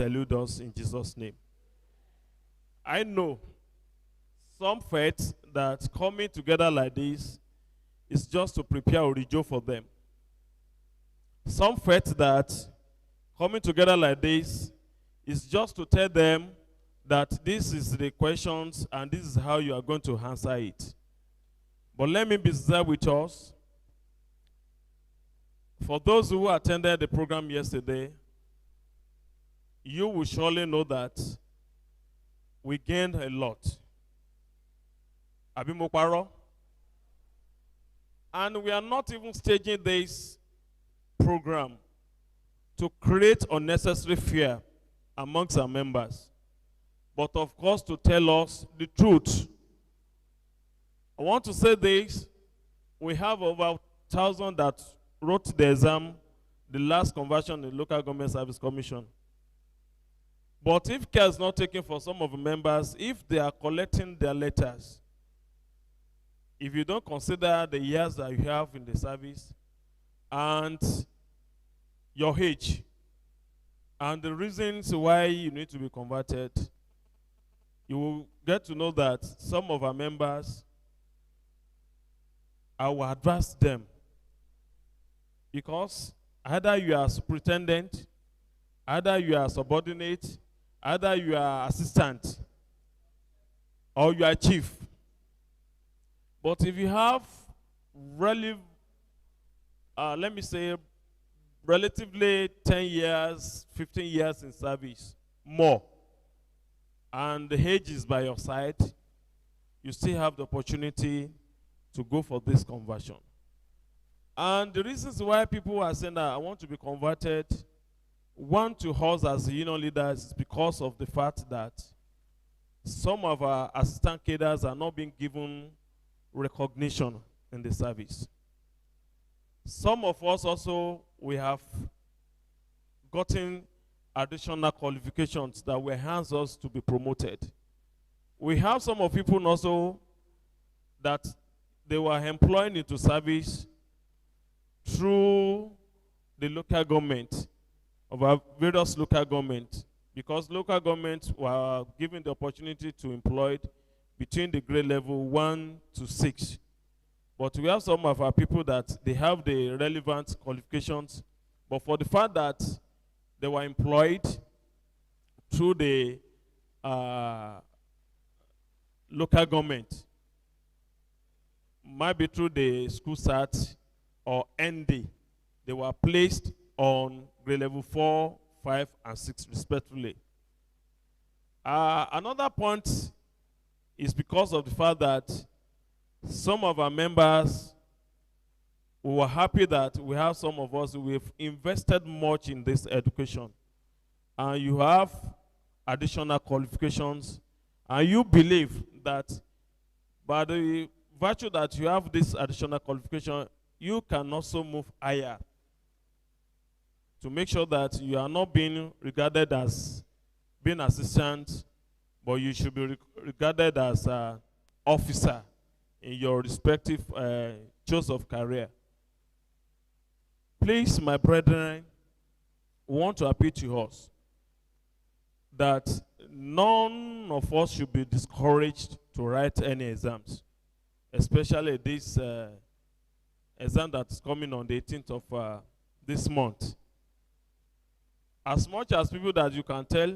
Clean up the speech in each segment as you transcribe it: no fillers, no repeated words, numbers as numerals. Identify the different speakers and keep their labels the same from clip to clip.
Speaker 1: elude us in Jesus' name. I know some faith that coming together like this is just to prepare Orijo for them. Some faith that coming together like this is just to tell them that this is the questions and this is how you are going to answer it. But let me be sincere with us. For those who attended the program yesterday, you will surely know that we gained a lot. Abi mo paro? And we are not even staging this program to create unnecessary fear amongst our members, but of course to tell us the truth. I want to say this: we have over 1,000 that wrote the exam, the last conversion in the Local Government Service Commission. But if care is not taken for some of the members, if they are collecting their letters, if you don't consider the years that you have in the service and your age and the reasons why you need to be converted, you will get to know that some of our members, I will advise them, because either you are superintendent, either you are subordinate, either you are assistant, or you are chief. But if you have let me say, relatively 10 years, 15 years in service, more, and the age is by your side, you still have the opportunity to go for this conversion. And the reasons why people are saying that I want to be converted, one to us as union leaders, is because of the fact that some of our assistant cadres are not being given recognition in the service. Some of us also, we have gotten additional qualifications that will enhance us to be promoted. We have some of people also that they were employed into service through the local government, of our various local governments, because local governments were given the opportunity to employ between the grade level 1 to 6. But we have some of our people that they have the relevant qualifications, but for the fact that they were employed through the local government, might be through the school SAT or ND, they were placed on grade level 4, 5, and 6 respectively. Another point is because of the fact that some of our members, we were happy that we have some of us who have invested much in this education. And you have additional qualifications, and you believe that by the virtue that you have this additional qualification, you can also move higher to make sure that you are not being regarded as being assistant, but you should be regarded as an officer in your respective choice of career. Please, my brethren, we want to appeal to us that none of us should be discouraged to write any exams, especially this exam that's coming on the 18th of this month. As much as people that you can tell,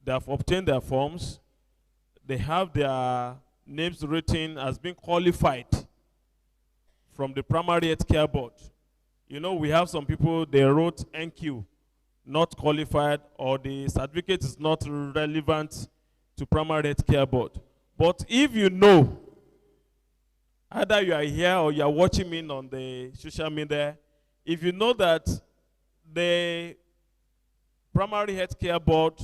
Speaker 1: they have obtained their forms, they have their names written as being qualified from the Primary Health Care Board. You know, we have some people, they wrote NQ, not qualified, or the certificate is not relevant to Primary Health Care Board. But if you know, either you are here or you are watching me on the social media, if you know that the Primary Health Care Board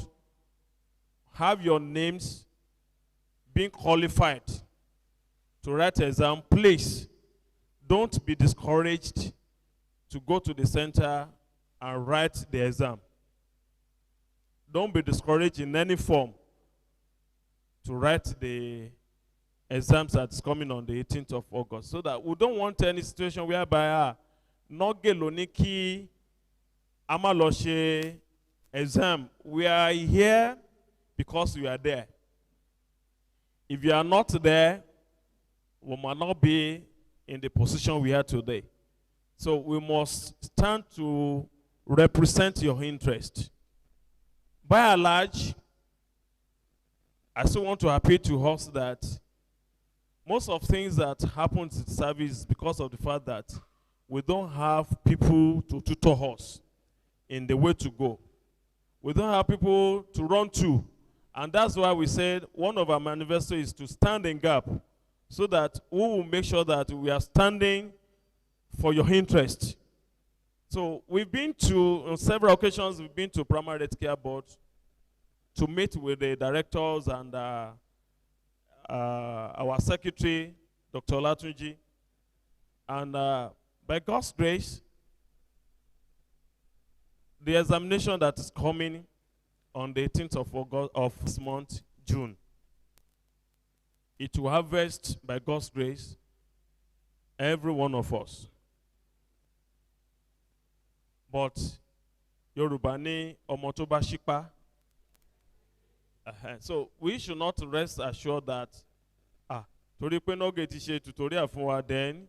Speaker 1: have your names being qualified to write an exam, please don't be discouraged to go to the center and write the exam. Don't be discouraged in any form to write the exams that's coming on the 18th of August, so that we don't want any situation whereby not get loniki amaloshe exam, we are here because we are there. If you are not there, we might not be in the position we are today. So we must stand to represent your interest. By and large, I still want to appeal to us that most of things that happen in service is because of the fact that we don't have people to tutor us in the way to go. We don't have people to run to. And that's why we said one of our manifesto is to stand in gap so that we will make sure that we are standing for your interest. So we've been to, on several occasions, we've been to Primary Health Care Board to meet with the directors and our secretary, Dr. Olatunji. And by God's grace, the examination that is coming on the 18th of August of this month, June, it will harvest, by God's grace, every one of us. But Yorùbá ní ọmọ tó bá ṣípá. So we should not rest assured that torí pé Nugget ti ṣe tutorial fún wa, then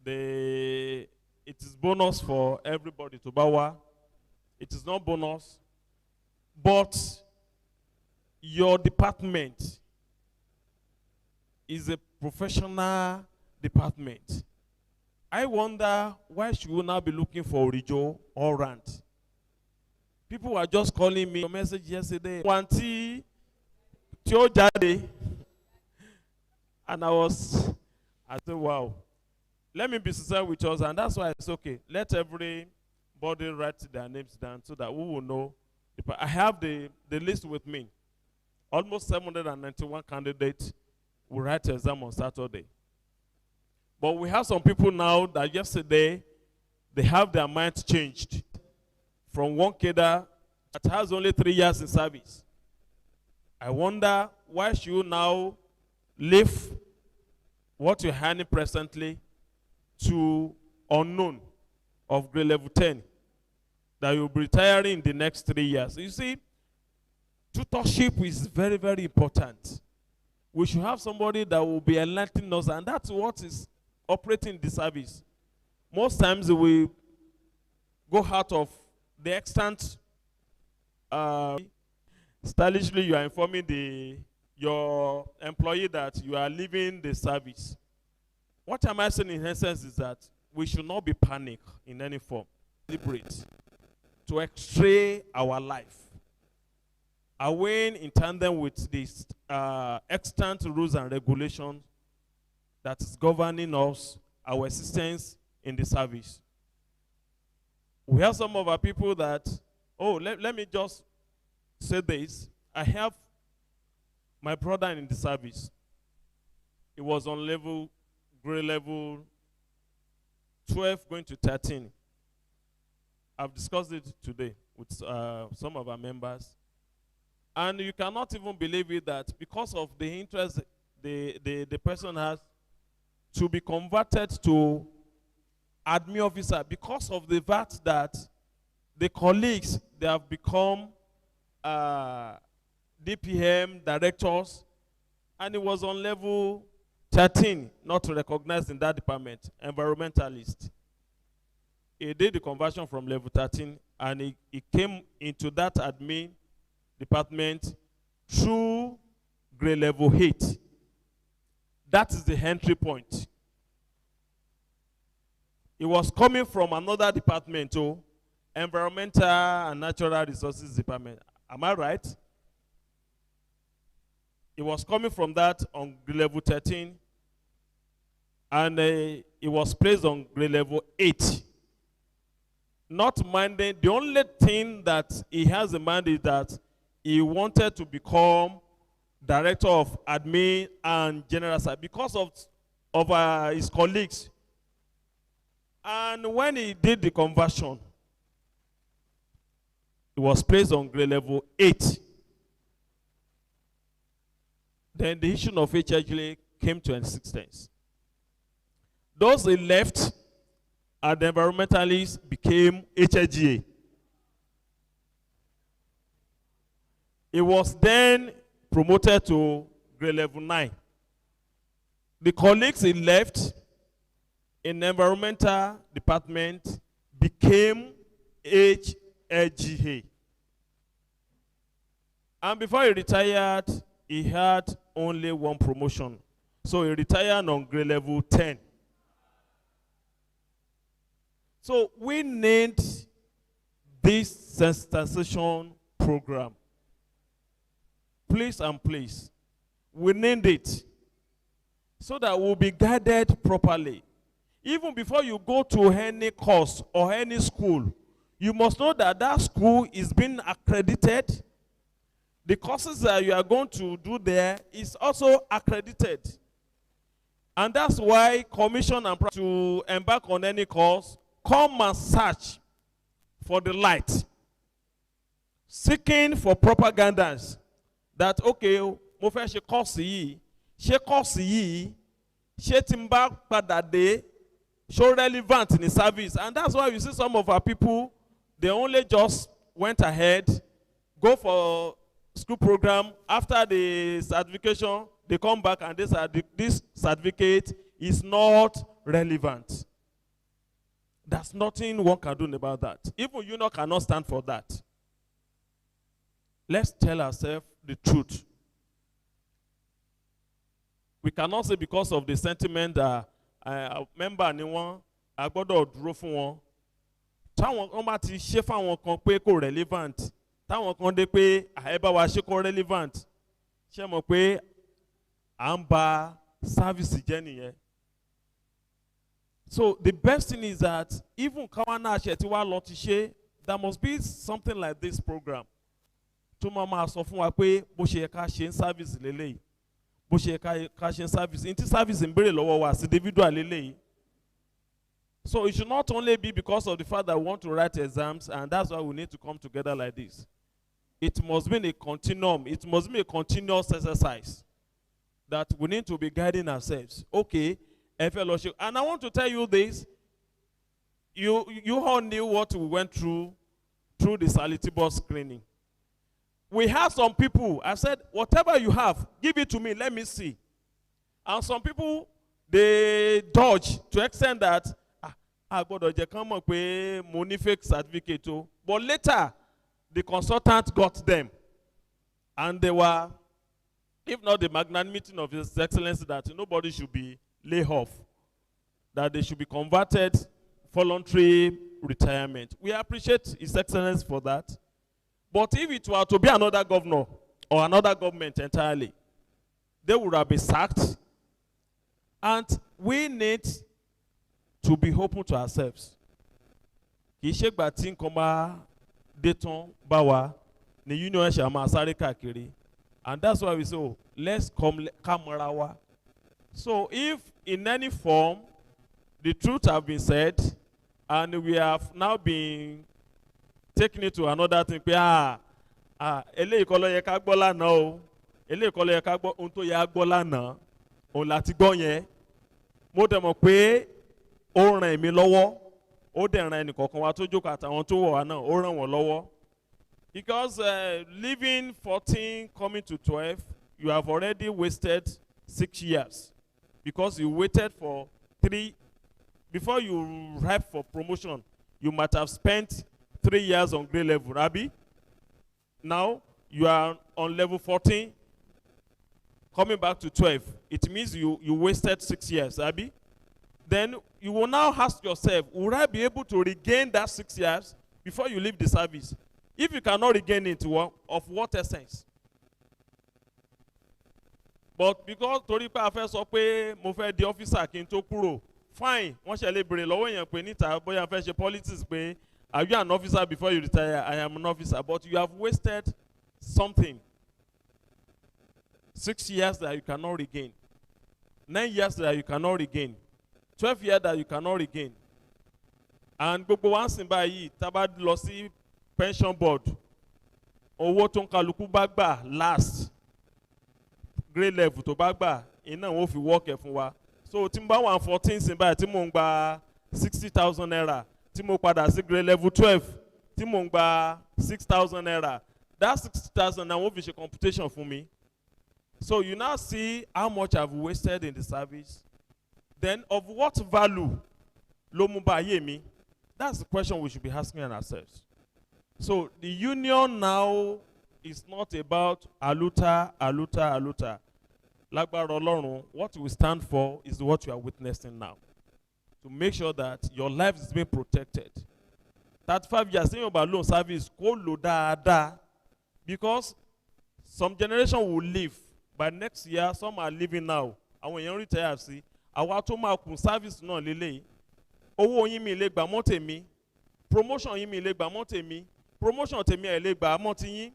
Speaker 1: it is bonus for everybody to bá wá. It is not bonus, but your department is a professional department. I wonder why should we now be looking for Orijo or rant? People were just calling me a message yesterday. Wanti Tio Jade. And I said, wow. Let me be sincere with us, and that's why it's okay. Let everybody write their names down so that we will know. I have the list with me. Almost 791 candidates will write the exam on Saturday. But we have some people now that yesterday, they have their minds changed from one cadre that has only 3 years in service. I wonder why should you now leave what you're handling presently to unknown of grade level 10 that you'll be retiring in the next 3 years. You see, tutorship is very, very important. We should have somebody that will be enlightening us, and that's what is operating the service. Most times we go out of the extent, stylishly you are informing your employee that you are leaving the service. What am I saying in essence is that we should not be panicked in any form. Deliberate to extray our life away in tandem with this extant rules and regulations that is governing us, our existence in the service. We have some of our people that, let me just say this. I have my brother in the service. He was on grade level 12 going to 13. I've discussed it today with some of our members. And you cannot even believe it that because of the interest the person has to be converted to admin officer, because of the fact that the colleagues, they have become DPM directors, and it was on level 13, not recognized in that department, environmentalist. He did the conversion from level 13, and he came into that admin department through grade level 8. That is the entry point. He was coming from another department, environmental and natural resources department. Am I right? He was coming from that on grade level 13, and he was placed on grade level 8. Not minding, the only thing that he has in mind is that he wanted to become director of admin and general side because of his colleagues. And when he did the conversion, he was placed on grade level 8. Then the issue of HHLA came to an existence. Those he left and the environmentalists became HHGA. He was then promoted to grade level 9. The colleagues he left in environmental department became HLGA. And before he retired, he had only one promotion. So he retired on grade level 10. So we need this sensitization program. Please and please, we need it so that we'll be guided properly. Even before you go to any course or any school, you must know that that school is being accredited. The courses that you are going to do there is also accredited. And that's why commission and to embark on any course, come and search for the light. Seeking for propaganda guidance. That, okay, mo fẹ́ ṣe course yìí, ṣé tí n bá padà dé, so relevant in the service. And that's why you see some of our people, they only just went ahead, go for school program. After the certification, they come back and this certificate is not relevant. There's nothing one can do about that. Even you cannot stand for that. Let's tell ourselves the truth. We cannot say because of the sentiment that member ni wọ́n a gbọ́dọ̀ dúró fún wọn. Táwọn kan bá ti ṣe fáwọn kan pé kò relevant. Táwọn kan dé pé ẹ bá wa ṣe kò relevant. Ṣé mọ̀ pé à ń ba service jẹ́ nìyẹn. So the best thing is that even kawana ṣe ti wá lọ ti ṣe, there must be something like this program. Tó máa sọ fún wa pé bó ṣe yẹ ká ṣe ń service lélẹ́yìí. Bó ṣe yẹ ká ṣe ń service. Ní tí service ń béèrè lọ́wọ́ wa sí individual lélẹ́yìí. So it should not only be because of the fact that we want to write exams, and that's why we need to come together like this. It must be a continuum. It must be a continuous exercise that we need to be guiding ourselves. Okay, fellowship. And I want to tell you this. You all knew what we went through the Salitibus screening. We have some people, I said, whatever you have, give it to me, let me see. And some people, they dodge to extent that, I got a money fake certificate. But later, the consultant got them. And they were, if not the magnanimity of His Excellency, that nobody should be laid off, that they should be converted voluntary retirement. We appreciate His Excellency for that. But if it were to be another governor or another government entirely, they would have been sacked. And we need to be open to ourselves. And that's why we say, oh, let's come around. So if in any form the truth have been said and we have now been taking it to another thing, eléyìí kọ́ ló yẹ ká gbọ́ lánàá o, eléyìí kọ́ ló yẹ ká gbọ́ ohun tó yẹ ká gbọ́ lánàá, òun láti gbọ́ yẹn. Mo dẹ̀ mọ̀ pé ó ràn mí lọ́wọ́, ó dẹ̀ ràn ẹnì kọ̀ọ̀kan wa tó jókòó àtàwọn tó wọ̀ wá náà, ó ràn wọ́n lọ́wọ́. Because leaving 14, coming to 12, you have already wasted 6 years. Because you waited for 3, before you arrive for promotion, you might have spent 3 years on grade level, Abi. Now, you are on level 14, coming back to 12. It means you wasted 6 years, Abi. Then you will now ask yourself, would I be able to regain that 6 years before you leave the service? If you cannot regain it, of what essence? But because Toripa first sọ pé mo fẹ́ di officer kí n tó kúrò, fine, wọ́n ṣe lè béèrè lọ́wọ́ èèyàn pé níta bóyá fẹ́ ṣe politics pé, are you an officer before you retire? I am an officer. But you have wasted something. 6 years that you cannot regain. 9 years that you cannot regain. 12 years that you cannot regain. And gbogbo wa ń sìn báyìí, tá bá lọ sí pension board, owó tó ń kálukú bá gbà last grade level tó bá gbà, iná wọn fi work ẹ̀ fún wa. So tí n bá wà 14 sìn báyìí tí mò ń gba 60,000 naira, tí mo padà sí grade level 12, tí mò ń gba 6,000 naira, That's 60,000 now what is a computation for me. So you now see how much I've wasted in the service. Then of what value lo mu ba ye mi? That's the question we should be asking ourselves. So the union now is not about aluta. Lágbára Ọlọ́run, what we stand for is what you are witnessing now. To make sure that your life is being protected. 35 years, saying about loan service, kó lò dáadáa. Because some generation will live. By next year, some are living now. And when you retire, see, àwa tó máa kún service náà lélẹ́yìí. Owó yín mi lè gbà mọ́ tèmi. Promotion yín mi lè gbà mọ́ tèmi. Promotion tèmi ẹ̀ lè gbà mọ́ tiyín.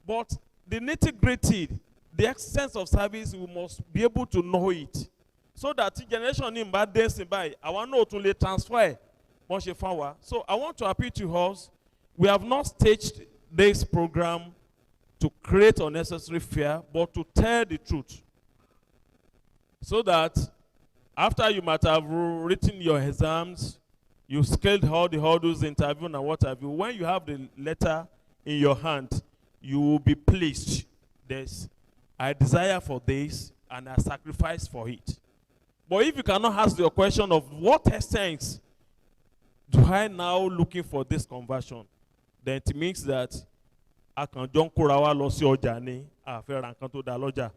Speaker 1: But the nitty-gritty, the essence of service, we must be able to know it. So that the generation in bad dancing by, I want to too transfer. So I want to appeal to us. We have not staged this program to create unnecessary fear, but to tell the truth. So that after you might have written your exams, you scaled all the hurdles, interview and what have you, when you have the letter in your hand, you will be pleased. There's I desire for this and I sacrifice for it. But if you cannot ask your question of what essence do I now looking for this conversion, then it means that I can jump kurawa lo si ọjà ni a fẹ́ ra nǹkan tó dá lọ́jà.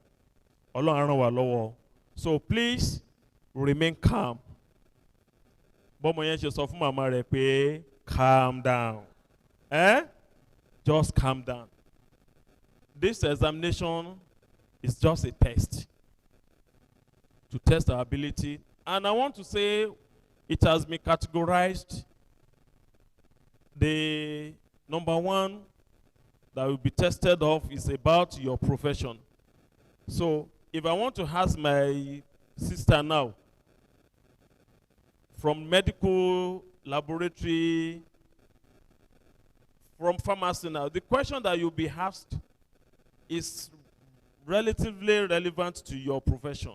Speaker 1: Ọlọ́run ràn wá lọ́wọ́. So please remain calm. Bọ́mọ yẹn ṣe sọ fún màmá rẹ̀ pé calm down. Just calm down. This examination is just a test to test our ability. And I want to say it has been categorized. The number one that will be tested off is about your profession. So if I want to ask my sister now, from medical laboratory, from pharmacy now, the question that you'll be asked is relatively relevant to your profession.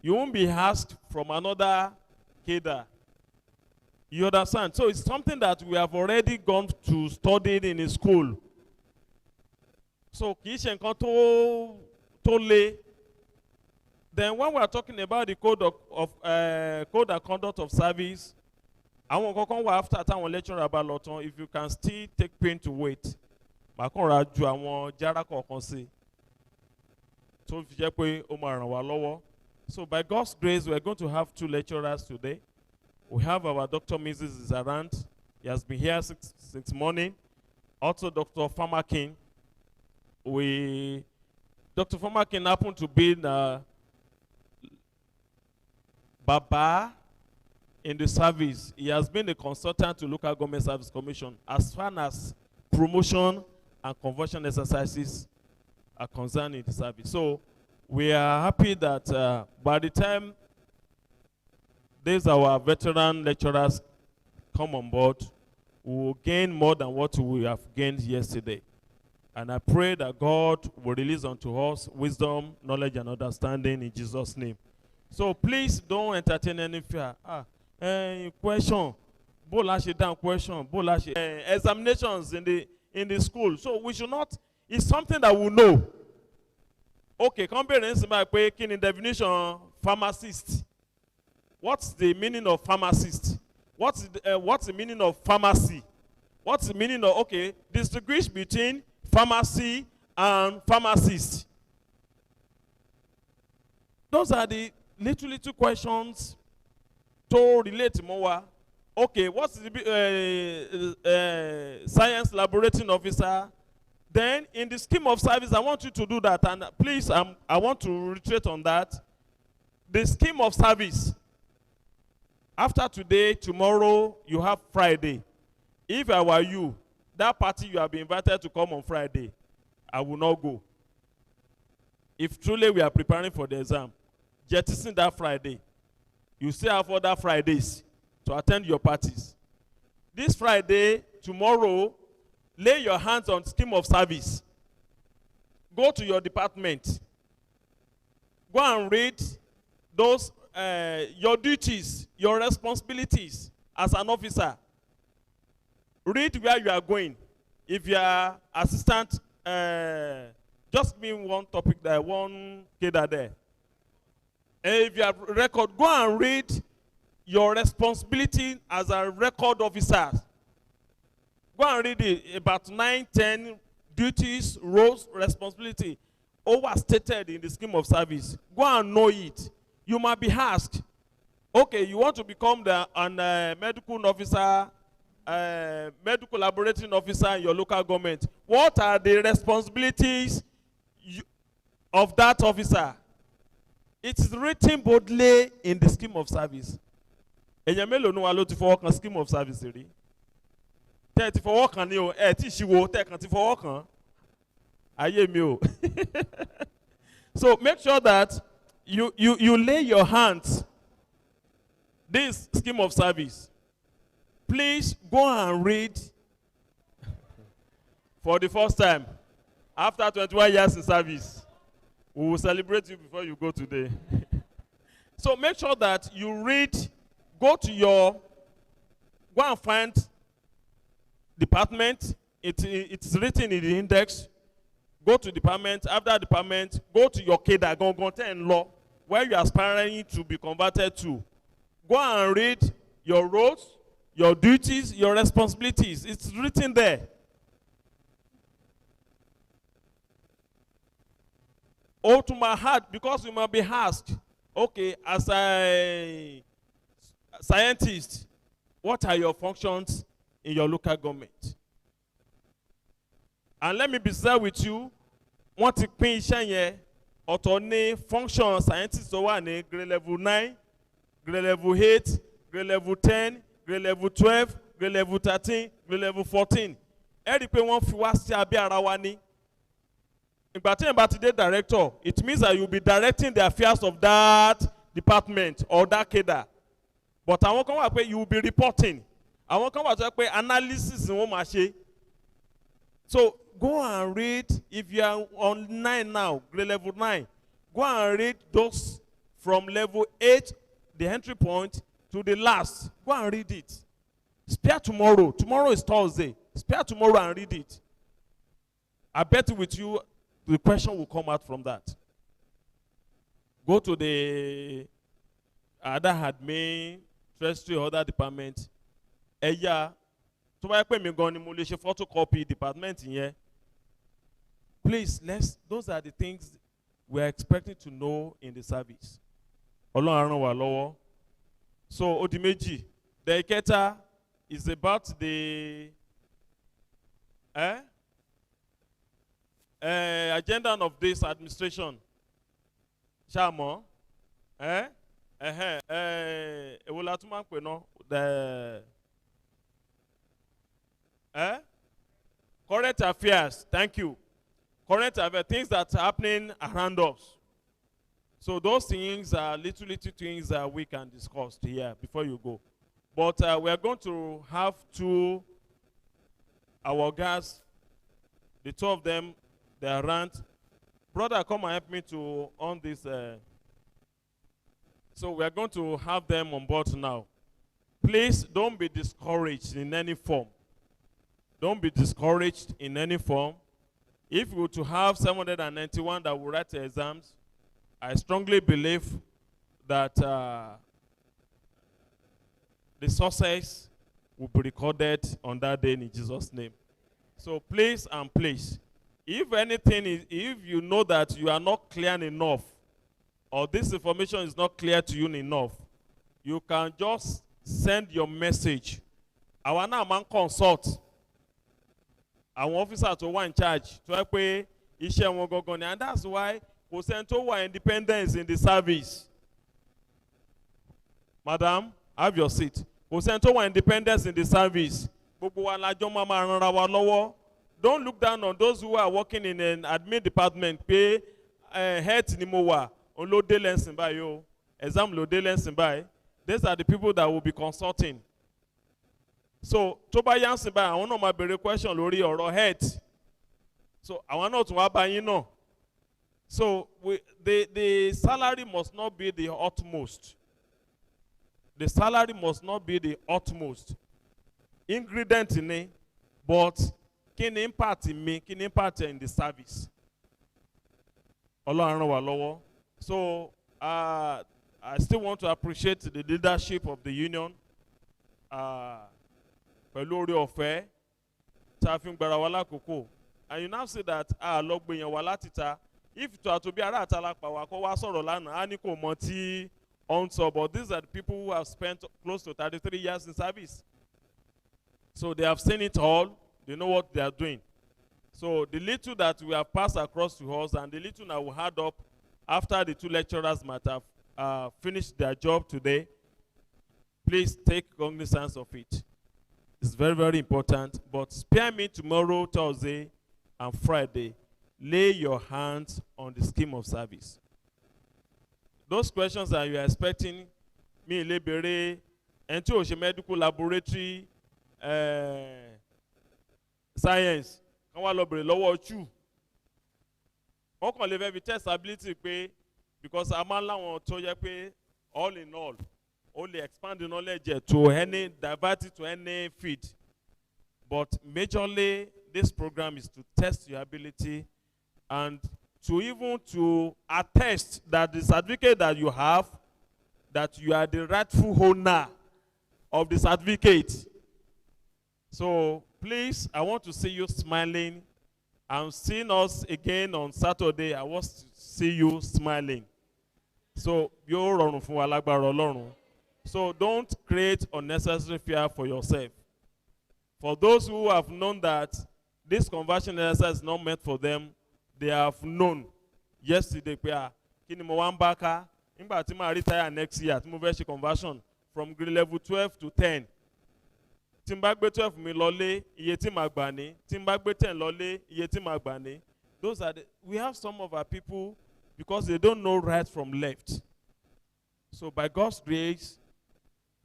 Speaker 1: You won't be asked from another cadre. You understand? So it's something that we have already gone to study in a school. So then when we are talking about the code code of conduct of service, I want to come after that one lecture about Loton. If you can still take pain to wait, so by God's grace, we are going to have 2 lecturers today. We have our Dr. Mrs. is around. He has been here since morning. Also, Dr. Famakin. Dr. Famakin happened to be Baba in the service. He has been a consultant to Local Government Service Commission as far as promotion and conversion exercises are concerned in the service. So we are happy that by the time these our veteran lecturers come on board, we will gain more than what we have gained yesterday. And I pray that God will release unto us wisdom, knowledge, and understanding in Jesus' name. So please don't entertain any fear. Question. Question. Examinations in the school. So we should not, it's something that we know. Okay, comprehensive by in definition pharmacist. What's the meaning of pharmacist? What's the meaning of pharmacy? What's the meaning of, okay, distinguish between pharmacy and pharmacist? Those are the little questions to relate more. Okay, what's the science laboratory officer? Then, in the scheme of service, I want you to do that. And please, I want to reiterate on that. The scheme of service. After today, tomorrow, you have Friday. If I were you, that party you have been invited to come on Friday, I will not go. If truly we are preparing for the exam, jettison that Friday. You still have other Fridays to attend your parties. This Friday, tomorrow, lay your hands on scheme of service. Go to your department. Go and read those your duties, your responsibilities as an officer. Read where you are going. If you are assistant, just give me one topic there, one cadre there. And if you have record, go and read your responsibility as a record officer. Go and read it, about 9, 10 duties, roles, responsibility overstated in the scheme of service. Go and know it. You might be asked, okay, you want to become an medical officer, medical laboratory officer in your local government. What are the responsibilities of that officer? It is written boldly in the scheme of service. Èyàn mélòó ni wà ló ti fọwọ́ kan scheme of service rí? Tẹ́ ẹ ti fọwọ́ kan ni o, ẹ ti ṣíwò tẹ́ ẹ kan ti fọwọ́ kan. Ayé mi o. So make sure that you lay your hands. This scheme of service. Please go and read for the first time after 21 years in service. We will celebrate you before you go today. So make sure that you read, go and find department. It's written in the index. Go to department. After department, go to your cadre, and law, where you are aspiring to be converted to. Go and read your roles, your duties, your responsibilities. It's written there. Oh, to my heart, because you might be asked, okay, as a scientist, what are your functions in your local government? And let me be sincere with you, what to pin iṣẹ́ yẹn, function scientist tó wà ní grade level 9, grade level 8, grade level 10, grade level 12, grade level 13, grade level 14. Ẹ rí pé wọ́n fi wá sí abẹ́ ara wa ní. Ìgbà tí ẹ̀ bá ti dé director, it means that you will be directing the affairs of that department or that cadre. But àwọn kan wà pé you will be reporting. Àwọn kan wà tó yẹ pé analysis ni wọ́n máa ṣe. So go and read, if you are on 9 now, grade level 9, go and read those from level 8, the entry point, to the last. Go and read it. Spare tomorrow. Tomorrow is Thursday. Spare tomorrow and read it. I bet with you, the question will come out from that. Go to the other admin, treasury, other department. Eya, to buy pay me goni mo lè ṣe photocopy department here. Please, those are the things we are expecting to know in the service. Ọlọ́run á ràn wá lọ́wọ́. So, Odimeji, the Iketa is about the agenda of this administration. Shamo, current affairs. Thank you. Current affairs, things that are happening around us. So those things are little things that we can discuss here before you go. But we are going to have our guys, the two of them, they are around. Brother, come and help me to on this. So we are going to have them on board now. Please don't be discouraged in any form. Don't be discouraged in any form. If we were to have 791 that will write the exams, I strongly believe that the success will be recorded on that day in Jesus' name. So please and please, if anything, if you know that you are not clear enough, or this information is not clear to you enough, you can just send your message. Our man consult. Our officer to one in charge to help pay and that's why we send to independence in the service. Madam, have your seat. We send to independence in the service. Don't look down on those who are working in an admin department. Pay head ni mo wa on low day lesson by yo. Exam low day lesson by. These are the people that will be consulting. So, Toba Yansin by I want to my very question lori or head. So, I want to buy you know. So, the salary must not be the utmost. The salary must not be the utmost ingredient in it, but kí ni impact mi, kí ni impact in the service. Ọlọ́run ràn wá lọ́wọ́. So I still want to appreciate the leadership of the union. Pẹ̀lú oore ọ̀fẹ́ tá a fi ń gbára wa lákòókò. And you now see that lọ́gbẹ̀yàn wá láti ta. If it were to be ara àtàlápà wa kó wá sọ̀rọ̀ lánàá, á ní kò mọ tí on sọ. But these are the people who have spent close to 33 years in service. So they have seen it all. They know what they are doing. So the little that we have passed across to us and the little that we had up after the two lecturers might have finished their job today, please take cognizance of it. It's very, very important. But spare me tomorrow, Thursday, and Friday. Lay your hands on the scheme of service. Those questions that you are expecting, me lebere, and to medical laboratory, science, kan wá lọ bèrè lọ́wọ́ ojú. Wọ́n kàn lè fẹ́ fi test ability pé because a máa ń láwọn tó yẹ pé all in all, only expand the knowledge to any, divert it to any field. But majorly, this program is to test your ability and to even to attest that the certificate that you have, that you are the rightful owner of the certificate. So please, I want to see you smiling. I'm seeing us again on Saturday. I want to see you smiling. So you're rọrùn fún wa lágbára Ọlọ́run. So don't create unnecessary fear for yourself. For those who have known that this conversion exercise is not meant for them, they have known yesterday pé kí ni mo wá ń bá ká nígbà tí màá retire next year tí mo fẹ́ ṣe conversion from grade level 12 to 10. Tí n bá gbé 12 mi lọlé, iye tí màá gbà ní. Tí n bá gbé 10 lọlé, iye tí màá gbà ní. Those are we have some of our people because they don't know right from left. So by God's grace,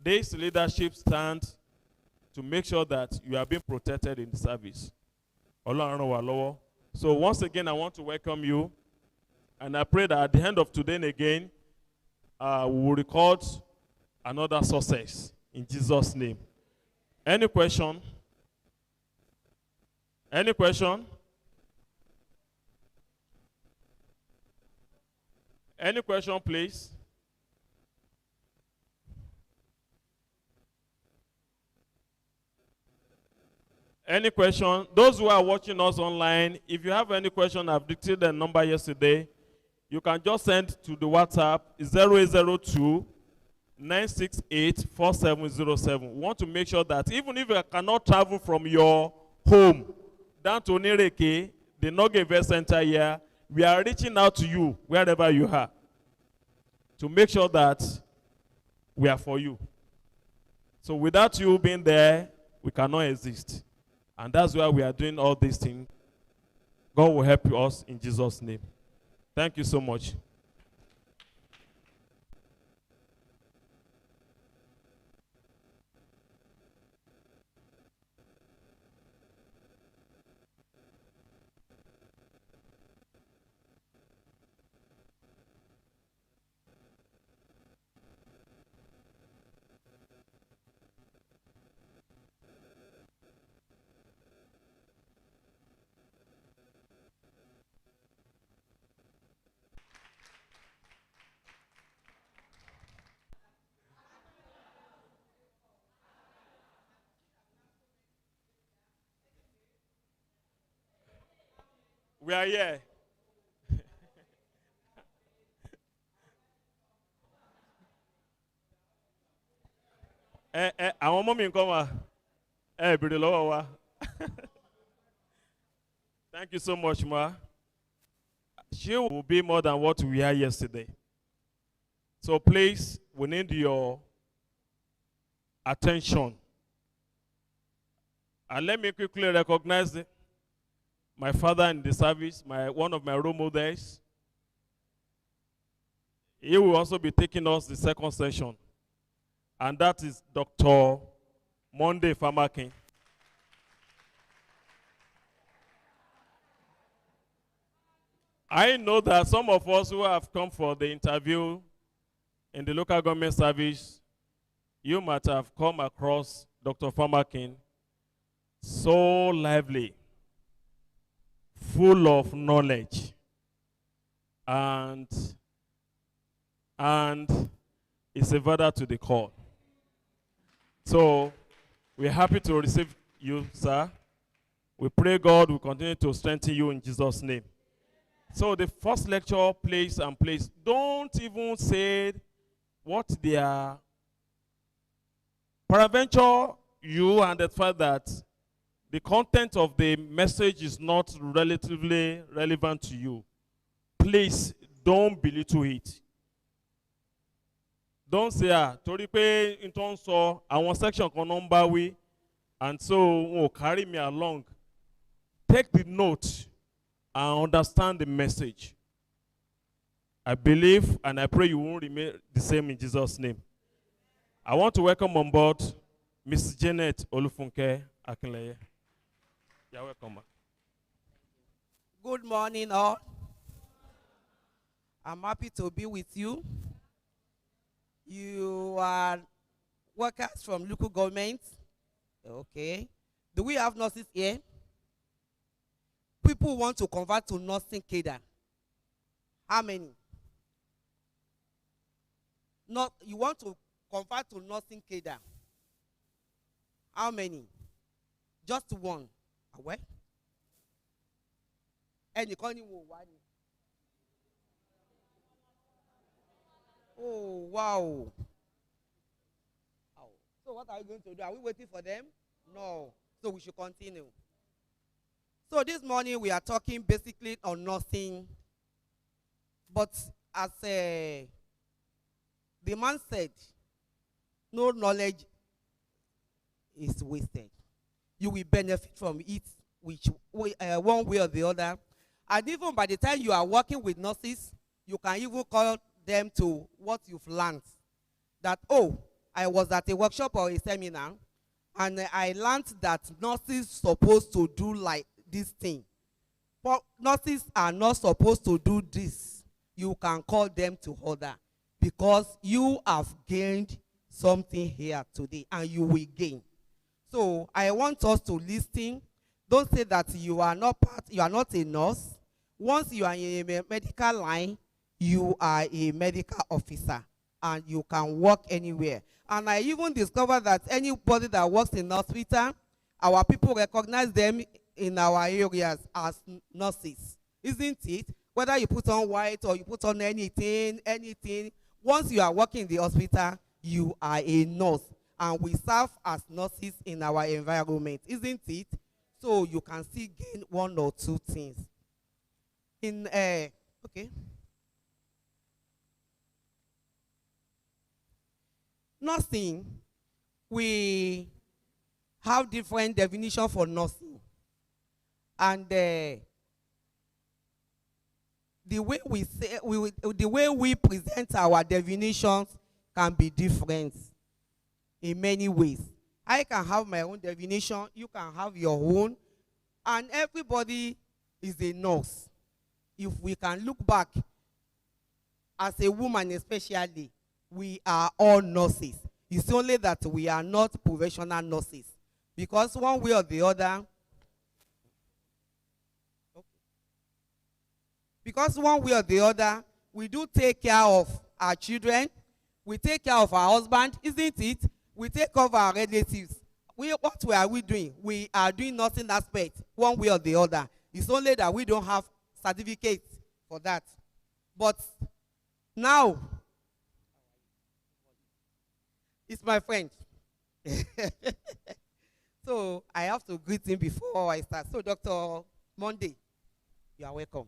Speaker 1: this leadership stands to make sure that you are being protected in the service. Ọlọ́run ràn wá lọ́wọ́. So once again, I want to welcome you. And I pray that at the end of today and again, we will record another success in Jesus' name. Any question? Any question? Any question, please? Any question? Those who are watching us online, if you have any question, I've dictated the number yesterday. You can just send to the WhatsApp 0802 968 4707. We want to make sure that even if you cannot travel from your home down to Nireke, the Noge Event Center here, we are reaching out to you wherever you are to make sure that we are for you. So without you being there, we cannot exist. And that's why we are doing all these things. God will help us in Jesus' name. Thank you so much. We are here. Àwọn ọmọ mi nǹkan wà. Bèrè lọ́wọ́ wa. Thank you so much, Ma. She will be more than what we had yesterday. So please, we need your attention. And let me quickly recognize my father in the service, one of my role models. He will also be taking us the second session. And that is Dr. Monday Famakin. I know that some of us who have come for the interview in the local government service, you might have come across Dr. Famakin. So lively, full of knowledge, and is a father to the call. So we're happy to receive you, sir. We pray God will continue to strengthen you in Jesus' name. So the first lecture, place and place. Don't even say what they are. Peradventure, you identify that the content of the message is not relatively relevant to you. Please don't belittle it. Don't say, torí pé in tó ń sọ àwọn section kan number we, and so carry me along. Take the note and understand the message. I believe and I pray you won't remain the same in Jesus' name. I want to welcome on board Ms. Janet Olufunke Akinleye. You're welcome.
Speaker 2: Good morning, all. I'm happy to be with you. You are workers from local government. Okay. Do we have nurses here? People want to convert to nursing cadre. How many? Not, you want to convert to nursing cadre. How many? Just one. Where? Oh, wow. So what are we going to do? Are we waiting for them? No. So we should continue. So this morning we are talking basically on nursing. But as the man said, no knowledge is wasted. You will benefit from it one way or the other. And even by the time you are working with nurses, you can even call them to what you've learned. That, oh, I was at a workshop or a seminar, and I learned that nurses supposed to do like this thing. But nurses are not supposed to do this. You can call them to order, because you have gained something here today, and you will gain. So I want us to listen. Don't say that you are not a nurse. Once you are in a medical line, you are a medical officer, and you can work anywhere. And I even discovered that anybody that works in hospital, our people recognize them in our areas as nurses, isn't it? Whether you put on white or you put on anything, once you are working in the hospital, you are a nurse, and we serve as nurses in our environment, isn't it? So you can still gain one or two things. Okay. Nursing, we have different definitions for nursing. And the way we present our definitions can be different in many ways. I can have my own definition, you can have your own, and everybody is a nurse. If we can look back, as a woman especially, we are all nurses. It's only that we are not professional nurses, because one way or the other, we do take care of our children, we take care of our husband, isn't it? We take care of our relatives. What are we doing? We are doing nursing aspect, one way or the other. It's only that we don't have certificates for that. But now, it's my friend. So I have to greet him before I start. So Dr. Monday, you are welcome.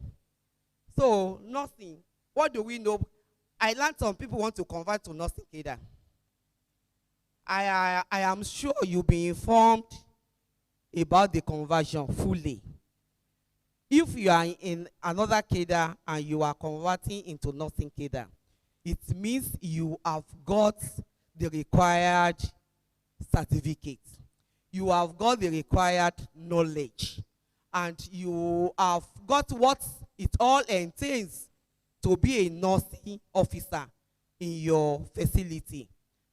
Speaker 2: So nursing, what do we know? I learned some people want to convert to nursing cadre. I am sure you'll be informed about the conversion fully. If you are in another cadre and you are converting into nursing cadre, it means you have got the required certificate. You have got the required knowledge. And you have got what it all entails to be a nursing officer in your facility,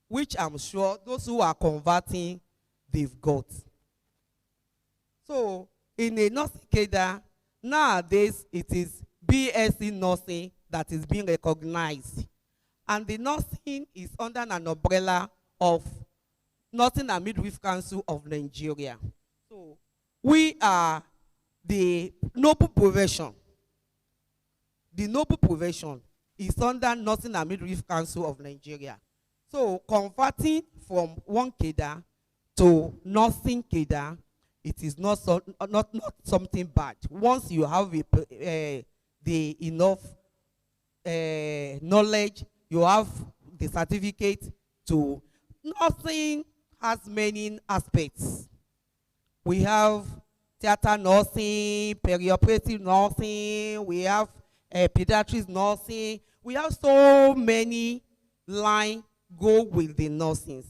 Speaker 2: which I'm sure those who are converting, they've got. So in a nursing cadre, Nowadays, it is BSc nursing that is being recognized. And the nursing is under an umbrella of Nursing and Midwife Council of Nigeria. So we are the noble profession. The noble profession is under Nursing and Midwife Council of Nigeria. So converting from one cadre to nursing cadre, it is not something bad. Once you have the enough knowledge, you have the certificate to. Nursing has many aspects. We have theater nursing, perioperative nursing, we have pediatrics nursing. We have so many lines go with the nursing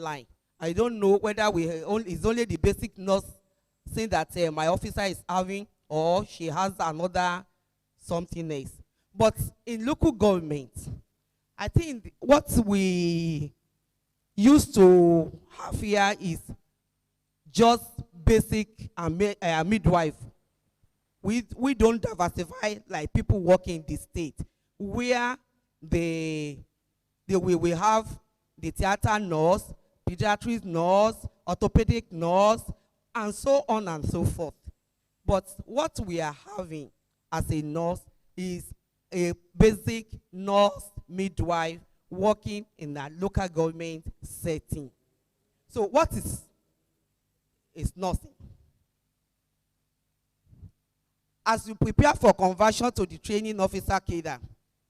Speaker 2: line. I don't know whether it's only the basic nursing that my officer is having, or she has another something else. But in local government, I think what we used to have here is just basic midwife. We don't diversify like people working in the state, where we have the theater nurse, pediatrics nurse, orthopedic nurse, and so on and so forth. But what we are having as a nurse is a basic nurse midwife working in a local government setting. So what is nursing? As you prepare for conversion to the training officer cadre,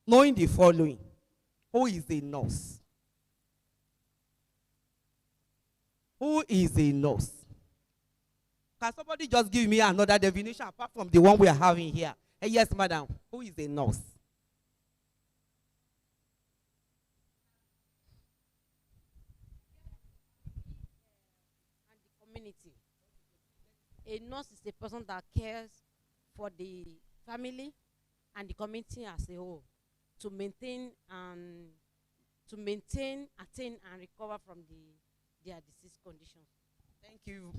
Speaker 2: knowing the following: who is a nurse? Who is a nurse? Can somebody just give me another definition apart from the one we are having here? Yes, madam. Who is a nurse?
Speaker 3: And the community. A nurse is a person that cares for the family and the community as a whole, to maintain, attain, and recover from their disease conditions.
Speaker 2: Thank you,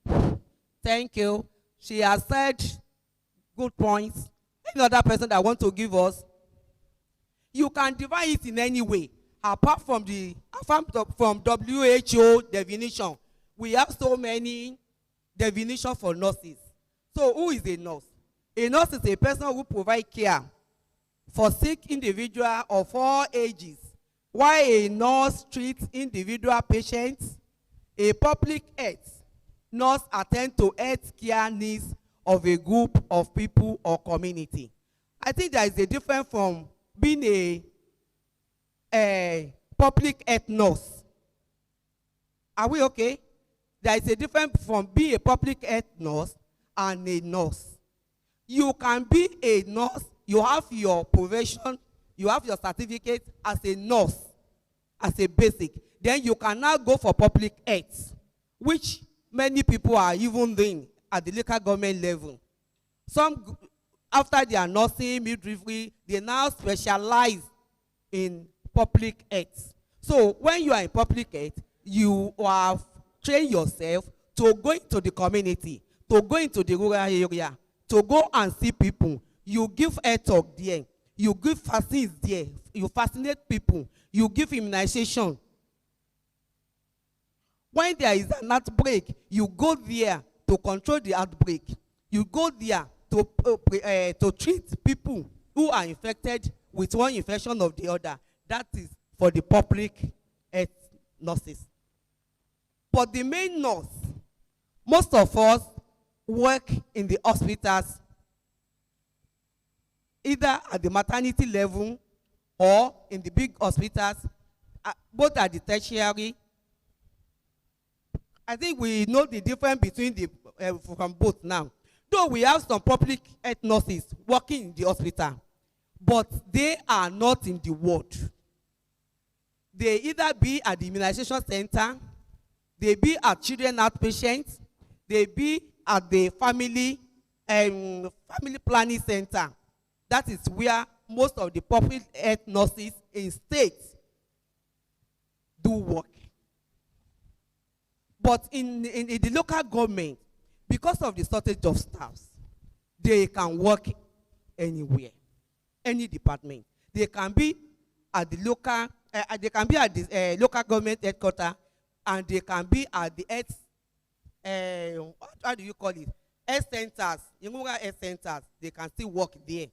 Speaker 2: ma'am. Thank you. She has said good points. Any other person that want to give us? You can divide it in any way, apart from from WHO definition. We have so many definitions for nurses. So who is a nurse? A nurse is a person who provides care for sick individuals of all ages, while a nurse treats individual patients. A public health nurse attends to health care needs of a group of people or community. I think there is a difference from being a public health nurse. Are we okay? There is a difference from being a public health nurse and a nurse. You can be a nurse, you have your profession, you have your certificate as a nurse, as a basic. Then you can now go for public health, which many people are even doing at the local government level. Some, after their nursing, midwifery, they now specialize in public health. So when you are in public health, you have trained yourself to go into the community, to go into the rural area, to go and see people. You give health talk there, you give vaccines there, you vaccinate people, you give immunization. When there is an outbreak, you go there to control the outbreak. You go there to treat people who are infected with one infection or the other. That is for the public health nurses. But the main nurse, most of us work in the hospitals, either at the maternity level or in the big hospitals, both at the tertiary. I think we know the difference between from both now. Though we have some public health nurses working in the hospital, but they are not in the ward. They either be at the immunization center, they be at children outpatients, they be at the family planning center. That is where most of the public health nurses in states do work. But in the local government, Because of the shortage of staffs, they can work anywhere, any department. They can be at the local, they can be at the local government headquarters, and they can be at the health, how do you call it? Health centers, rural health centers. They can still work there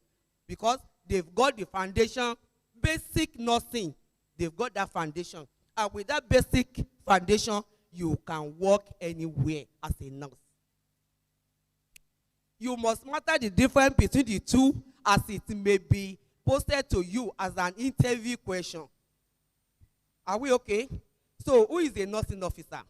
Speaker 2: because they've got the foundation, basic nursing. They've got that foundation, and with that basic foundation, you can work anywhere as a nurse. You must master the difference between the two as it may be posted to you as an interview question. Are we okay? So, who is a nursing officer?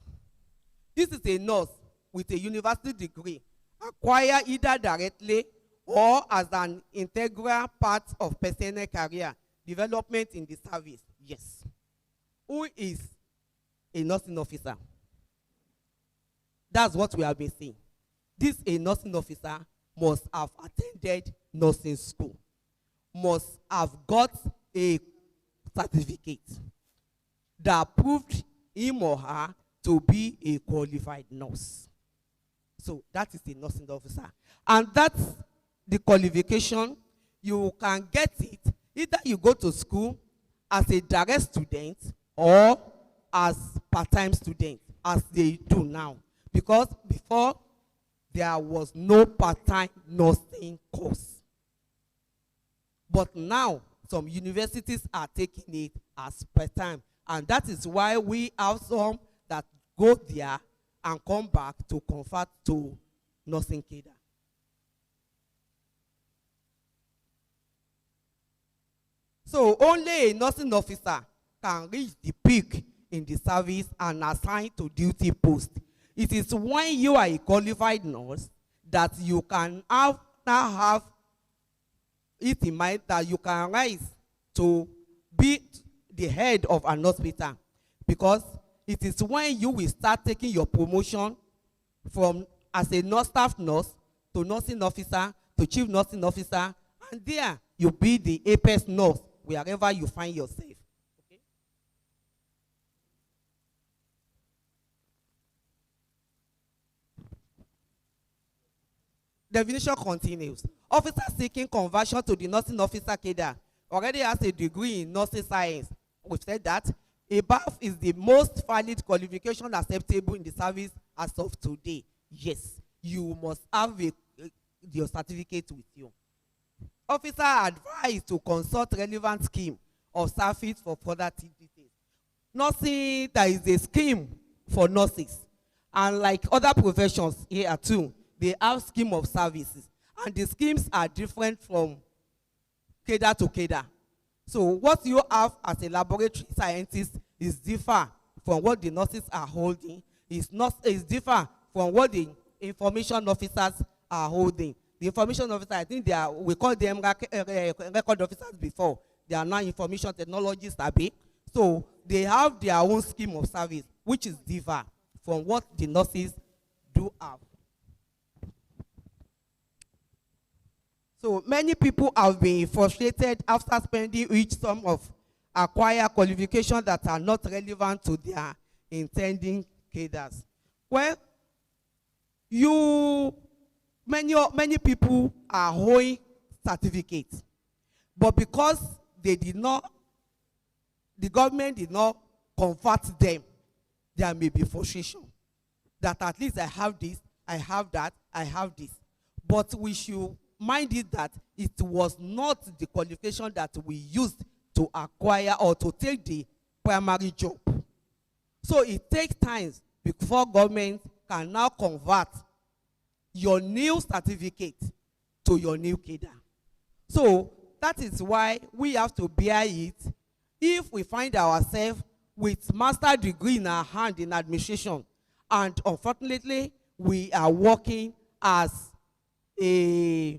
Speaker 2: This is a nurse with a university degree, acquired either directly or as an integral part of personal career development in the service. Yes. Who is a nursing officer? That's what we have been saying. This a nursing officer must have attended nursing school, must have got a certificate that proved him or her to be a qualified nurse. So that is a nursing officer. And that's the qualification. You can get it either you go to school as a direct student or as part-time student, as they do now. Because before, there was no part-time nursing course. But now, some universities are taking it as part-time. And that is why we have some that go there and come back to convert to nursing cadre. So only a nursing officer can reach the peak in the service and assign to duty post. It is when you are a qualified nurse that you can now have it in mind that you can rise to be the head of an hospital, because it is when you will start taking your promotion from as a nurse, staff nurse to nursing officer to chief nursing officer, and there you be the apex nurse wherever you find yourself. Okay? Definition continues. Officer seeking conversion to the nursing officer cadre already has a degree in nursing science. We've said that above is the most valid qualification acceptable in the service as of today. Yes, you must have your certificate with you. Officer advised to consult relevant scheme of service for further details. Nursing, there is a scheme for nurses, and like other professions here too, they have scheme of services, and the schemes are different from cadre to cadre. So what you have as a laboratory scientist is different from what the nurses are holding. Is different from what the information officers are holding. The information officers, I think we call them record officers before. They are now information technologists, so they have their own scheme of service, which is different from what the nurses do have. So many people have been frustrated after spending each sum of acquired qualifications that are not relevant to their intending cadres. Well, many people are holding certificates, but because the government did not convert them, there may be frustration. That at least I have this, I have that, I have this. But we should mind it that it was not the qualification that we used to acquire or to take the primary job. So it takes time before government can now convert your new certificate to your new cadre. So that is why we have to bear it. If we find ourselves with master degree in our hand in administration, and unfortunately we are working as a,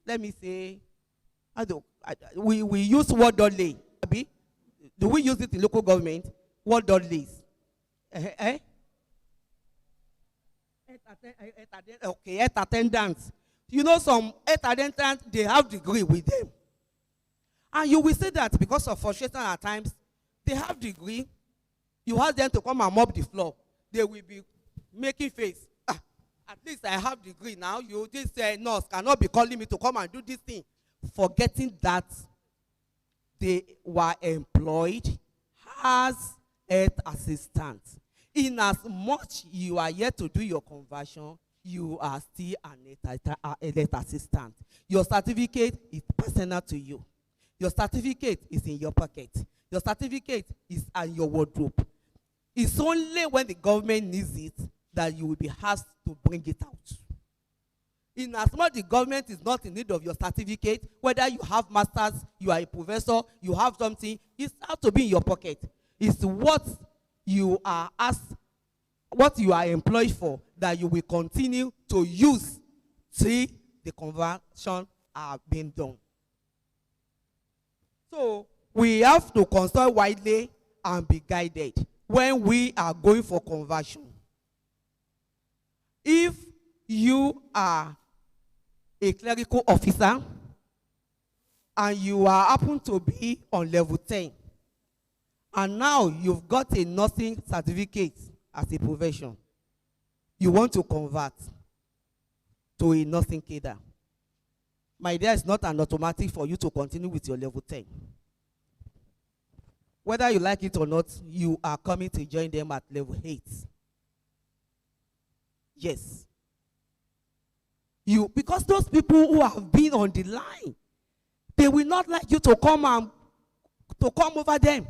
Speaker 2: let me say, we use word lay. Do we use it in local government? Word lays. Okay, health attendants. You know, some health attendants, they have degree with them. And you will see that because of frustration at times, they have degree. You ask them to come and mop the floor. They will be making face. At least I have degree now. You, this nurse cannot be calling me to come and do this thing. Forgetting that they were employed as health assistants. In as much you are yet to do your conversion, you are still an health assistant. Your certificate is personal to you. Your certificate is in your pocket. Your certificate is in your wardrobe. It's only when the government needs it that you will be asked to bring it out. In as much the government is not in need of your certificate, whether you have masters, you are a professor, you have something, it's has to be in your pocket. It's what you are asked, what you are employed for, that you will continue to use till the conversion are being done. So we have to consult widely and be guided when we are going for conversion. If you are a clerical officer and you are happen to be on level 10, and now you've got a nursing certificate as a profession, you want to convert to a nursing cadre, my dear, it's not an automatic for you to continue with your level 10. Whether you like it or not, you are coming to join them at level 8. Yes. Because those people who have been on the line, they will not like you to come over them.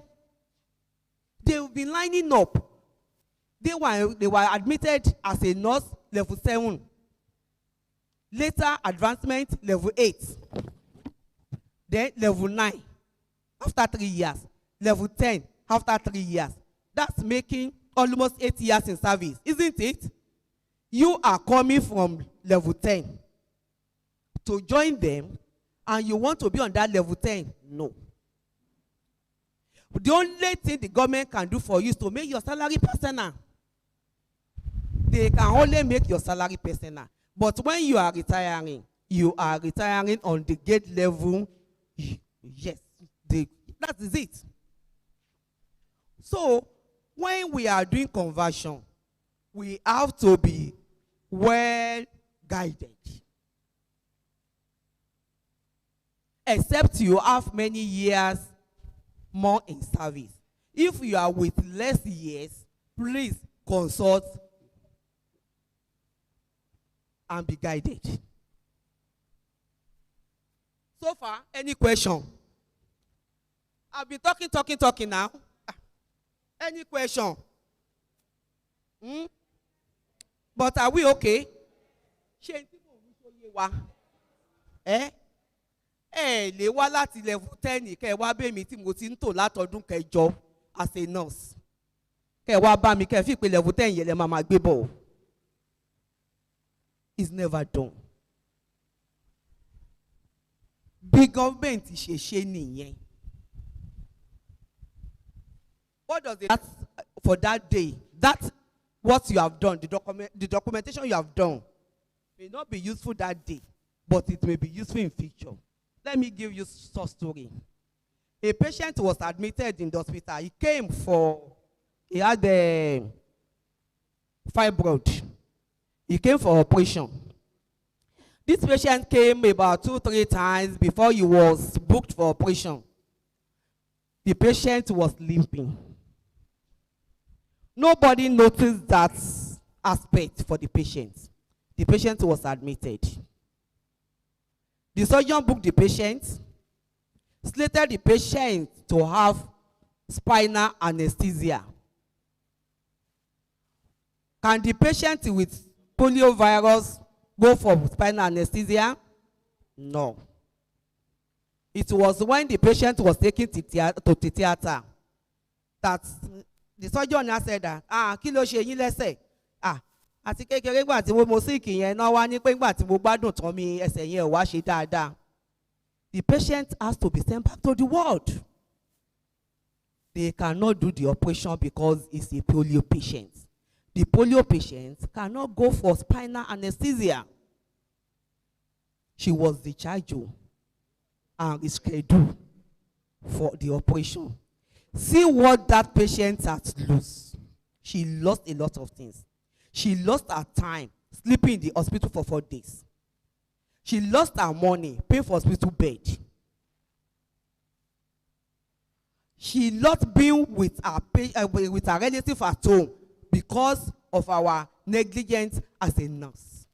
Speaker 2: They will be lining up. They were admitted as a nurse level 7. Later advancement level 8. Then level 9 after 3 years. Level 10 after 3 years. That's making almost 8 years in service, isn't it? You are coming from level 10 to join them, and you want to be on that level 10? No. The only thing the government can do for you is to make your salary personal. They can only make your salary personal. But when you are retiring on the gate level. Yes, that is it. So when we are doing conversion, we have to be well guided. Except you have many years more in service. If you are with less years, please consult and be guided. So far, any question? I've been talking now. Any question? But are we okay? Lè wá láti level 10 kẹ́ wá bẹ̀ mí tí mo ti ń tò látọdún kẹjọ as a nurse. Kẹ́ wá bá mi kẹ́ fi pé level 10 yẹn lẹ máa gbé bọ̀. It's never done. Bí government ṣe nìyẹn. What does it for that day? That's what you have done. The documentation you have done may not be useful that day, but it may be useful in future. Let me give you a story. A patient was admitted in the hospital. He had a fibroid. He came for operation. This patient came about 2-3 times before he was booked for operation. The patient was limping. Nobody noticed that aspect for the patient. The patient was admitted. The surgeon booked the patient, slated the patient to have spinal anesthesia. Can the patient with poliovirus go for spinal anesthesia? No. It was when the patient was taken to the theater that the surgeon said that, kí ló ṣe yín lẹ́sẹ̀? Àti kékeré gbà tí mo sick yẹn náà wá ní pé gbà tí mo gbádùn tán mi ẹsẹ̀ yẹn wá ṣe dáadáa. The patient has to be sent back to the ward. They cannot do the operation because it's a polio patient. The polio patient cannot go for spinal anesthesia. She was discharged and rescheduled for the operation. See what that patient has lost. She lost a lot of things. She lost her time sleeping in the hospital for 4 days. She lost her money paying for hospital bed. She not being with her relative at home because of our negligence as a nurse.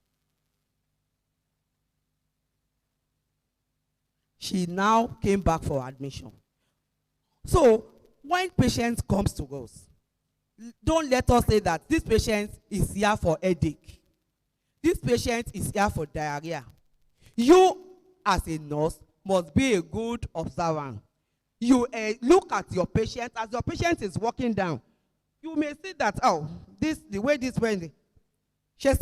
Speaker 2: She now came back for admission. So when patient comes to us, don't let us say that this patient is here for headache. This patient is here for diarrhea. You, as a nurse, must be a good observer. You look at your patient. As your patient is walking down, you may see that, oh, the way this went, you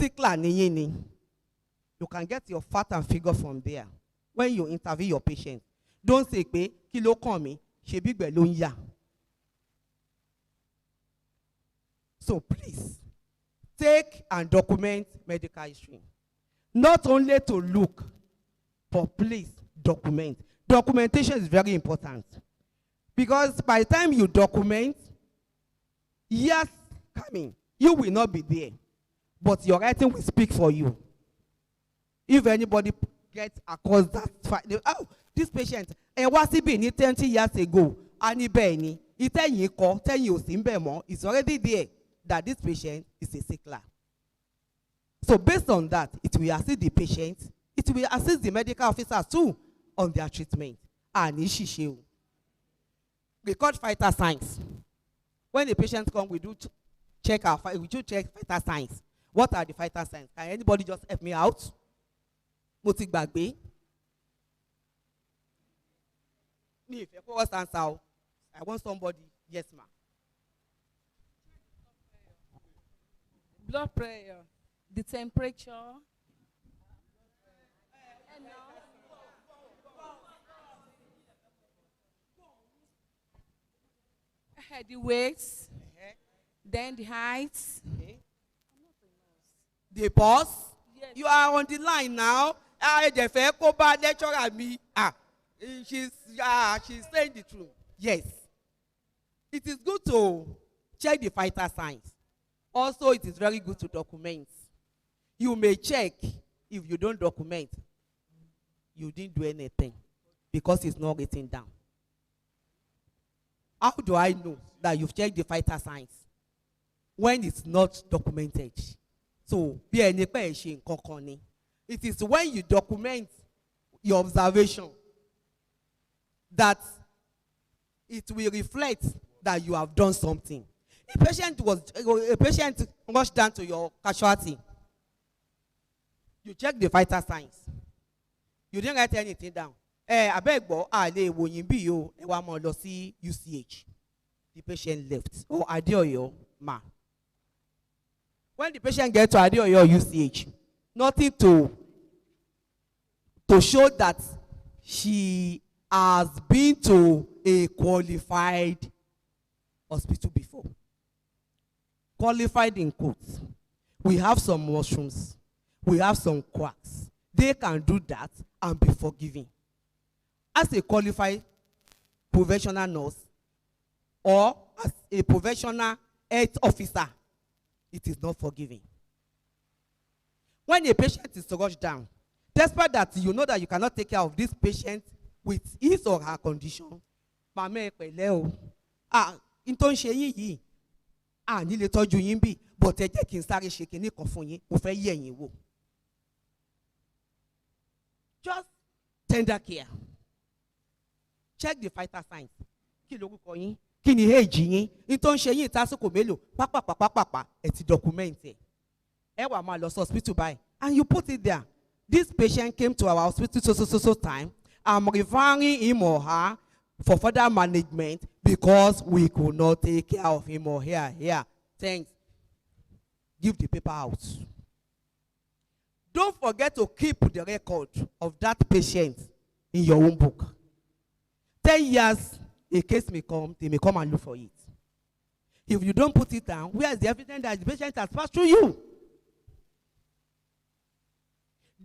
Speaker 2: can get your fat and figure from there. When you interview your patient, don't say, kilo komi, shebi belonya. So please, take and document medical history. Not only to look, but please document. Documentation is very important. Because by the time you document, years coming, you will not be there. But your writing will speak for you. If anybody gets across that, oh, this patient, was 20 years ago, it's already there that this patient is a sickler. So based on that, it will assist the patient, it will assist the medical officers too on their treatment. We call vital signs. When the patient comes, we do check vital signs. What are the vital signs? Can anybody just help me out? I want somebody. Yes, ma'am.
Speaker 4: Blood pressure, the temperature. The weights, then the heights.
Speaker 2: The pause.
Speaker 4: Yes.
Speaker 2: You are on the line now. She's saying the truth. Yes. It is good to check the vital signs. Also, it is very good to document. You may check. If you don't document, you didn't do anything because it's not written down. How do I know that you've checked the vital signs when it's not documented? So, it is when you document your observation that it will reflect that you have done something. A patient rushed down to your casualty. You check the vital signs. You didn't write anything down. UCH. The patient left. Oh, Adeoyo, ma. When the patient gets to Adeoyo UCH, nothing to show that she has been to a qualified hospital before. Qualified in quotes. We have some mushrooms. We have some quacks. They can do that and be forgiving. As a qualified professional nurse or as a professional health officer, it is not forgiving. When a patient is rushed down, despite that you know that you cannot take care of this patient with his or her condition, but just tender care. Check the vital signs. Kini age yin, into ṣe yin tasoko melo, papa, eti document e. Ewa ma lọ hospital by, and you put it there. This patient came to our hospital so time. I'm referring him or her for further management because we could not take care of him or her. Here, thanks. Give the paper out. Don't forget to keep the record of that patient in your own book. 10 years, a case may come, they may come and look for it. If you don't put it down, where is the evidence that the patient has passed through you?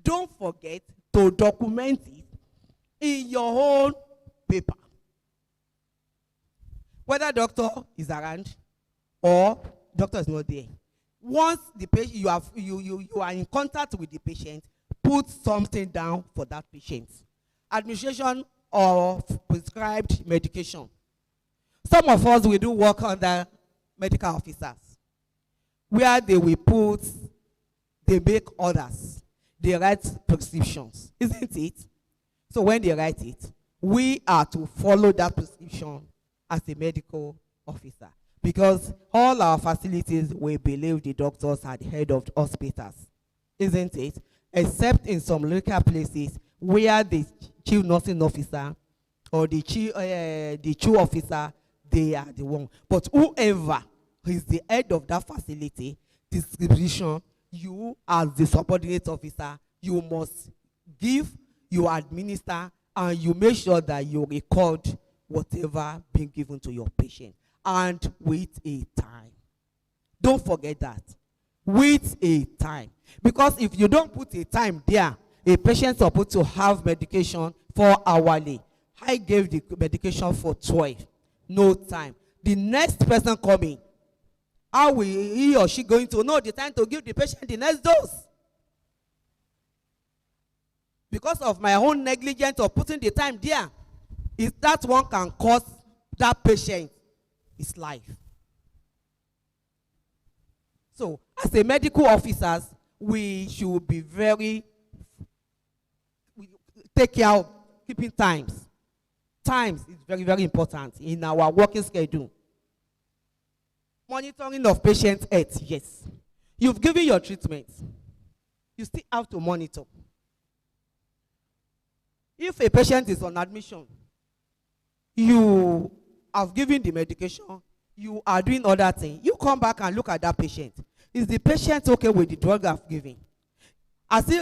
Speaker 2: Don't forget to document it in your own paper. Whether doctor is around or doctor is not there. Once the patient, you are in contact with the patient, put something down for that patient. Administration of prescribed medication. Some of us will do work under medical officers, where they make orders, they write prescriptions, isn't it? So when they write it, we are to follow that prescription as a medical officer, because all our facilities will believe the doctors are the head of the hospitals, isn't it? Except in some local places where the chief nursing officer or the chief officer, they are the one. But whoever is the head of that facility, distribution, you as the subordinate officer, you must give, you administer, and you make sure that you record whatever being given to your patient, and with a time. Don't forget that. With a time. Because if you don't put a time there, a patient is supposed to have medication for hourly. I gave the medication for 12. No time. The next person coming, how will he or she going to know the time to give the patient the next dose? Because of my own negligence of putting the time there, is that one can cost that patient his life. So, as a medical officers, we should be take care of keeping times. Times is very, very important in our working schedule. Monitoring of patient health, yes. You've given your treatment. You still have to monitor. If a patient is on admission, you have given the medication, you are doing other things, you come back and look at that patient. Is the patient okay with the drug I've given?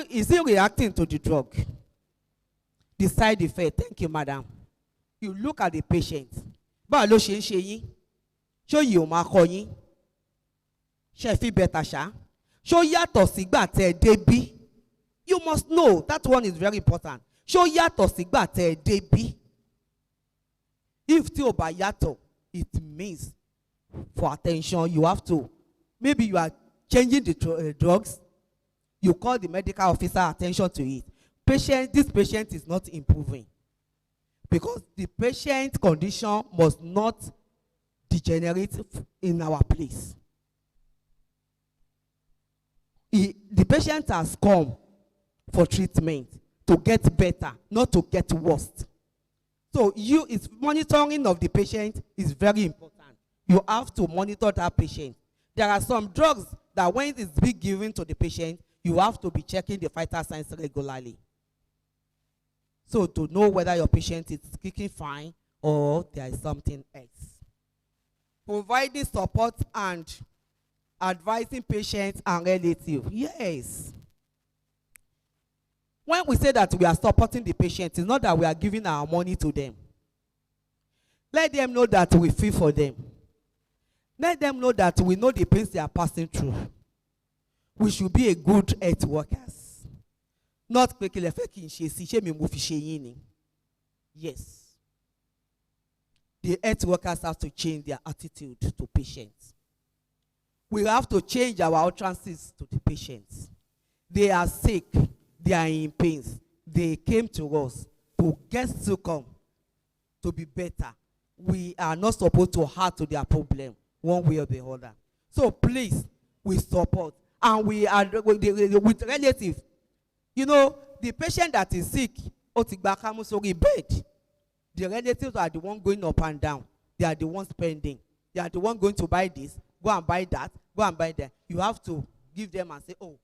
Speaker 2: Is he reacting to the drug? The side effect, thank you, madam. You look at the patient. Báwo ló ṣe ń ṣe yín? Ṣó yìí ò máa kọ yín? Ṣé fi better ṣá? Ṣó yàtọ̀ sígbà tẹ́ ẹ débí? You must know, that one is very important. Ṣó yàtọ̀ sígbà tẹ́ ẹ débí? If tí ò bá yàtọ̀, it means for attention, you have to, maybe you are changing the drugs, you call the medical officer attention to it. This patient is not improving, because the patient condition must not degenerate in our place. The patient has come for treatment to get better, not to get worse. So monitoring of the patient is very important. You have to monitor that patient. There are some drugs that when it's being given to the patient, you have to be checking the vital signs regularly. So to know whether your patient is kicking fine or there is something else. Providing support and advising patients and relatives. Yes. When we say that we are supporting the patient, it's not that we are giving our money to them. Let them know that we feel for them. Let them know that we know the pains they are passing through. We should be a good health workers. Not quickly. Yes. The health workers have to change their attitude to patients. We have to change our utterances to the patients. They are sick. They are in pains. They came to us to get to come to be better. We are not supposed to add to their problem one way or the other. So please, we support. And we are with relatives. You know, the patient that is sick, bed. The relatives are the one going up and down. They are the ones spending. They are the one going to buy this, go and buy that, go and buy that. You have to give them and say, oh,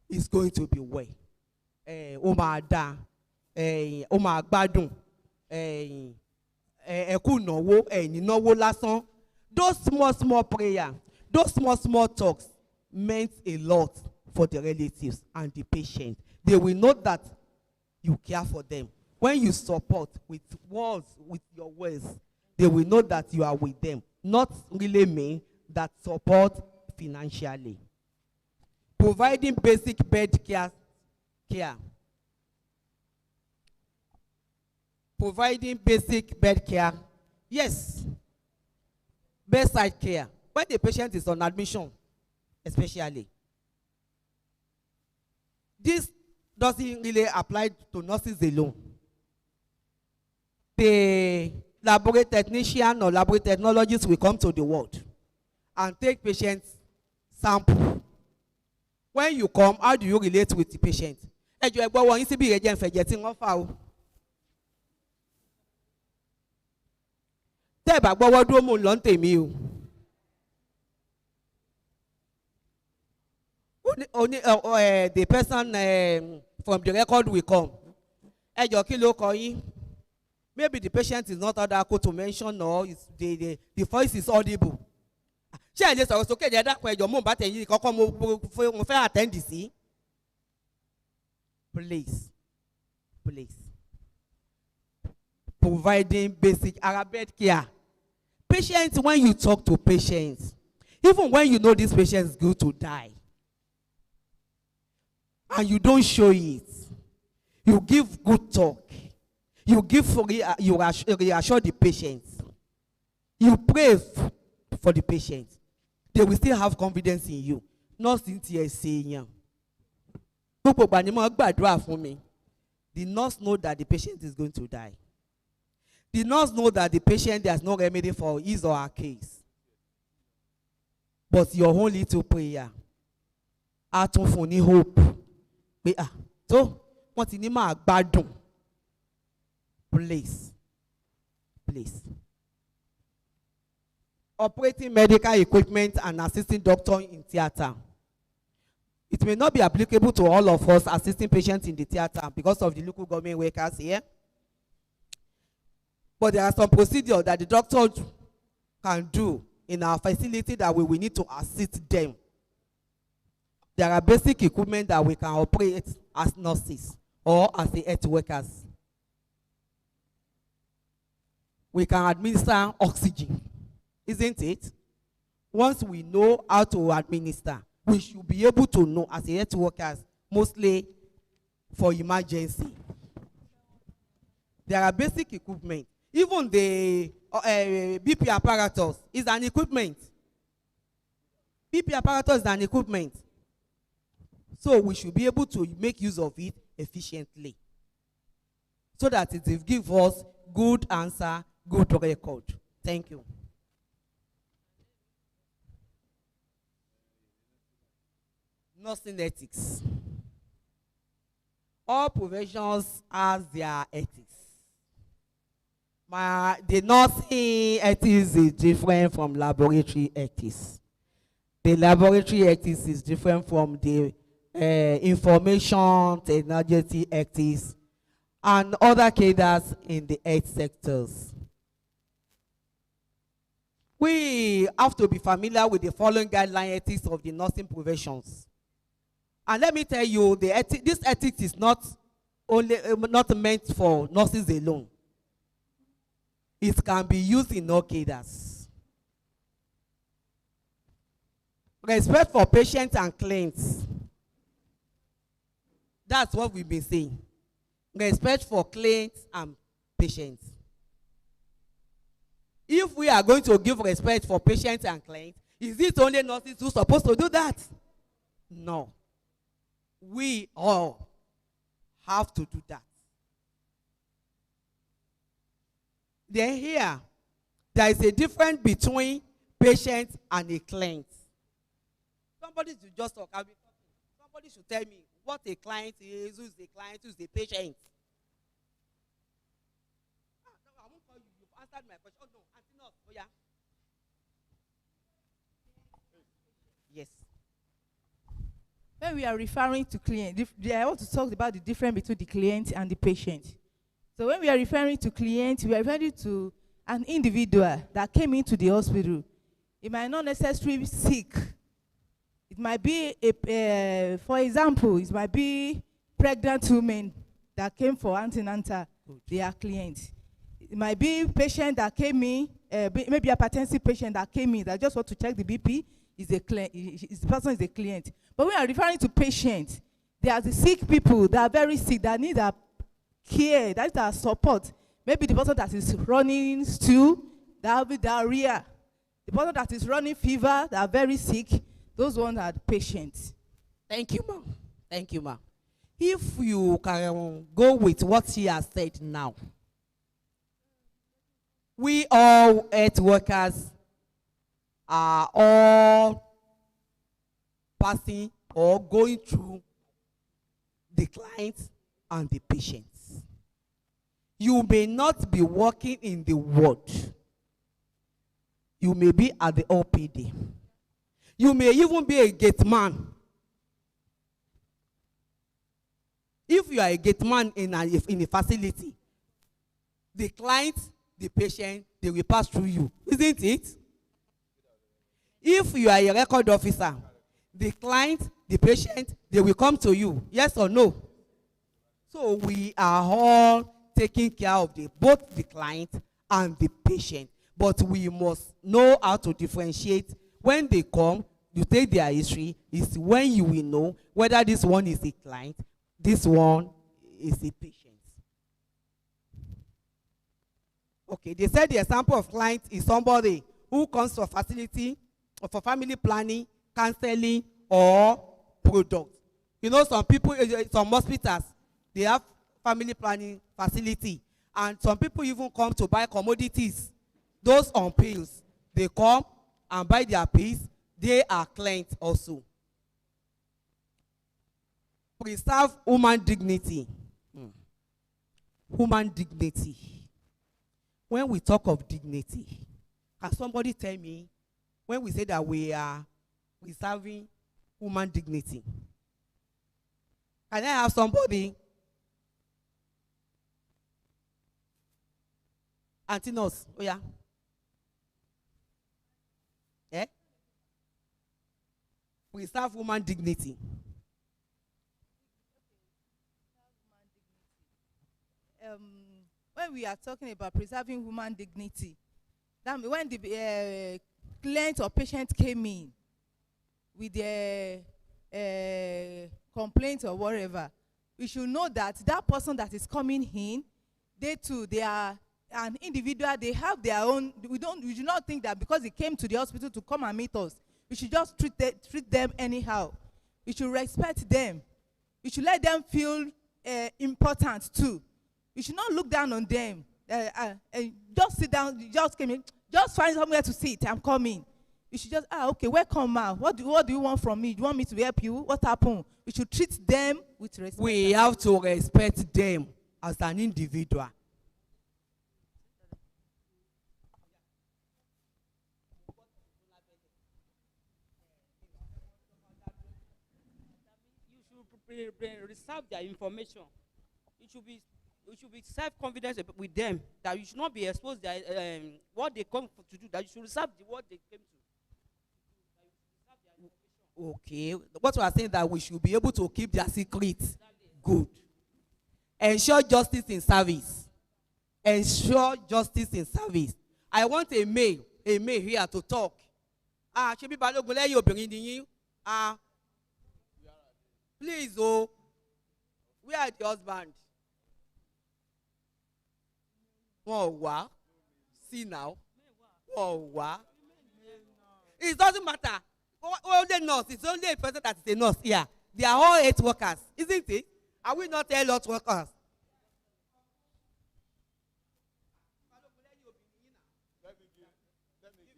Speaker 2: it's going to be well. Oma da, oma gbadun, eku nowo, nowo lasan. Those small prayer, those small talks meant a lot for the relatives and the patient. They will know that you care for them. When you support with words, with your words, they will know that you are with them. Not really mean that support financially. Providing basic bed care. Providing basic bed care. Yes. Bedside care. When the patient is on admission, especially. This doesn't really apply to nurses alone. The laboratory technician or laboratory technologists will come to the ward and take patients' sample. When you come, how do you relate with the patient? Ẹjọ́ ẹgbọ́ wọn yín síbi ìrẹ́jẹ ìfẹ̀jẹ̀ tí wọ́n fà o. Tẹ́ ẹ̀ bá gbọ́wọ́ dúró mò ń lọ ń tèmi o. The person from the record will come. Ẹjọ́ kí ló kọ yín? Maybe the patient is not adequate to mention or the voice is audible. Ṣé ẹ lè sọ̀rọ̀ sókè ní ẹ̀dá kan ẹ̀jọ̀ mò ń bá tẹ̀yìn kọ́kọ́ mo fẹ́ attend sí? Please. Providing basic Arabet care. Patients, when you talk to patients, even when you know this patient is going to die, and you don't show it, you give good talk, you reassure the patient, you pray for the patient, they will still have confidence in you. Not Cynthia saying, the nurse knows that the patient is going to die. The nurse knows that the patient, there's no remedy for his or her case. But your own little prayer, funny hope. So, what in my badum? Please. Operating medical equipment and assisting doctor in theater. It may not be applicable to all of us assisting patients in the theater because of the local government workers here. But there are some procedures that the doctor can do in our facility that we will need to assist them. There are basic equipment that we can operate as nurses or as the health workers. We can administer oxygen, isn't it? Once we know how to administer, we should be able to know as a health workers, mostly for emergency. There are basic equipment. Even the BP apparatus is an equipment. BP apparatus is an equipment. So we should be able to make use of it efficiently, so that it will give us good answer, good record. Thank you. Nursing ethics. All professions have their ethics. The nursing ethics is different from laboratory ethics. The laboratory ethics is different from the information technology ethics and other cadres in the health sectors. We have to be familiar with the following guideline ethics of the nursing professions. And let me tell you, this ethics is not meant for nurses alone. It can be used in all cadres. Respect for patients and clients. That's what we've been saying. Respect for clients and patients. If we are going to give respect for patients and clients, is it only nurses who are supposed to do that? No. We all have to do that. Then here, there is a difference between patient and a client. Somebody should just talk. Somebody should tell me what a client is, who is the client, who is the patient. No, I won't call you. You've answered my question. Oh no, Auntie Nurse. Oh yeah. Yes.
Speaker 4: When we are referring to client, I want to talk about the difference between the client and the patient. So when we are referring to client, we are referring to an individual that came into the hospital. It might not necessarily be sick. It might be, for example, it might be pregnant women that came for antenatal. They are clients. It might be patient that came in, maybe a hypertensive patient that came in that just want to check the BP. The person is a client. But when we are referring to patients, there are the sick people that are very sick, that need our care, that is our support. Maybe the person that is running stool, that will be diarrhea. The person that is running fever, that are very sick, Those ones are the patients.
Speaker 2: Thank you, ma'am. Thank you, ma'am. If you can go with what she has said now, we all health workers are all passing or going through the clients and the patients. You may not be working in the ward. You may be at the OPD. You may even be a gate man. If you are a gate man in a facility, the client, the patient, they will pass through you, isn't it? If you are a record officer, the client, the patient, they will come to you, yes or no? So we are all taking care of both the client and the patient, but we must know how to differentiate. When they come, you take their history, is when you will know whether this one is a client, this one is a patient. Okay, they said the example of client is somebody who comes for facility or for family planning, counseling, or product. You know, some people, some hospitals, they have family planning facility, and some people even come to buy commodities. Those on pills, they come and buy their pills. They are clients also. Preserve human dignity. Human dignity. When we talk of dignity, can somebody tell me when we say that we are preserving human dignity? Can I have somebody? Auntie Nurse, oh yeah. Eh? Preserve human dignity.
Speaker 4: When we are talking about preserving human dignity, that means when the client or patient came in with their complaint or whatever, we should know that that person that is coming in, they too, they are an individual, they have their own. We do not think that because they came to the hospital to come and meet us, we should just treat them anyhow. We should respect them. We should let them feel important too. We should not look down on them. Just sit down, just came in, just find somewhere to sit, I'm coming. You should just, okay, welcome ma. What do you want from me? Do you want me to help you? What happened? We should treat them with respect.
Speaker 2: We have to respect them as an individual.
Speaker 5: You should reserve their information. You should be self-confident with them, that you should not be exposed to what they come to do, that you should reserve what they came to.
Speaker 2: Okay, what we are saying that we should be able to keep their secrets. Good. Ensure justice in service. Ensure justice in service. I want a male here to talk. Shebi Balogun lẹ́yìn obìnrin ni yín. Please, where are the husband? Wọ́n see now. Wọ́n it doesn't matter. Only nurse. It's only a person that is a nurse here. They are all health workers, isn't it? Are we not health workers? Give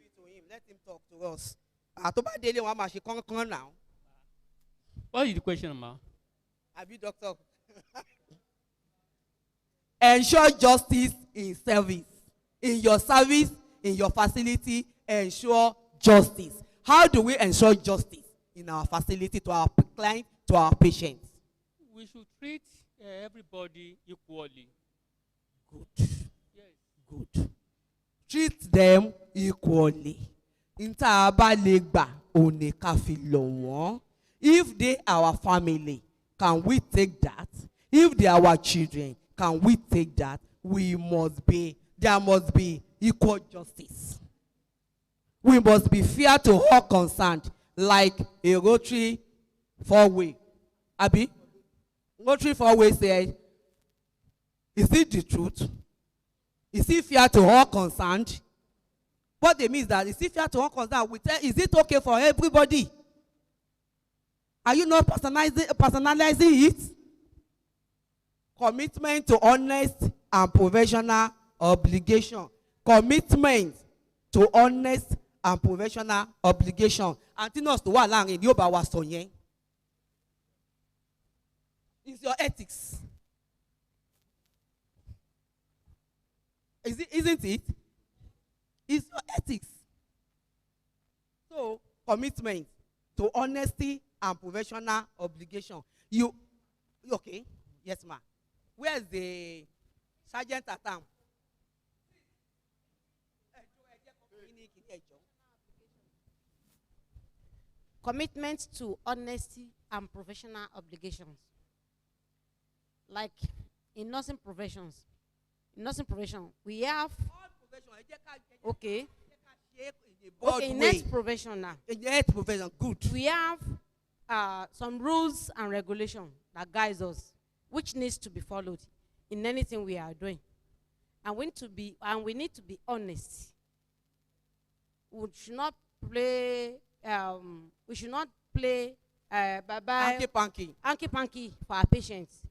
Speaker 2: it to him. Let him talk to us. Now.
Speaker 5: What is the question, ma?
Speaker 2: Abi doctor. Ensure justice in service. In your service, in your facility, ensure justice. How do we ensure justice in our facility to our client, to our patients?
Speaker 5: We should treat everybody equally.
Speaker 2: Good.
Speaker 5: Yes.
Speaker 2: Good. Treat them equally. If they are our family, can we take that? If they are our children, can we take that? There must be equal justice. We must be fair to all concerned, like a rotary four-way. Abi, rotary four-way said, is it the truth? Is it fair to all concerned? What they mean is that, is it fair to all concerned? Is it okay for everybody? Are you not personalizing it? Commitment to honest and professional obligation. Commitment to honest and professional obligation. Antinos to wa láàrin ni ó bá wa sọ yẹn. It's your ethics. Isn't it? It's your ethics. So, commitment to honesty and professional obligation. You okay? Yes, ma'am. Where's the sergeant at town?
Speaker 3: Commitment to honesty and professional obligations. Like in nursing professions. In nursing profession, we have okay. Okay, in next profession now.
Speaker 2: In next profession, good.
Speaker 3: We have some rules and regulations that guides us, which needs to be followed in anything we are doing. And we need to be honest. We should not play hanky panky for our patients.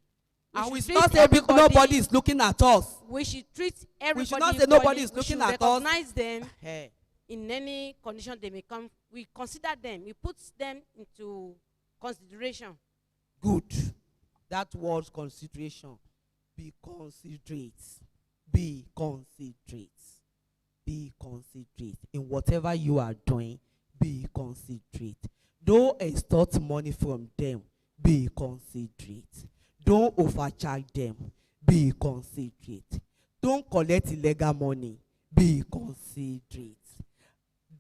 Speaker 2: And we should not say nobody is looking at us.
Speaker 3: We should treat everybody.
Speaker 2: We should not say nobody is looking at us.
Speaker 3: Recognize them in any condition they may come. We consider them. We put them into consideration.
Speaker 2: Good. That word consideration. Be considerate. Be considerate. Be considerate. In whatever you are doing, be considerate. Don't extort money from them. Be considerate. Don't overcharge them. Be considerate. Don't collect illegal money. Be considerate.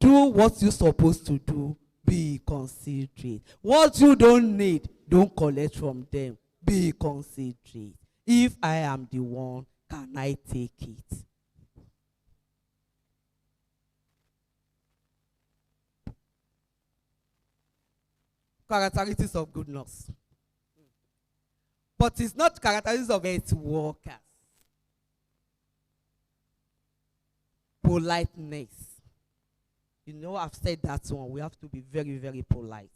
Speaker 2: Do what you're supposed to do. Be considerate. What you don't need, don't collect from them. Be considerate. If I am the one, can I take it? Characteristics of goodness. But it's not characteristics of its workers. Politeness. You know, I've said that one. We have to be very, very polite.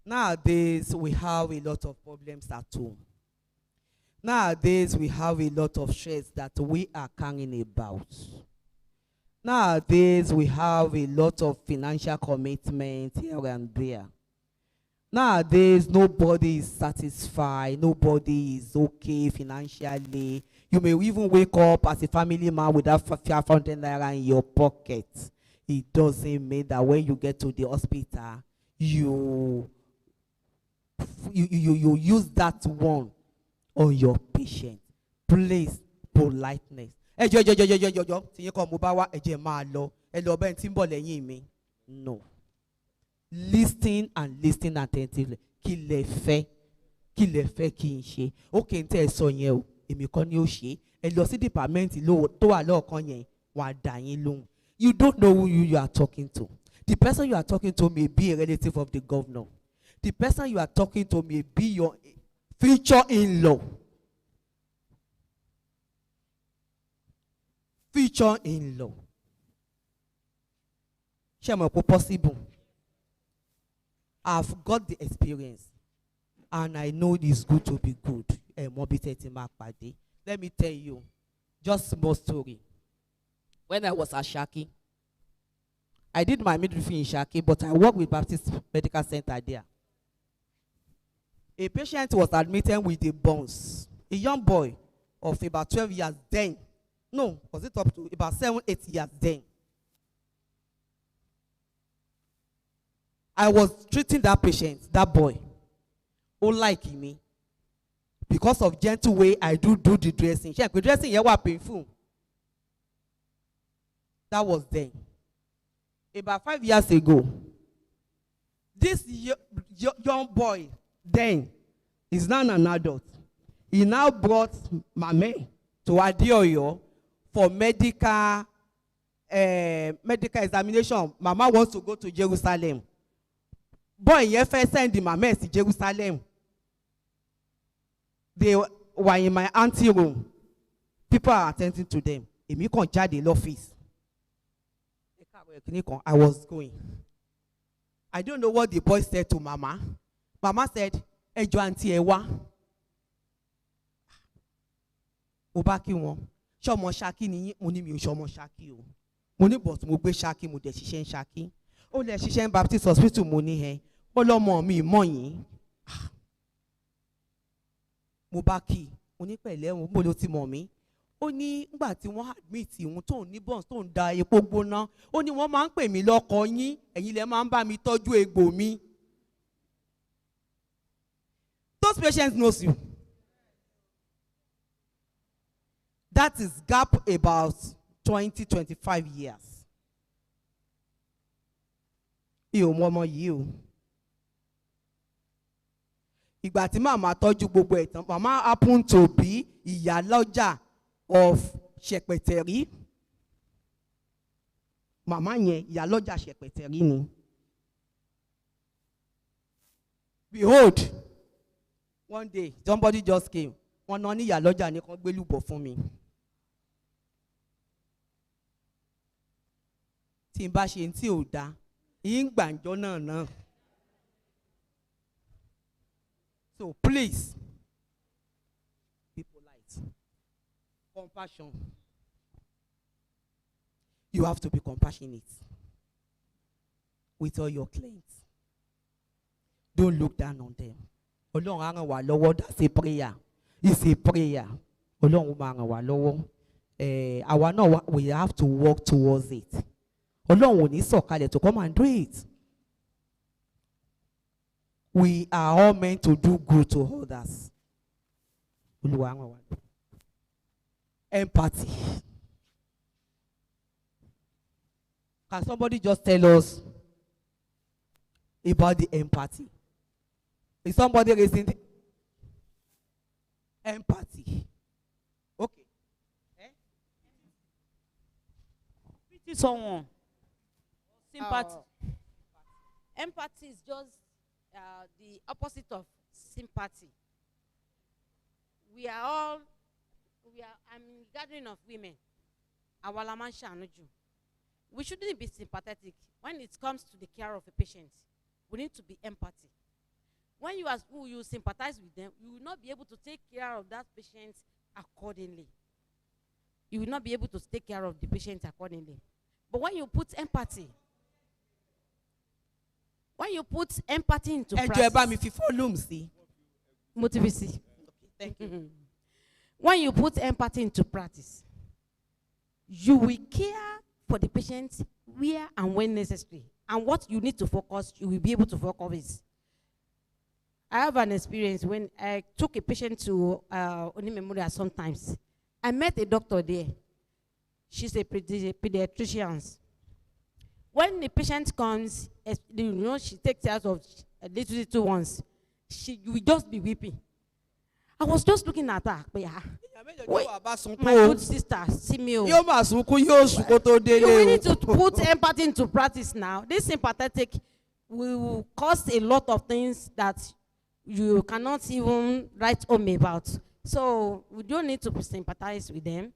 Speaker 2: Nowadays, we have a lot of problems at home. Nowadays, we have a lot of stress that we are carrying about. Nowadays, we have a lot of financial commitment here and there. Nowadays, nobody is satisfied. Nobody is okay financially. You may even wake up as a family man with that 500 naira in your pocket. It doesn't mean that when you get to the hospital, you use that one on your patient. Please, politeness. No. Listen and listen attentively. Kí lẹ fẹ́ kí n ṣe. Okay, ntẹ́ ẹ sọ yẹn o, èmi kọ́ ni ó ṣe. Ẹ lọ sí department tó wà lọ́ọ̀kan yẹn, wọ́n á dá yín lóhùn. You don't know who you are talking to. The person you are talking to may be a relative of the governor. The person you are talking to may be your future in-law. Future in-law. Ṣé mo kò possible? I've got the experience, and I know it's good to be good. Let me tell you, just small story. When I was at Shaki, I did my midwifery in Shaki, but I worked with Baptist Medical Center there. A patient was admitted with a bones. A young boy of about 12 years then. No, was it up to about 7-8 years then? I was treating that patient, that boy, who liked me, because of gentle way I do the dressing. The dressing here was painful. That was then. About 5 years ago, this young boy then is now an adult. He now brought Mame to Adioyo for medical examination. Mama wants to go to Jerusalem. Boy, you first send the Mama to Jerusalem. They were in my auntie room. People are attending to them. Emi kon jade l'office. I was going. I don't know what the boy said to Mama. Mama said, "Ejo auntie ewa." Obaki won. Shomo Shaki ni mo ni mi o shomo Shaki o. Mo ni but mo gbe Shaki mo de sise Shaki. O le sise Baptist Hospital mo ni he. O lomo mi mo yin. Mo bá kí mo ní pẹ̀lẹ́ òun mo ló ti mọ̀ mí ó ní nígbà tí wọ́n admit òun tó ní bọ́ǹs tó ń da epo gbóná ó ní wọ́n máa ń pè mí lọ́kọ yín ẹ̀yin lẹ máa ń bá mi tọ́jú egbò mi. Those patients knows you. That is gap about 20-25 years. Iyo mo ọmọ yìí o. Ìgbà tí màmá tọ́jú gbogbo ẹ̀tàn màmá happen to be ìyálọ́jà of Ṣẹ̀pẹ̀tẹ̀rí. Màmá yẹn ìyálọ́jà Ṣẹ̀pẹ̀tẹ̀rí ni. Behold, one day somebody just came. Wọ́n náà ní ìyálọ́jà ní kan gbélùbọ̀ fún mi. Tí n bá ṣe tí ò dá, yín gbàǹjọ́ náà. So please, be polite. Compassion. You have to be compassionate with all your clients. Don't look down on them. Ọlọ́run á ràn wá lọ́wọ́, that's a prayer. It's a prayer. Ọlọ́run máa ràn wá lọ́wọ́. Àwa náà we have to work towards it. Ọlọ́run ò ní sọ̀kalẹ̀ to come and do it. We are all meant to do good to others. Empathy. Can somebody just tell us about the empathy? Is somebody raising empathy? Okay.
Speaker 5: Pity someone. Sympathy.
Speaker 3: Empathy is just the opposite of sympathy. I'm in a gathering of women. We shouldn't be sympathetic. When it comes to the care of a patient, we need to be empathy. When you sympathize with them, you will not be able to take care of that patient accordingly. You will not be able to take care of the patient accordingly. But when you put empathy into practice, motivation.
Speaker 2: Thank you.
Speaker 3: When you put empathy into practice, you will care for the patient where and when necessary. And what you need to focus, you will be able to focus. I have an experience when I took a patient to Oni Memorial sometimes. I met a doctor there. She's a pediatrician. When the patient comes, she takes out of little ones. She will just be weeping. I was just looking at her. Wait, my good sister, see me. You need to put empathy into practice now. This sympathetic will cause a lot of things that you cannot even write home about. So we don't need to sympathize with them.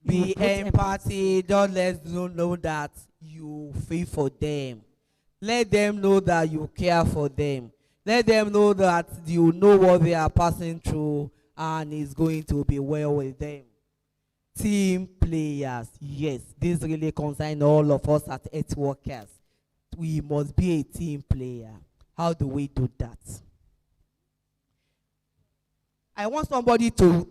Speaker 2: Be empathy. Don't let them know that you feel for them. Let them know that you care for them. Let them know that you know what they are passing through and it's going to be well with them. Team players. Yes, this really concerns all of us as health workers. We must be a team player. How do we do that? I want somebody to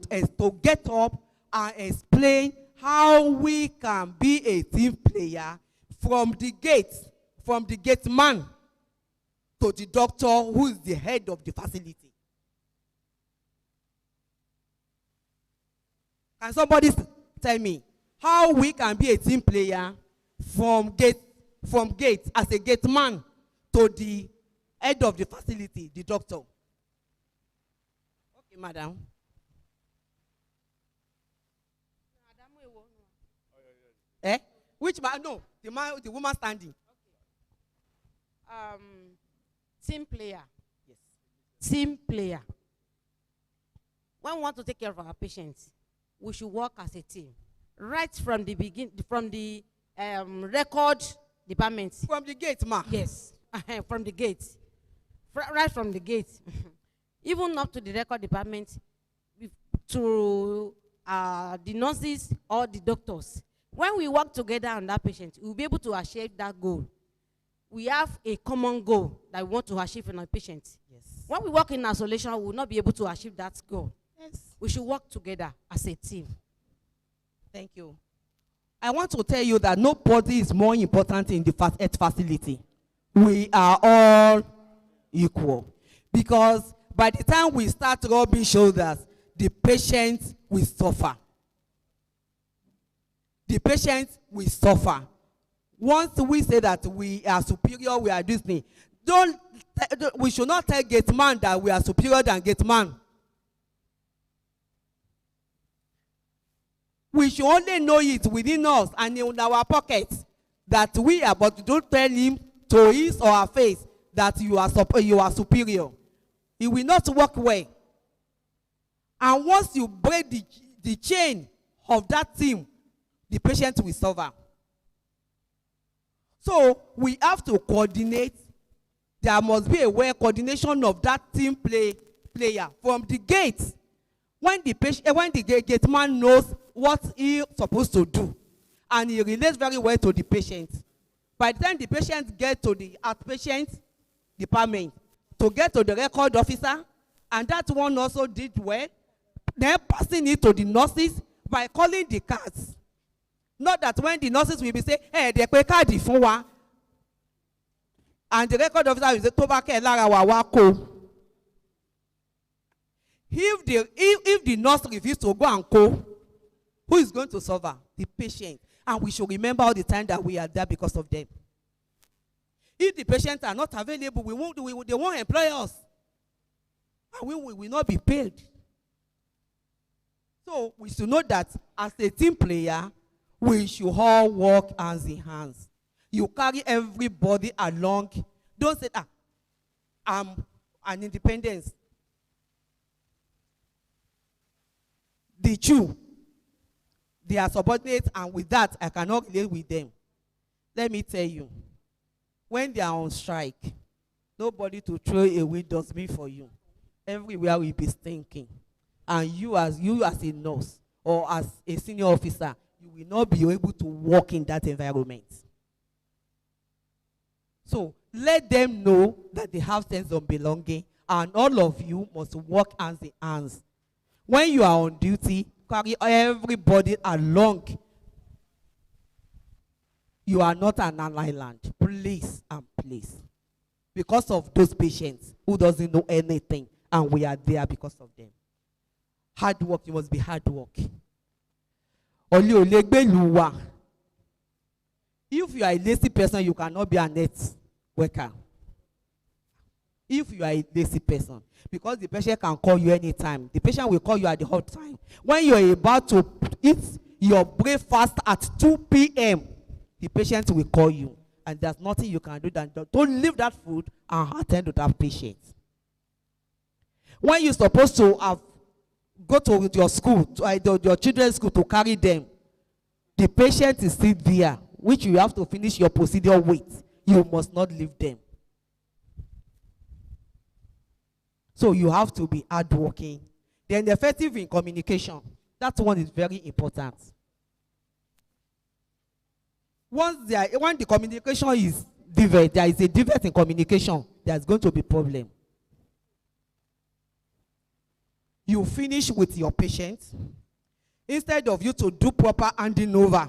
Speaker 2: get up and explain how we can be a team player from the gate man to the doctor who is the head of the facility. Can somebody tell me how we can be a team player from gate as a gate man to the head of the facility, the doctor? Okay, madam. Eh? Which man? No, the woman standing.
Speaker 3: Okay. Team player.
Speaker 2: Yes.
Speaker 3: Team player. When we want to take care of our patients, we should work as a team. Right from the beginning, from the record department.
Speaker 2: From the gate, ma.
Speaker 3: Yes. from the gate, right from the gate, even up to the record department, to the nurses or the doctors. When we work together on that patient, we'll be able to achieve that goal. We have a common goal that we want to achieve in our patient.
Speaker 2: Yes.
Speaker 3: When we work in isolation, we will not be able to achieve that goal.
Speaker 2: Yes.
Speaker 3: We should work together as a team.
Speaker 2: Thank you. I want to tell you that nobody is more important in the health facility. We are all equal. Because by the time we start rubbing shoulders, the patient will suffer. The patient will suffer. Once we say that we are superior, we are this thing, we should not tell gate man that we are superior than gate man. We should only know it within us and in our pockets that we are, but don't tell him to his or her face that you are superior. It will not work well. And once you break the chain of that team, the patient will suffer. So we have to coordinate. There must be a well coordination of that team player from the gate. When the gate man knows what he's supposed to do, and he relates very well to the patient. By the time the patient gets to the outpatient department, to get to the record officer, and that one also did well, then passing it to the nurses by calling the cards. Not that when the nurses will be saying, hey, they pay card for one, and the record officer will say, Tobake Lara Wawako. If the nurse refuses to go and call, who is going to suffer? The patient. And we should remember all the time that we are there because of them. If the patients are not available, they won't employ us. And we will not be paid. So we should know that as a team player, we should all work hands in hands. You carry everybody along. Don't say, I'm an independence. The two, they are subordinates, and with that, I cannot relate with them. Let me tell you, when they are on strike, nobody to throw away dustbin for you. Everywhere will be stinking. And you as a nurse or as a senior officer, you will not be able to work in that environment. So let them know that they have sense of belonging, and all of you must work hands in hands. When you are on duty, carry everybody along. You are not an island. Please and please. Because of those patients who doesn't know anything, and we are there because of them. Hard work, you must be hard work. If you are a lazy person, you cannot be a net worker. If you are a lazy person, because the patient can call you anytime. The patient will call you at the hot time. When you are about to eat your breakfast at 2 p.m., the patient will call you. And there's nothing you can do than don't leave that food and attend to that patient. When you're supposed to go to your school, to your children's school to carry them, the patient is still there, which you have to finish your procedure with. You must not leave them. So you have to be hardworking. Then effective in communication. That one is very important. When the communication is defect, there is a defect in communication, there's going to be problem. You finish with your patient. Instead of you to do proper handing over,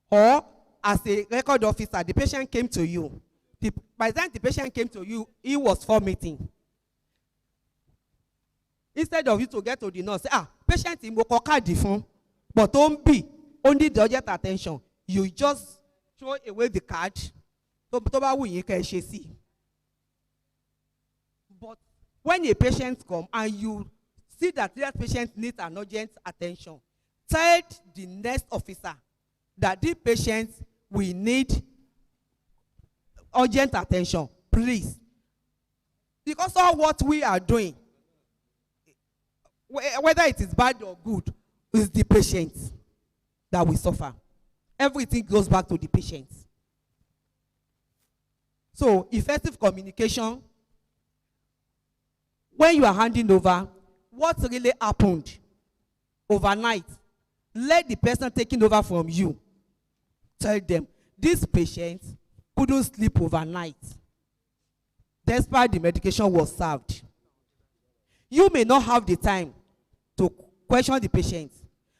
Speaker 2: or as a record officer, the patient came to you. By the time the patient came to you, he was vomiting. Instead of you to get to the nurse, say, patient in phone, but don't be only the urgent attention. You just throw away the card. But when a patient comes and you see that that patient needs an urgent attention, tell the next officer that this patient will need urgent attention, please. Because of what we are doing, whether it is bad or good, is the patient that will suffer. Everything goes back to the patient. So effective communication, when you are handing over, what really happened overnight, let the person taking over from you tell them, this patient couldn't sleep overnight despite the medication was served. You may not have the time to question the patient,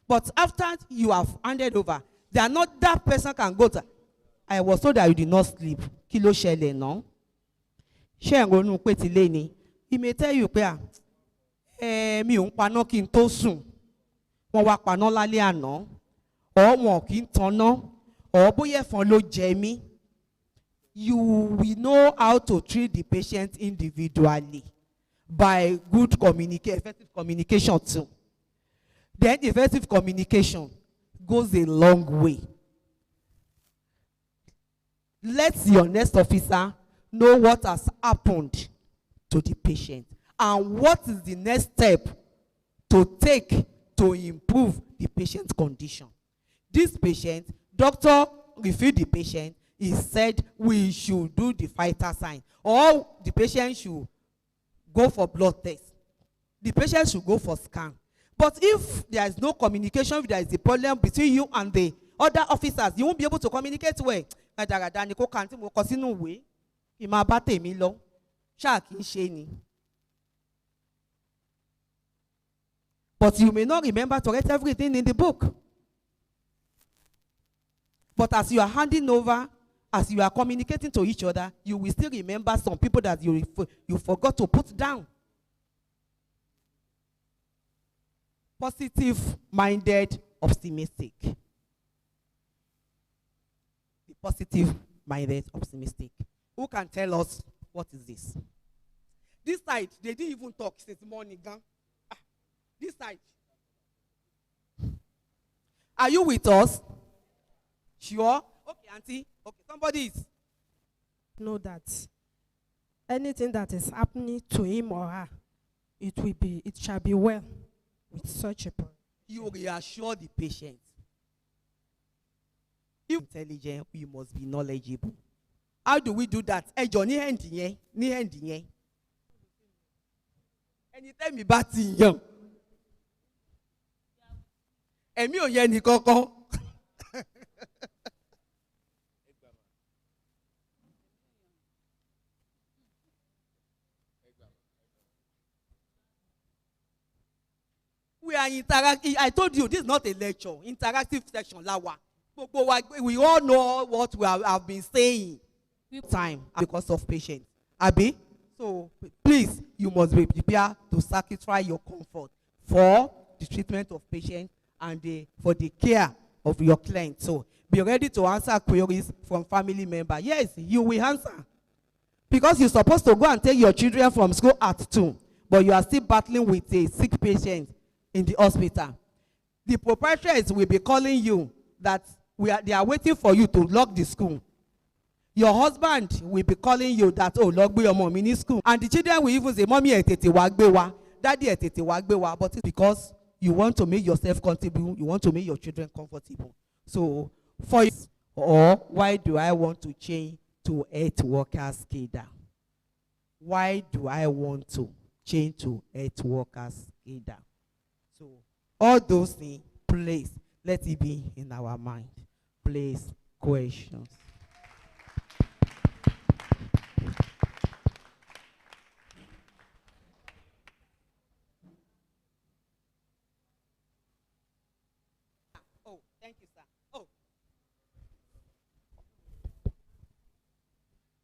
Speaker 2: but after you have handed over, there are not that person can go to, I was told that you did not sleep. Kilo shele no. Ṣé ngonu pé ti lé ni. He may tell you pé mi ò ń paná kí n tó sùn. Wọ́n wá paná lálẹ́ àná. Or wọn kì í tanná. Or bóyá ẹ̀fọn ló jẹ mí. You will know how to treat the patient individually by good communication, effective communication too. Then effective communication goes a long way. Let your next officer know what has happened to the patient and what is the next step to take to improve the patient's condition. This patient, doctor reviewed the patient, he said we should do the vital sign, or the patient should go for blood test. The patient should go for scan. But if there is no communication, if there is a problem between you and the other officers, you won't be able to communicate well. But you may not remember to write everything in the book. But as you are handing over, as you are communicating to each other, you will still remember some people that you forgot to put down. Positive-minded, optimistic. The positive-minded, optimistic. Who can tell us what is this? This side, they didn't even talk since morning. This side. Are you with us? Sure? Okay, auntie. Okay, somebody is.
Speaker 6: Know that anything that is happening to him or her, it shall be well with such a person.
Speaker 2: You reassure the patient. If intelligent, we must be knowledgeable. How do we do that? Johnny Hendy, ni Hendy. Anytime you bat in young. Emi o ye ni kankan. We are interactive. I told you this is not a lecture. Interactive section, lawa. We all know what we have been saying. Time because of patience. Abi, so please, you must be prepared to sacrifice your comfort for the treatment of patients and for the care of your client. So be ready to answer queries from family member. Yes, you will answer. Because you're supposed to go and take your children from school at 2, but you are still battling with a sick patient in the hospital. The proprietors will be calling you that they are waiting for you to lock the school. Your husband will be calling you that, oh, lock your mom in school. And the children will even say, mommy, etete wagbewa, daddy etete wagbewa. But it's because you want to make yourself comfortable, you want to make your children comfortable. So, for you, or why do I want to change to health workers cadre? Why do I want to change to health workers cadre? So, all those things, please, let it be in our mind. Please, questions. Oh, thank you, sir. Oh.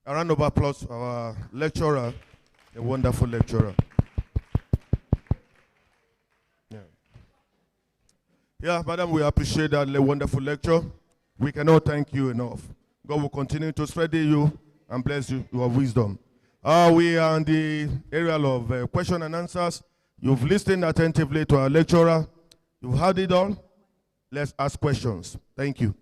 Speaker 7: A round of applause for our lecturer, a wonderful lecturer. Yeah, madam, we appreciate that wonderful lecture. We cannot thank you enough. God will continue to strengthen you and bless you, your wisdom. We are in the area of question and answers. You've listened attentively to our lecturer. You've heard it all. Let's ask questions. Thank you.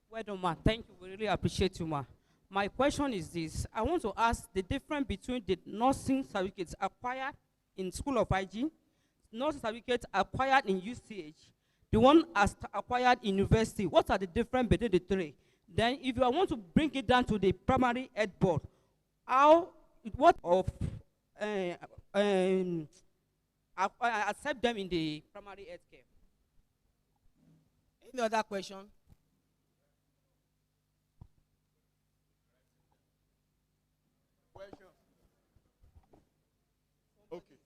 Speaker 5: Well done, ma. Thank you. We really appreciate you, ma. My question is this. I want to ask the difference between the nursing certificates acquired in School of Hygiene, nursing certificates acquired in UCH, the one acquired in university. What are the difference between the three? Then if you want to bring it down to the primary head board, what of accept them in the primary health care?
Speaker 2: Any other question?
Speaker 7: Okay.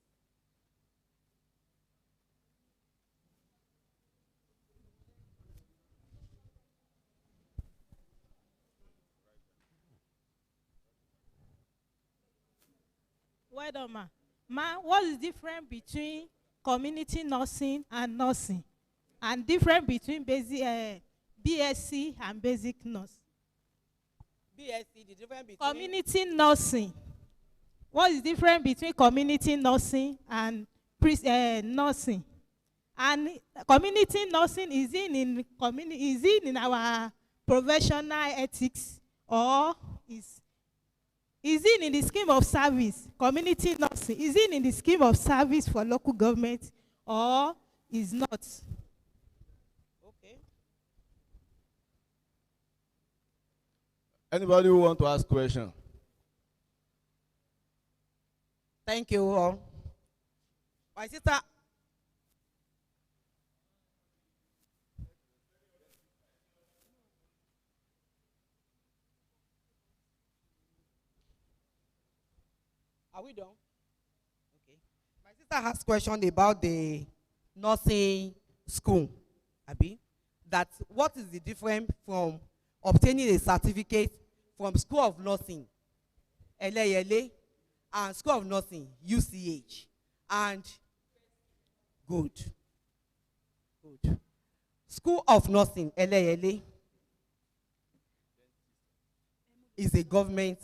Speaker 8: Well done, ma. Ma, what is different between community nursing and nursing? And different between basic, BSc and basic nurse?
Speaker 2: BSc, the difference between
Speaker 8: Community nursing. What is different between community nursing and nursing? And community nursing, is it in our professional ethics, or is it in the scheme of service? Community nursing, is it in the scheme of service for local government, or is not?
Speaker 2: Okay.
Speaker 1: Anybody who want to ask question?
Speaker 2: Thank you all. My sister. Are we done? Okay. My sister has question about the nursing school. Abi, that what is the difference from obtaining a certificate from School of Nursing, LALA, and School of Nursing, UCH, and good. School of Nursing, LALA, is a government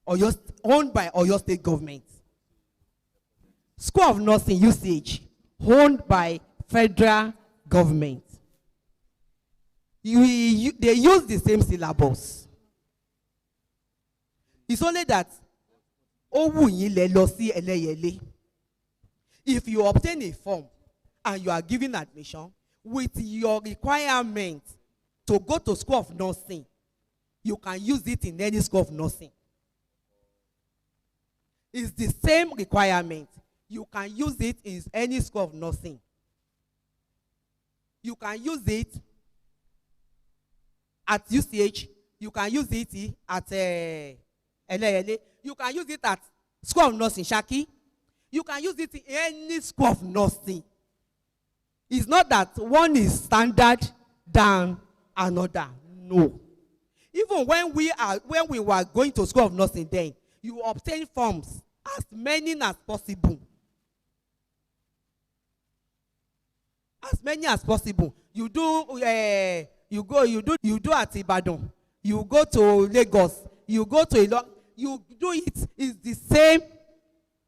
Speaker 2: owned by Oyo State government. School of Nursing, UCH, owned by federal government. They use the same syllabus. It's only that if you obtain a form and you are given admission with your requirement to go to School of Nursing, you can use it in any School of Nursing. It's the same requirement. You can use it in any School of Nursing. You can use it at UCH. You can use it at LALA. You can use it at School of Nursing, Shaki. You can use it in any School of Nursing. It's not that one is standard than another. No. Even when we were going to School of Nursing then, you obtain forms as many as possible. As many as possible. You do you do at Ibadan. You go to Lagos. You go to Ilorin. You do it. It's the same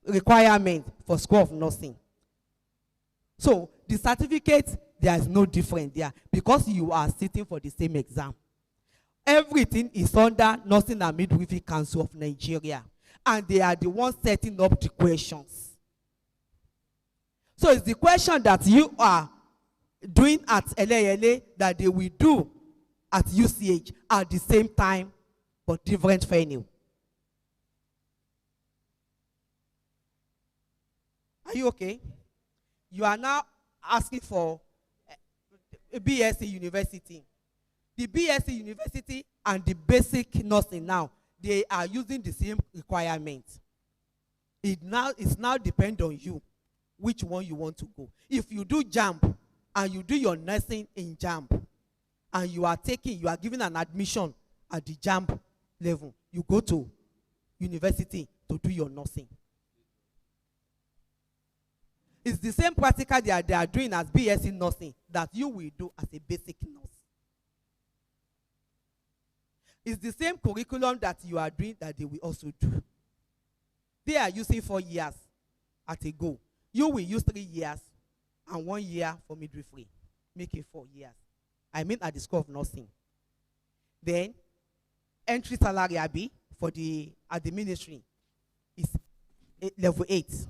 Speaker 2: requirement for School of Nursing. So the certificate, there is no difference there because you are sitting for the same exam. Everything is under Nursing and Midwifery Council of Nigeria, and they are the ones setting up the questions. So it's the question that you are doing at LALA that they will do at UCH at the same time, but different venue. Are you okay? You are now asking for a BSc University. The BSc University and the basic nursing now, they are using the same requirements. It's now depend on you which one you want to go. If you do JAMB and you do your nursing in JAMB and you are given an admission at the JAMB level, you go to university to do your nursing. It's the same practical they are doing as BSc nursing that you will do as a basic nurse. It's the same curriculum that you are doing that they will also do. They are using 4 years at a go. You will use 3 years and 1 year for midwifery, making 4 years. I mean at the School of Nursing. Then entry salary at the ministry is level 8.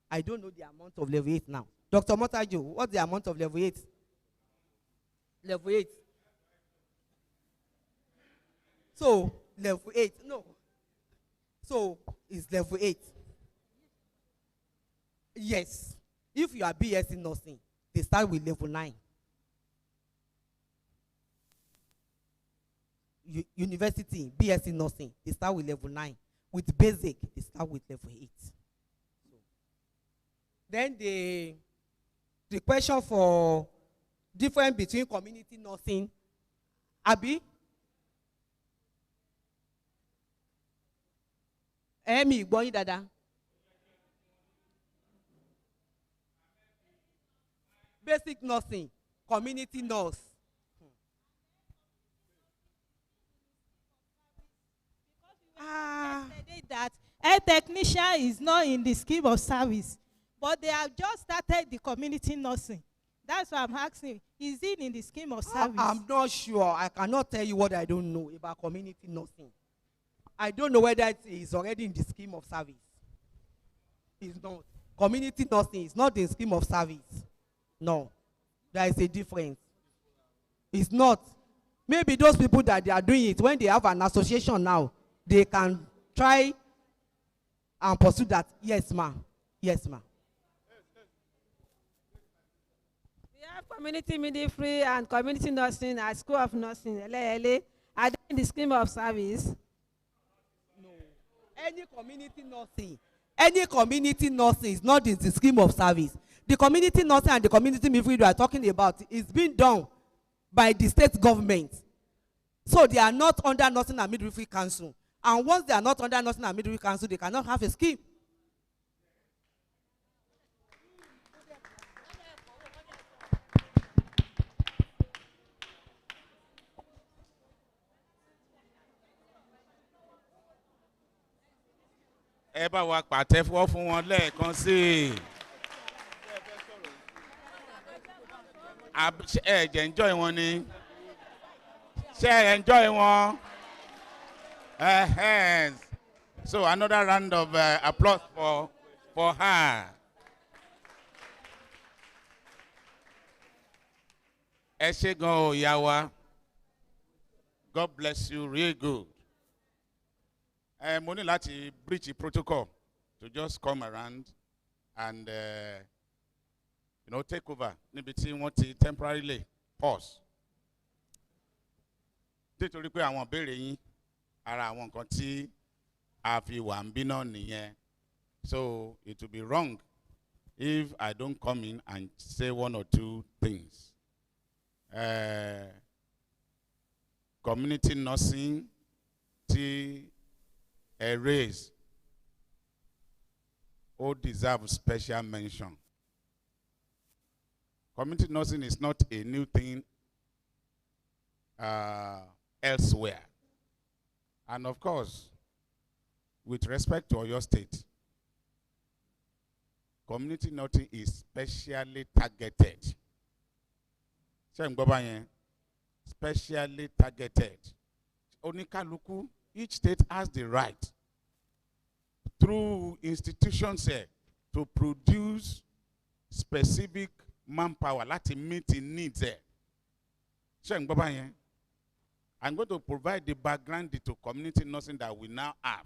Speaker 2: I don't know the amount of level 8 now. Dr. Motajo, what's the amount of level 8? Level 8. So, level 8. No. So, it's level 8. Yes. If you are BS in nursing, they start with level 9. University, BS in nursing, they start with level 9. With basic, they start with level 8. Then the question for difference between community nursing, Abi? Emi, gbọ́yìn dada. Basic nursing, community nurse.
Speaker 8: Yesterday that a technician is not in the scheme of service, but they have just started the community nursing. That's why I'm asking, is it in the scheme of service?
Speaker 2: I'm not sure. I cannot tell you what I don't know about community nursing. I don't know whether it is already in the scheme of service. It's not. Community nursing is not the scheme of service. No. There is a difference. It's not. Maybe those people that they are doing it, when they have an association now, they can try and pursue that. Yes, ma'am. Yes, ma'am.
Speaker 9: We have community midwifery and community nursing at School of Nursing, LLA. Are they in the scheme of service?
Speaker 2: No. Any community nursing is not in the scheme of service. The community nursing and the community midwifery we are talking about is being done by the state government. So they are not under Nursing and Midwifery Council. And once they are not under Nursing and Midwifery Council, they cannot have a scheme.
Speaker 10: Ẹ bá wa pàtẹ́wọ́ fún wọn lẹ́ẹ̀kan sí i. Ẹ jẹ́ enjoy wọn ni. Ṣé ẹ enjoy wọn? So another round of applause for her. Ẹ ṣé gan o ìyá wa. God bless you real good. Mo ní láti breach protocol to just come around and take over níbi tí wọ́n ti temporarily pause. Nítorí pé àwọn ìbéèrè yín ara àwọn nǹkan tí a fi wà ń bí náà nìyẹn. So it will be wrong if I don't come in and say one or two things. Community nursing tí raise or deserve special mention. Community nursing is not a new thing elsewhere. And of course, with respect to your state, community nursing is specially targeted. Specially targeted. Onikaluku, each state has the right through institutions here to produce specific manpower to meet the needs there. I'm going to provide the background to community nursing that we now have.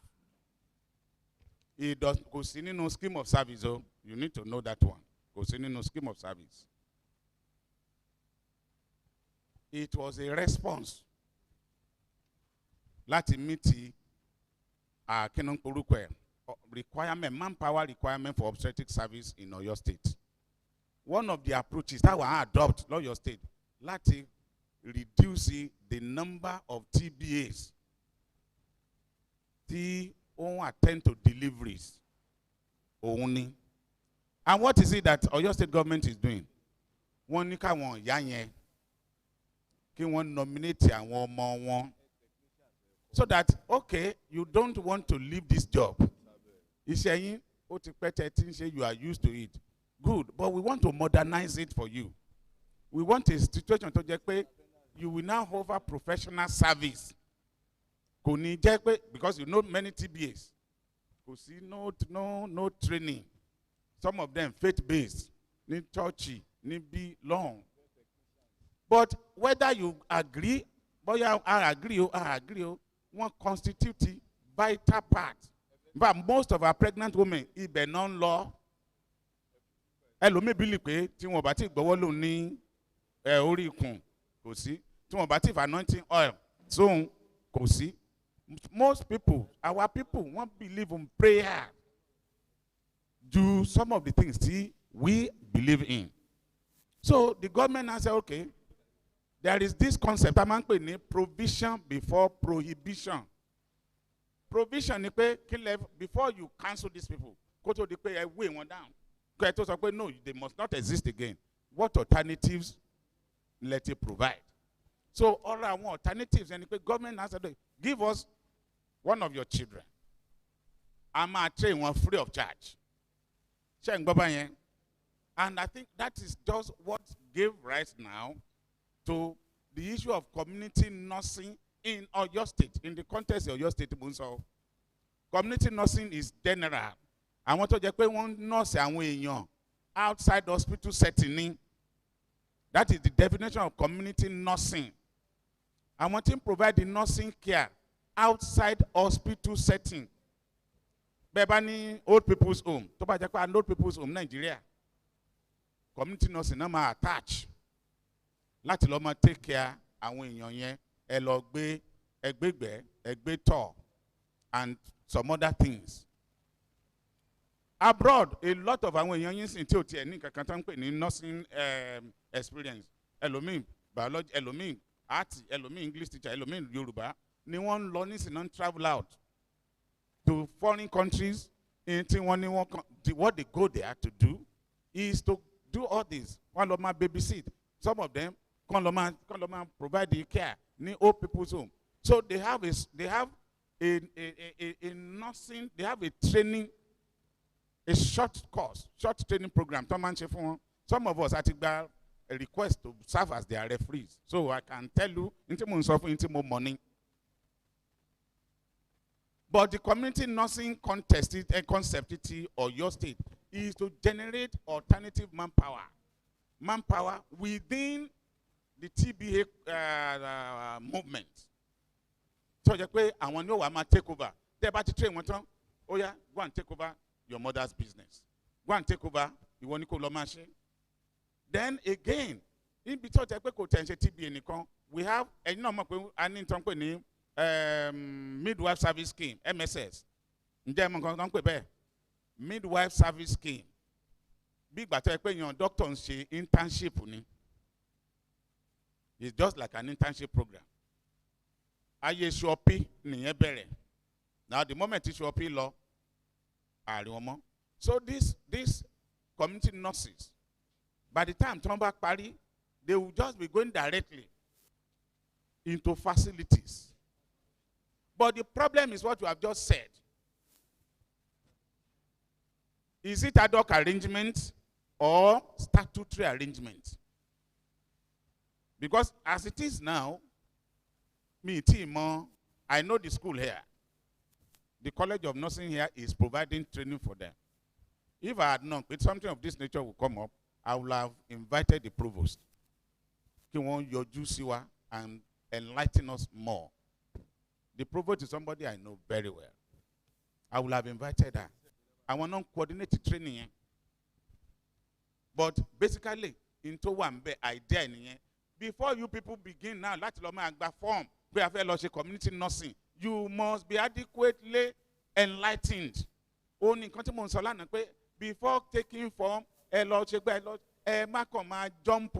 Speaker 10: It does go no scheme of service. Oh, you need to know that one. Go no scheme of service. It was a response. Láti meet requirement, manpower requirement for obstetric service in Oyo State. One of the approaches that we adopt in Oyo State, láti reduce the number of TBAs tí won't attend to deliveries only. And what is it that Oyo State government is doing? Wọ́n ní káwọn ìyá yẹn kí wọ́n nominate àwọn ọmọ wọn. So that, okay, you don't want to leave this job. He's saying, you are used to it. Good, but we want to modernize it for you. We want a situation to you will now offer professional service. Because you know many TBAs. No training. Some of them faith-based. ní church, níbí lọ́hùn. But whether you agree, bóyá I agree o, wọ́n constitute vital part. But most of our pregnant women, ibẹ̀ náà ń lọ. Ẹlòmíì bílì pé tí wọ́n bá ti gbọ́wọ́ lò ní orí ikùn kò sí. Tí wọ́n bá ti fa anointing oil sóhun kò sí. Most people, our people, wọ́n believe in prayer. Do some of the things we believe in. So the government has said, okay, there is this concept, a máa ń pè ní provision before prohibition. Provision ni pé before you cancel these people, kó tó di pé ẹ weigh wọn down. Kó ẹ tó sọ pé no, they must not exist again. What alternatives let it provide? So all àwọn alternatives, and the government has said, give us one of your children. A máa train wọn free of charge. Ṣé ń gbọ́ báyẹn? And I think that is just what gave rise now to the issue of community nursing in Oyo State, in the context of Oyo State. Community nursing is general. I want to jẹ́ pé wọ́n nurse àwọn èèyàn outside hospital setting. That is the definition of community nursing. I want to provide the nursing care outside hospital setting. Bẹ́ẹ̀ bá ní old people's home, tó bá jẹ́ pé old people's home Nigeria, community nursing náà máa attach láti lọ máa take care àwọn èèyàn yẹn, ẹ lọ gbé ẹgbẹ́gbẹ́, ẹgbẹ́tọ̀, and some other things. Abroad, a lot of àwọn èèyàn yín sìn tí ò tiẹ̀ ní kankan tó ń pè ní nursing experience. Ẹlòmíì biology, ẹlòmíì art, ẹlòmíì English teacher, ẹlòmíì Yorùbá ni wọ́n ń lọ nísìn náà travel out to foreign countries. What they go there to do is to do all this. Wọ́n lọ máa babysit. Some of them kàn lọ máa provide the care ní old people's home. So they have a nursing, they have a training, a short course, short training program. Some of us actually got a request to serve as their referees. So I can tell you, into more money. But the community nursing concept or your state is to generate alternative manpower. Manpower within the TBA movement. So you say, I want to take over. They about to train one time. Oh yeah, go and take over your mother's business. Go and take over. You want to call machine. Then again, in between TBA, we have midwife service scheme, MSS. Midwife service scheme. Big battle your doctor say internship. It's just like an internship program. Aye shopi niye bere. Now the moment you shopi law, so this community nurses, by the time turn back party, they will just be going directly into facilities. But the problem is what you have just said. Is it ad hoc arrangement or statutory arrangement? Because as it is now, I know the school here. The College of Nursing here is providing training for them. If I had known if something of this nature will come up, I would have invited the provost. He wants your juiciwa and enlighten us more. The provost is somebody I know very well. I will have invited her. I want to coordinate the training. But basically, into one idea, before you people begin now, let's form, we have a community nursing. You must be adequately enlightened. Only before taking form, jump.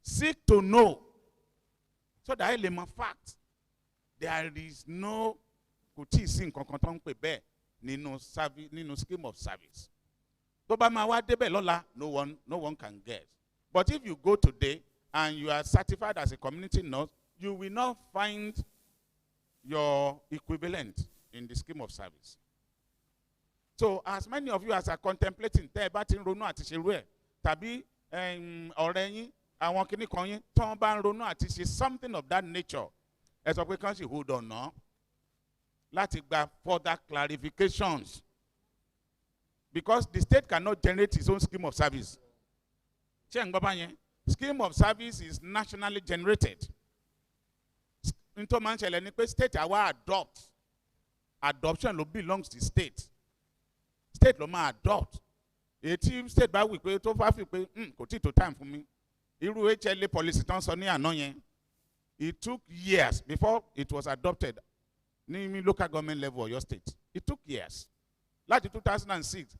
Speaker 10: Seek to know. So that element fact. There is no scheme of service. No one can guess. But if you go today and you are certified as a community nurse, you will not find your equivalent in the scheme of service. So as many of you as are contemplating, something of that nature, as we can see, hold on now. Let's get further clarifications. Because the state cannot generate its own scheme of service. Scheme of service is nationally generated. Into manchele ni pe state awa adopt. Adoption lo belongs to state. State lo ma adopt. Eti state ba wí pé tó fa fi pé kò tí tó time fún mi. Irú HLA policy tán sọ ní àná yẹn. It took years before it was adopted ní local government level of your state. It took years. Like in 2006,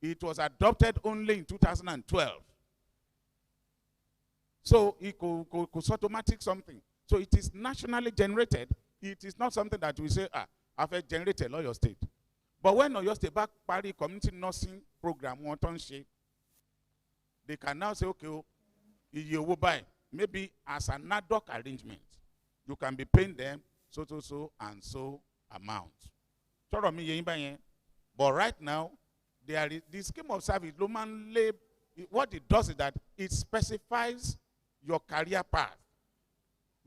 Speaker 10: it was adopted only in 2012. So it could automatic something. So it is nationally generated. It is not something that we say, I've generated all your state. But when your state back party community nursing program, they can now say, okay, you will buy. Maybe as an ad hoc arrangement, you can be paying them so and so amount. But right now, the scheme of service, what it does is that it specifies your career path.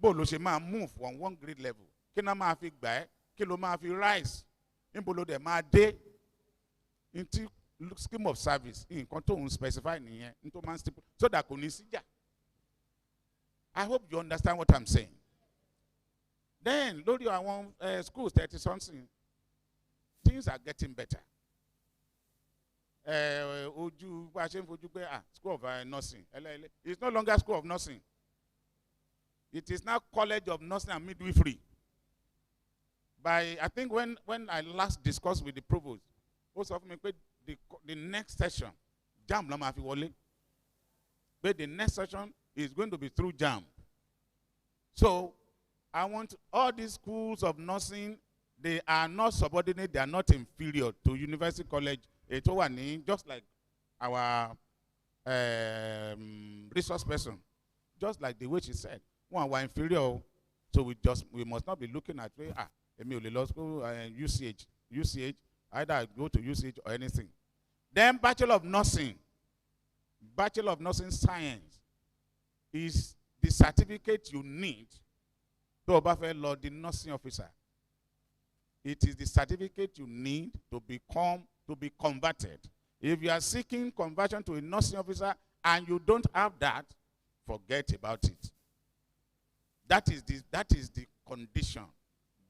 Speaker 10: But you move from one grade level. Kina ma fi gba kilo ma fi rise. Imbolo de ma de into scheme of service. In control specify niye into man so that kò ní síjà. I hope you understand what I'm saying. Then, lórí àwọn schools 30 something, things are getting better. School of nursing. It's no longer school of nursing. It is now College of Nursing and Midwifery. I think when I last discussed with the provost, most of me the next session, JAM lama fi wọlé. But the next session is going to be through JAM. So I want all these schools of nursing, they are not subordinate, they are not inferior to University College. Just like our resource person, just like the way she said, one were inferior, so we must not be looking at law school, UCH, either I go to UCH or anything. Then Bachelor of Nursing Science is the certificate you need to obey law, the nursing officer. It is the certificate you need to be converted. If you are seeking conversion to a nursing officer and you don't have that, forget about it. That is the condition.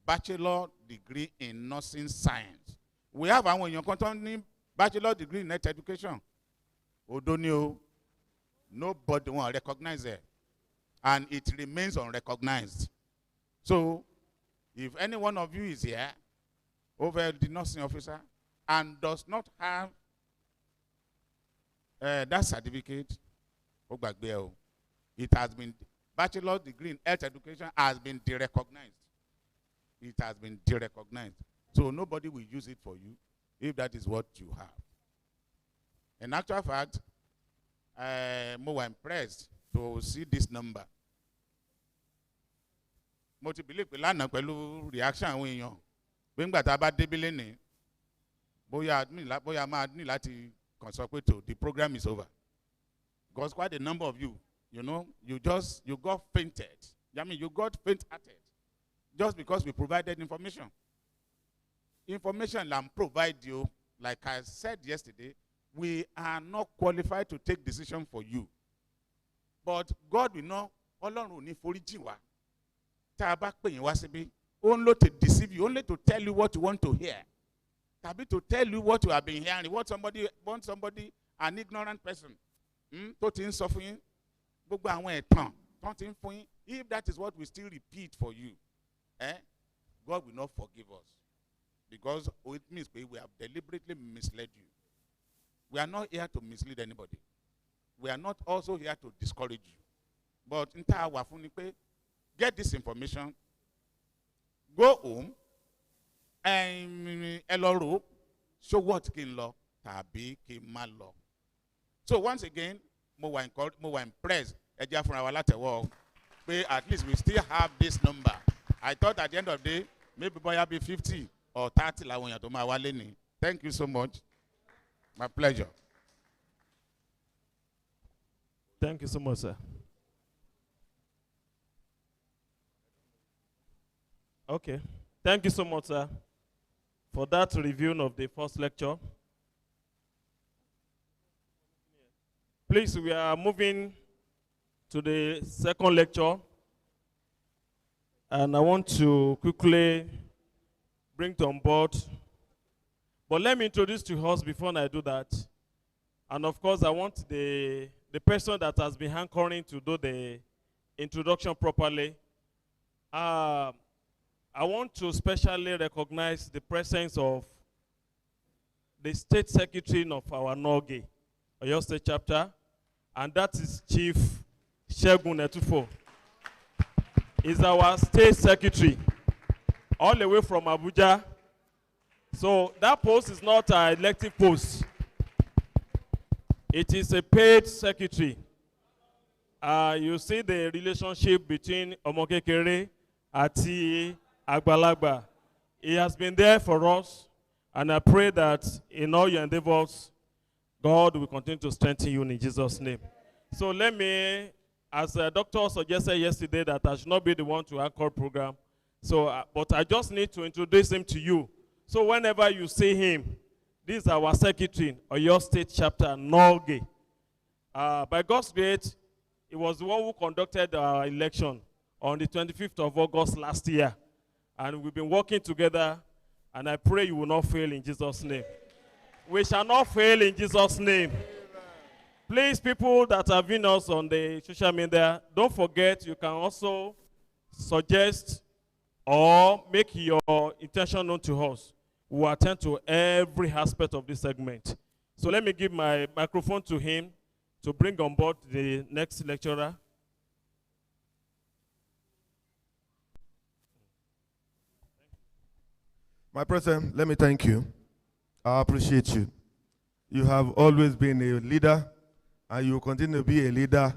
Speaker 10: Bachelor degree in nursing science. We have when you're containing bachelor degree in health education. Odonio, nobody will recognize it. And it remains unrecognized. So, if any one of you is here, over the nursing officer, and does not have that certificate, it has been, bachelor degree in health education has been derecognized. It has been derecognized. So nobody will use it for you if that is what you have. In actual fact, I'm more impressed to see this number. Mo ti believe pé lánàá pẹ̀lú reaction àwọn èèyàn pé ńgbà tá a bá débílé ní bóyá máa ní láti consult pé the program is over. Because quite a number of you, you got fainted. I mean, you got faint-hearted just because we provided information. Information that provide you, like I said yesterday, we are not qualified to take decision for you. But God will know, Ọlọ́run ò ní foríjì wá. Tá a bá pè yín wá síbí, only to deceive you, only to tell you what you want to hear. Tàbí to tell you what you have been hearing, what somebody, an ignorant person, tó ti ń sọ fún yín, gbogbo àwọn ẹ̀tàn tó ti ń fún yín, if that is what we still repeat for you, God will not forgive us. Because it means we have deliberately misled you. We are not here to mislead anybody. We are not also here to discourage you. But in get this information, go home, and show what kin law, tabi kin mal law. So once again, more impressed. At least we still have this number. I thought at the end of the day, maybe boy be 50 or 30 la to ma wale ni. Thank you so much. My pleasure.
Speaker 1: Thank you so much, sir. Okay. Thank you so much, sir, for that review of the first lecture. Please, we are moving to the second lecture. And I want to quickly bring on board. But let me introduce to us before I do that. And of course, I want the person that has been anchoring to do the introduction properly. I want to specially recognize the presence of the State Secretary of our NULGE, Oyo State Chapter, and that is Chief Shegun Etufo. He's our State Secretary, all the way from Abuja. So that post is not an elective post. It is a paid secretary. You see the relationship between Omokekere and Agbalagba. He has been there for us, and I pray that in all your endeavors, God will continue to strengthen you in Jesus' name. So let me, as the doctor suggested yesterday, that I should not be the one to anchor program. So, but I just need to introduce him to you. So whenever you see him, this is our secretary, Oyo State Chapter, NULGE. By God's grace, he was the one who conducted our election on the 25th of August last year. And we've been working together, and I pray you will not fail in Jesus' name. We shall not fail in Jesus' name. Please, people that have been us on the social media, don't forget you can also suggest or make your intention known to us. We will attend to every aspect of this segment. So let me give my microphone to him to bring on board the next lecturer.
Speaker 7: My president, let me thank you. I appreciate you. You have always been a leader, and you will continue to be a leader.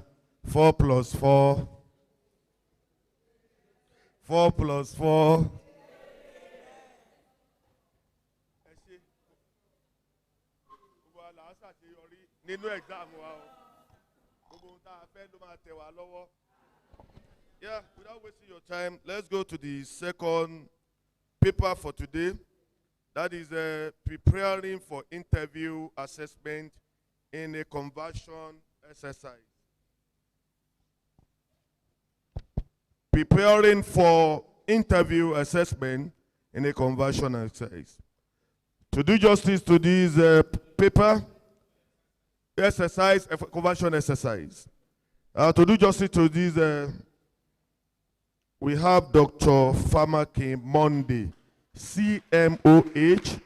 Speaker 7: 4 plus 4. 4 plus 4. Yeah, without wasting your time, let's go to the second paper for today. That is preparing for interview assessment in a conversion exercise. Preparing for interview assessment in a conversion exercise. To do justice to this paper, exercise, conversion exercise. To do justice to this, we have Dr. Famake Monday, CMOH,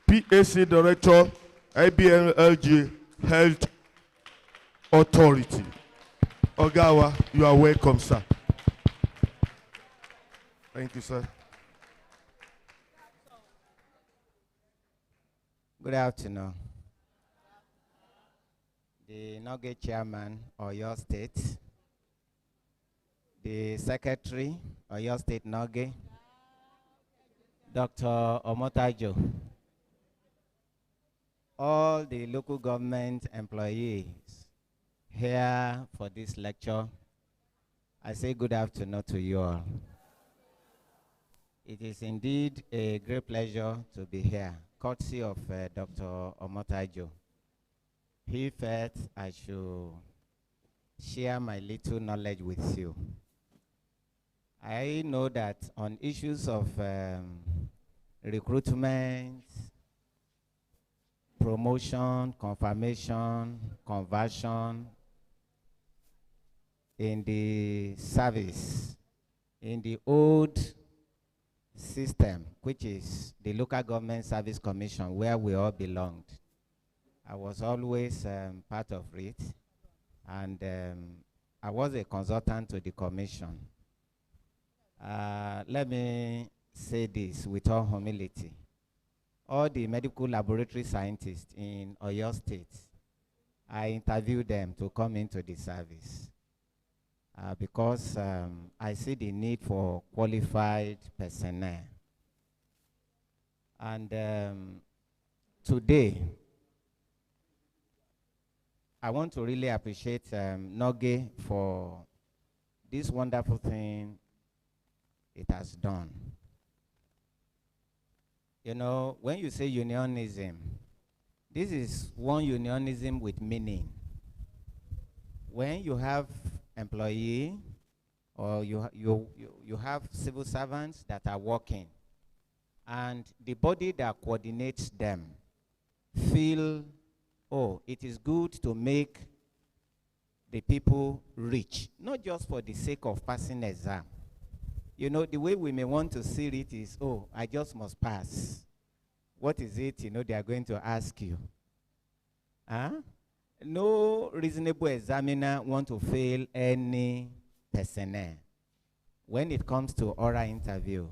Speaker 7: PAC Director, IBNLG Health Authority. Ogawa, you are welcome, sir. Thank you, sir.
Speaker 11: Good afternoon. The NULGE Chairman, Oyo State, the Secretary, Oyo State NULGE, Dr. Omotajo, all the local government employees here for this lecture, I say good afternoon to you all. It is indeed a great pleasure to be here, courtesy of Dr. Omotajo. He felt I should share my little knowledge with you. I know that on issues of recruitment, promotion, confirmation, conversion in the service, in the old system, which is the Local Government Service Commission, where we all belonged. I was always part of it, and I was a consultant to the commission. Let me say this with all humility. All the medical laboratory scientists in Oyo State, I interviewed them to come into the service because I see the need for qualified personnel. And today, I want to really appreciate NULGE for this wonderful thing it has done. You know, when you say unionism, this is one unionism with meaning. when you have employee or you have civil servants that are working, and the body that coordinates them feel, oh, it is good to make the people rich, not just for the sake of passing exam. You know, the way we may want to see it is, oh, I just must pass. What is it, you know, they are going to ask you? Huh? No reasonable examiner want to fail any personnel. When it comes to oral interview,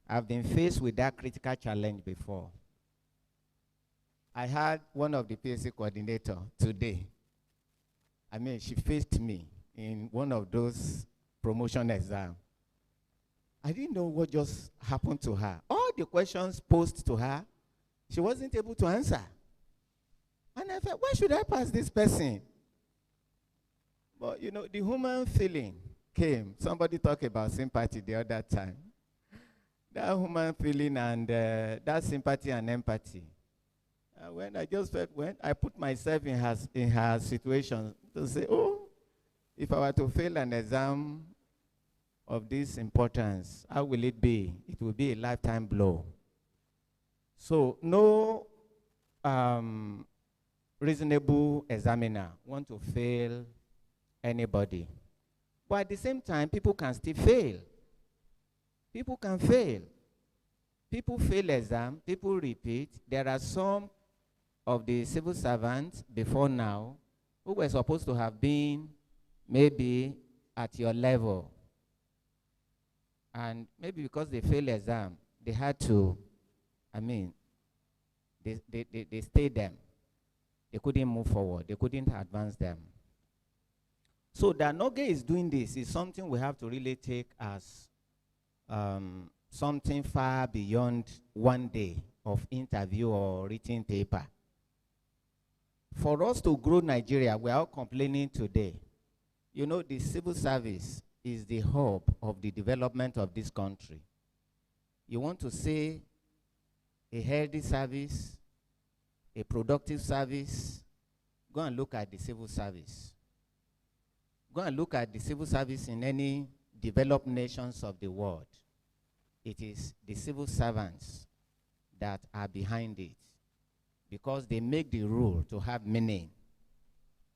Speaker 11: I've been faced with that critical challenge before. I had one of the PSC coordinator today. I mean, she faced me in one of those promotion exams. I didn't know what just happened to her. All the questions posed to her, she wasn't able to answer. And I thought, why should I pass this person? But, you know, the human feeling came. Somebody talked about sympathy the other time. That human feeling and that sympathy and empathy. When I just felt, when I put myself in her situation to say, oh, if I were to fail an exam of this importance, how will it be? It will be a lifetime blow. So no reasonable examiner want to fail anybody. But at the same time, people can still fail. People can fail. People fail exam, people repeat. There are some of the civil servants before now who were supposed to have been maybe at your level. And maybe because they failed exam, they had to, I mean, they stayed them. They couldn't move forward. They couldn't advance them. So that NULGE is doing this is something we have to really take as something far beyond one day of interview or written paper. For us to grow Nigeria, we are all complaining today. You know, the civil service is the hub of the development of this country. You want to say a healthy service, a productive service, go and look at the civil service. Go and look at the civil service in any developed nations of the world. It is the civil servants that are behind it because they make the rule to have meaning.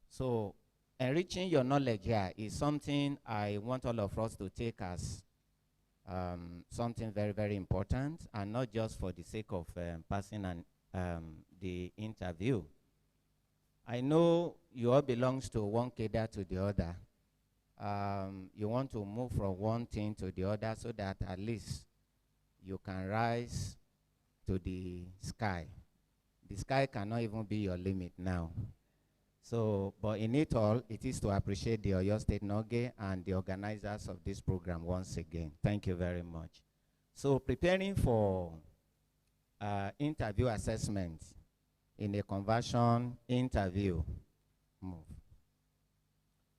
Speaker 11: So enriching your knowledge here is something I want all of us to take as something very, very important, and not just for the sake of passing the interview. I know you all belongs to one cadre to the other. You want to move from one thing to the other so that at least you can rise to the sky. The sky cannot even be your limit now. So, but in it all, it is to appreciate the OYO State NULGE and the organizers of this program once again. Thank you very much. So, preparing for interview assessment in a conversion interview. Move.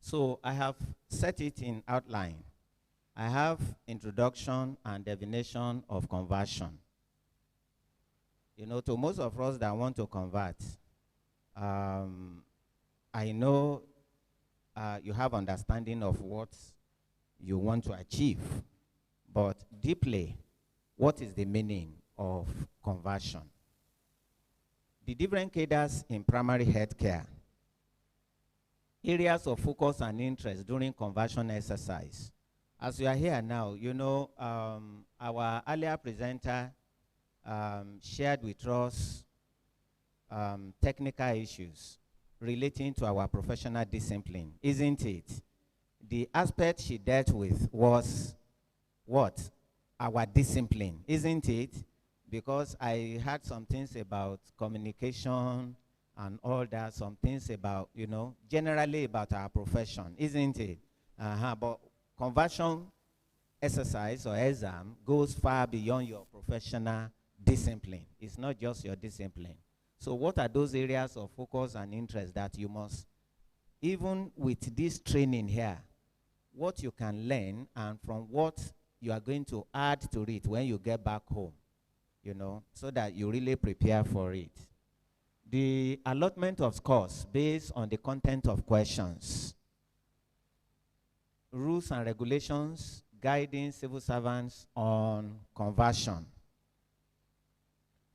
Speaker 11: So, I have set it in outline. I have introduction and definition of conversion. You know, to most of us that want to convert, I know you have understanding of what you want to achieve, but deeply, what is the meaning of conversion? The different cadres in primary health care, areas of focus and interest during conversion exercise. As we are here now, you know, our earlier presenter shared with us technical issues relating to our professional discipline, isn't it? The aspect she dealt with was what? Our discipline, isn't it? Because I had some things about communication and all that, some things about, you know, generally about our profession, isn't it? But conversion exercise or exam goes far beyond your professional discipline. It's not just your discipline. So what are those areas of focus and interest that you must, even with this training here, what you can learn and from what you are going to add to it when you get back home, you know, so that you really prepare for it. The allotment of scores based on the content of questions. rules and regulations guiding civil servants on conversion.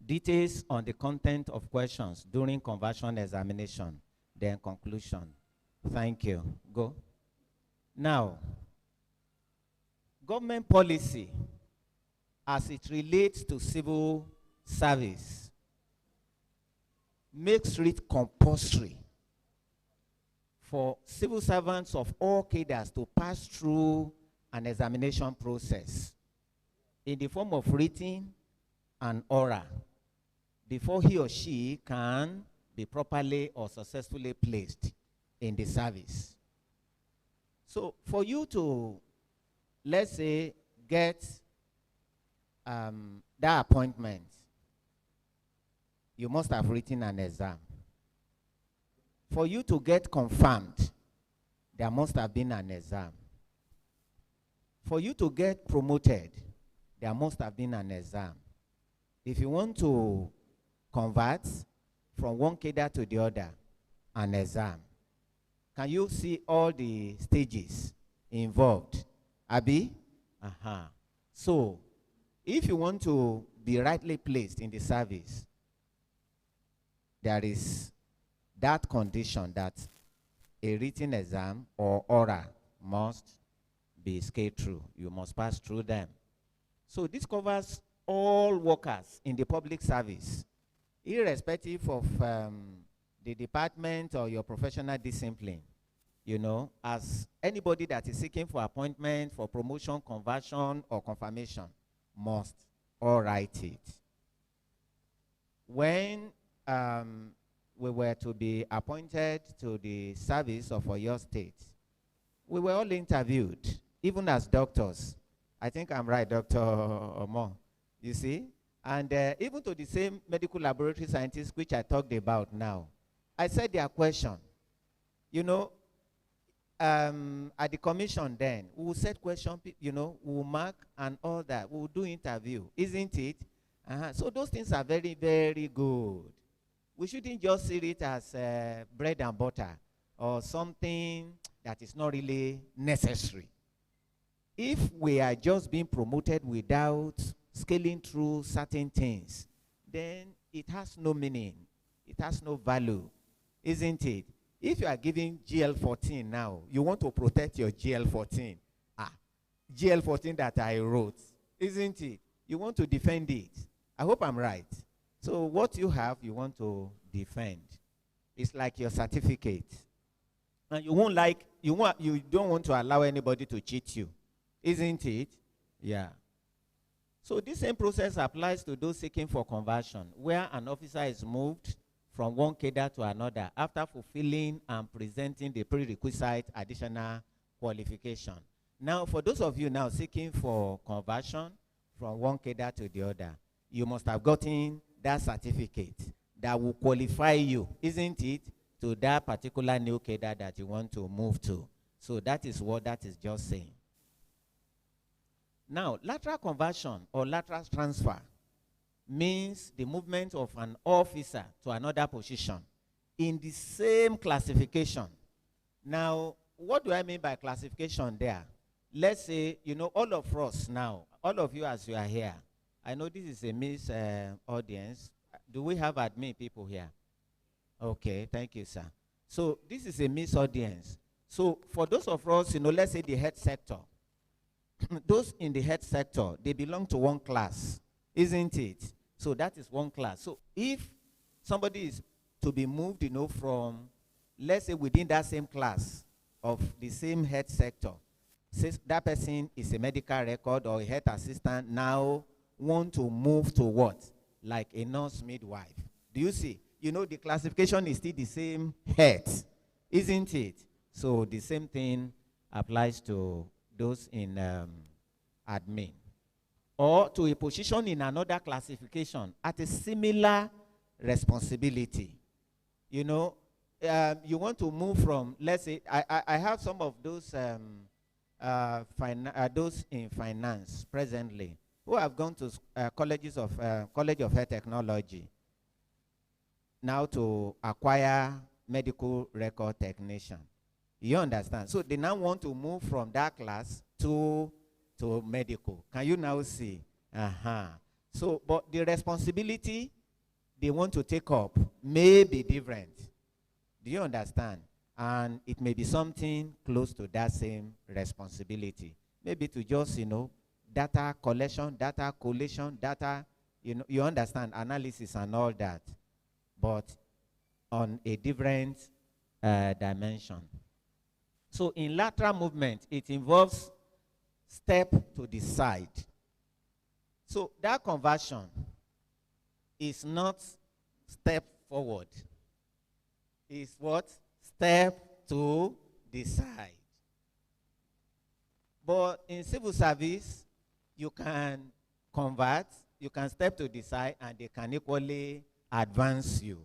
Speaker 11: Details on the content of questions during conversion examination. Then conclusion. Thank you. Go. Now, government policy as it relates to civil service makes it compulsory for civil servants of all cadres to pass through an examination process in the form of written and oral before he or she can be properly or successfully placed in the service. So for you to, let's say, get that appointment, you must have written an exam. For you to get confirmed, there must have been an exam. For you to get promoted, there must have been an exam. If you want to convert from one cadre to the other, an exam. Can you see all the stages involved? Abi? So, if you want to be rightly placed in the service, there is that condition that a written exam or oral must be scaled through. You must pass through them. So this covers all workers in the public service, irrespective of the department or your professional discipline. You know, as anybody that is seeking for appointment, for promotion, conversion, or confirmation must all write it. When we were to be appointed to the service of OYO State, we were all interviewed, even as doctors. I think I'm right, Dr. Omo, you see? And even to the same medical laboratory scientists which I talked about now, I said their question. You know, at the commission then, we will set question, you know, we will mark and all that. We will do interview, isn't it? So those things are very, very good. We shouldn't just see it as bread and butter or something that is not really necessary. If we are just being promoted without scaling through certain things, then it has no meaning. It has no value, isn't it? If you are giving GL14 now, you want to protect your GL14. GL14 that I wrote, isn't it? You want to defend it. I hope I'm right. So what you have, you want to defend. It's like your certificate. And you don't want to allow anybody to cheat you, isn't it? Yeah. So this same process applies to those seeking for conversion, where an officer is moved from one cadre to another after fulfilling and presenting the prerequisite additional qualification. Now, for those of you now seeking for conversion from one cadre to the other, you must have gotten that certificate that will qualify you, isn't it, to that particular new cadre that you want to move to. So that is what that is just saying. Now, lateral conversion or lateral transfer means the movement of an officer to another position in the same classification. Now, what do I mean by classification there? Let's say, you know, all of us now, all of you as you are here, I know this is a mixed audience. Do we have admin people here? Okay, thank you, sir. So this is a mixed audience. So for those of us, you know, let's say the health sector, those in the health sector, they belong to one class, isn't it? So that is one class. So if somebody is to be moved, you know, from, let's say, within that same class of the same health sector, since that person is a medical record or a health assistant, now want to move to what? Like a nurse midwife. Do you see? You know, the classification is still the same health, isn't it? So the same thing applies to those in admin. Or to a position in another classification at a similar responsibility. You know, you want to move from, let's say, I have some of those those in finance presently who have gone to College of Health Technology now to acquire medical record technician. You understand? So they now want to move from that class to medical. Can you now see? So, but the responsibility they want to take up may be different. Do you understand? And it may be something close to that same responsibility. Maybe to just, data collection, data collation, data, you understand, analysis and all that, but on a different dimension. So in lateral movement, it involves step to the side. So that conversion is not step forward. It's what? Step to the side. But in civil service, you can convert, you can step to the side, and they can equally advance you.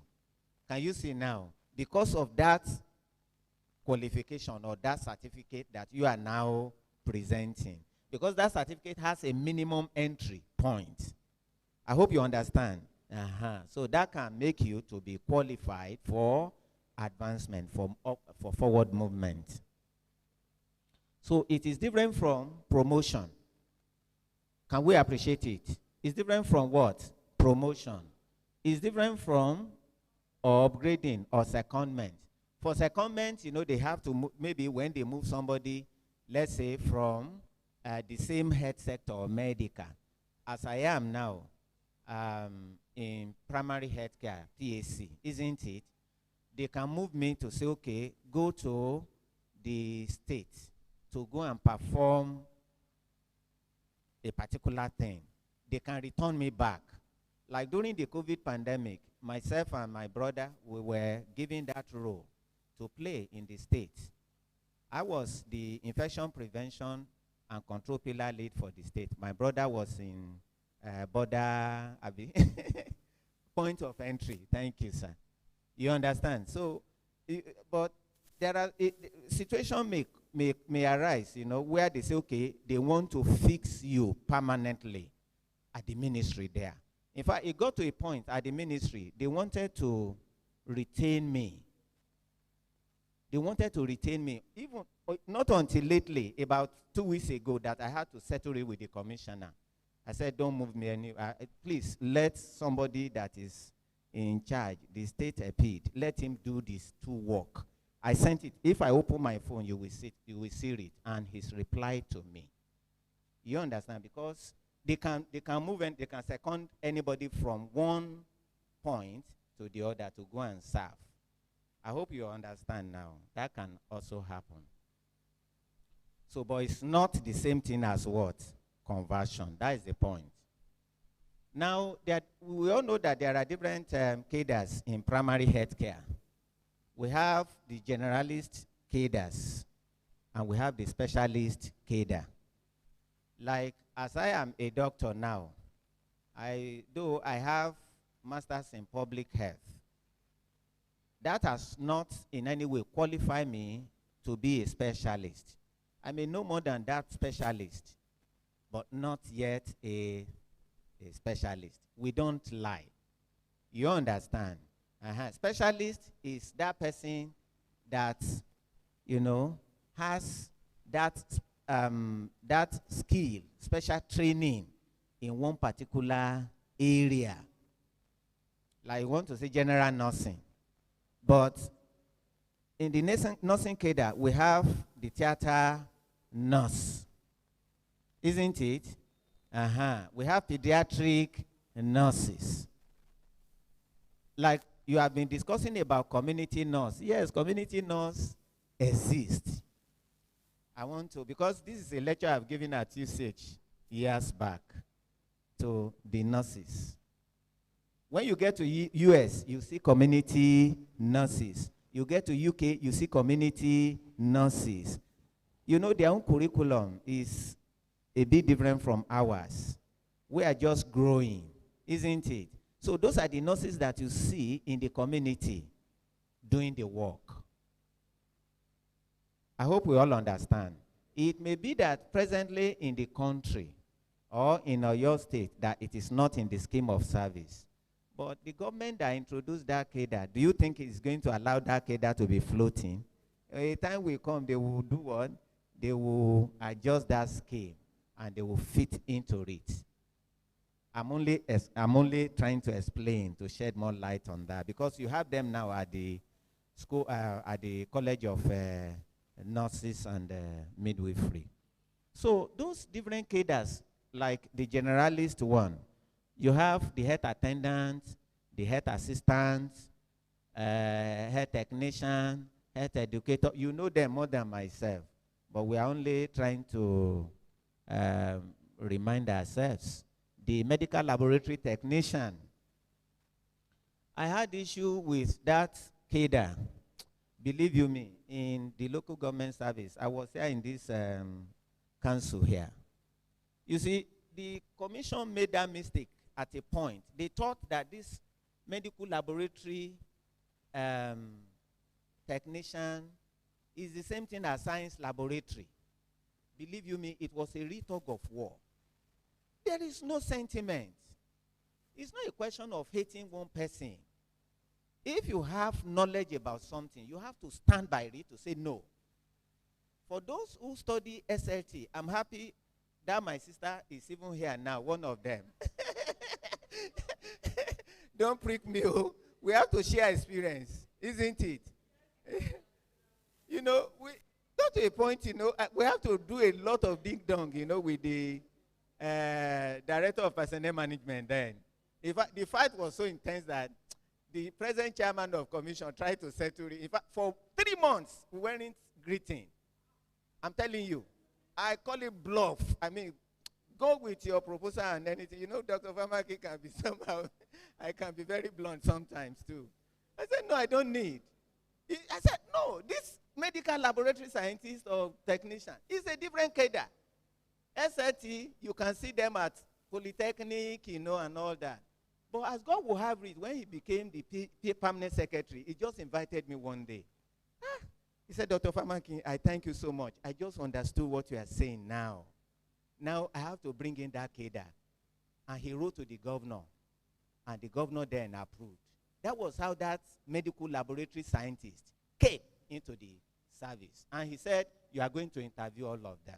Speaker 11: Can you see now? Because of that qualification or that certificate that you are now presenting, because that certificate has a minimum entry point. I hope you understand. So that can make you to be qualified for advancement, for forward movement. So it is different from promotion. Can we appreciate it? It's different from what? Promotion. It's different from upgrading or secondment. For secondment, they have to maybe when they move somebody, let's say from the same health sector or medical, as I am now in primary health care, PAC, isn't it? They can move me to say, okay, go to the state to go and perform a particular thing. They can return me back. Like during the COVID pandemic, myself and my brother, we were given that role to play in the state. I was the infection prevention and control pillar lead for the state. My brother was in border point of entry. Thank you, sir. You understand? So, but there are situation may arise, where they say, okay, they want to fix you permanently at the ministry there. In fact, it got to a point at the ministry, they wanted to retain me. They wanted to retain me, even not until lately, about 2 weeks ago, that I had to settle it with the commissioner. I said, don't move me anywhere. Please, let somebody that is in charge, the state EPID, let him do this to work. I sent it. If I open my phone, you will see it, and his reply to me. You understand? Because they can move and they can second anybody from one point to the other to go and serve. I hope you understand now. That can also happen. So, but it's not the same thing as what? Conversion. That is the point. Now, we all know that there are different cadres in primary health care. We have the generalist cadres, and we have the specialist cadre. Like, as I am a doctor now, though I have masters in public health, that has not in any way qualified me to be a specialist. I may know more than that specialist, but not yet a specialist. We don't lie. You understand? Specialist is that person that, has that skill, special training in one particular area. Like you want to say general nursing. But in the nursing cadre, we have the theater nurse. Isn't it? We have pediatric nurses. Like you have been discussing about community nurse. Yes, community nurse exists. I want to, because this is a lecture I've given at UCH years back to the nurses. When you get to US, you see community nurses. You get to UK, you see community nurses. Their own curriculum is a bit different from ours. We are just growing, isn't it? So those are the nurses that you see in the community doing the work. I hope we all understand. It may be that presently in the country or in your state that it is not in the scheme of service. But the government that introduced that cadre, do you think it's going to allow that cadre to be floating? A time will come, they will do what? They will adjust that scale and they will fit into it. I'm only trying to explain, to shed more light on that, because you have them now at the school, at the College of Nurses and Midwifery. So those different cadres, like the generalist one, you have the health attendant, the health assistant, health technician, health educator. You know them more than myself, but we are only trying to remind ourselves. The medical laboratory technician. I had issue with that cadre. Believe you me, in the local government service, I was here in this council here. You see, the commission made that mistake at a point. They thought that this medical laboratory technician is the same thing as science laboratory. Believe you me, it was a retug of war. There is no sentiment. It's not a question of hating one person. If you have knowledge about something, you have to stand by it to say no. For those who study SLT, I'm happy that my sister is even here now, one of them. Don't prick me, oh. We have to share experience, isn't it? You know, we got to a point, you know, we have to do a lot of ding-dong, you know, with the director of personnel management then. The fight was so intense that the present chairman of commission tried to settle it. In fact, for 3 months, we weren't greeting. I'm telling you, I call it bluff. I mean, go with your proposal and anything. You know, Dr. Famaki can be somehow, I can be very blunt sometimes too. I said, no, I don't need. I said, no, this medical laboratory scientist or technician is a different cadre. SLT, you can see them at Polytechnic, you know, and all that. But as God will have it, when he became the permanent secretary, he just invited me one day. He said, Dr. Famaki, I thank you so much. I just understood what you are saying now. Now I have to bring in that cadre. And he wrote to the governor. And the governor then approved. That was how that medical laboratory scientist came into the service. And he said, you are going to interview all of them.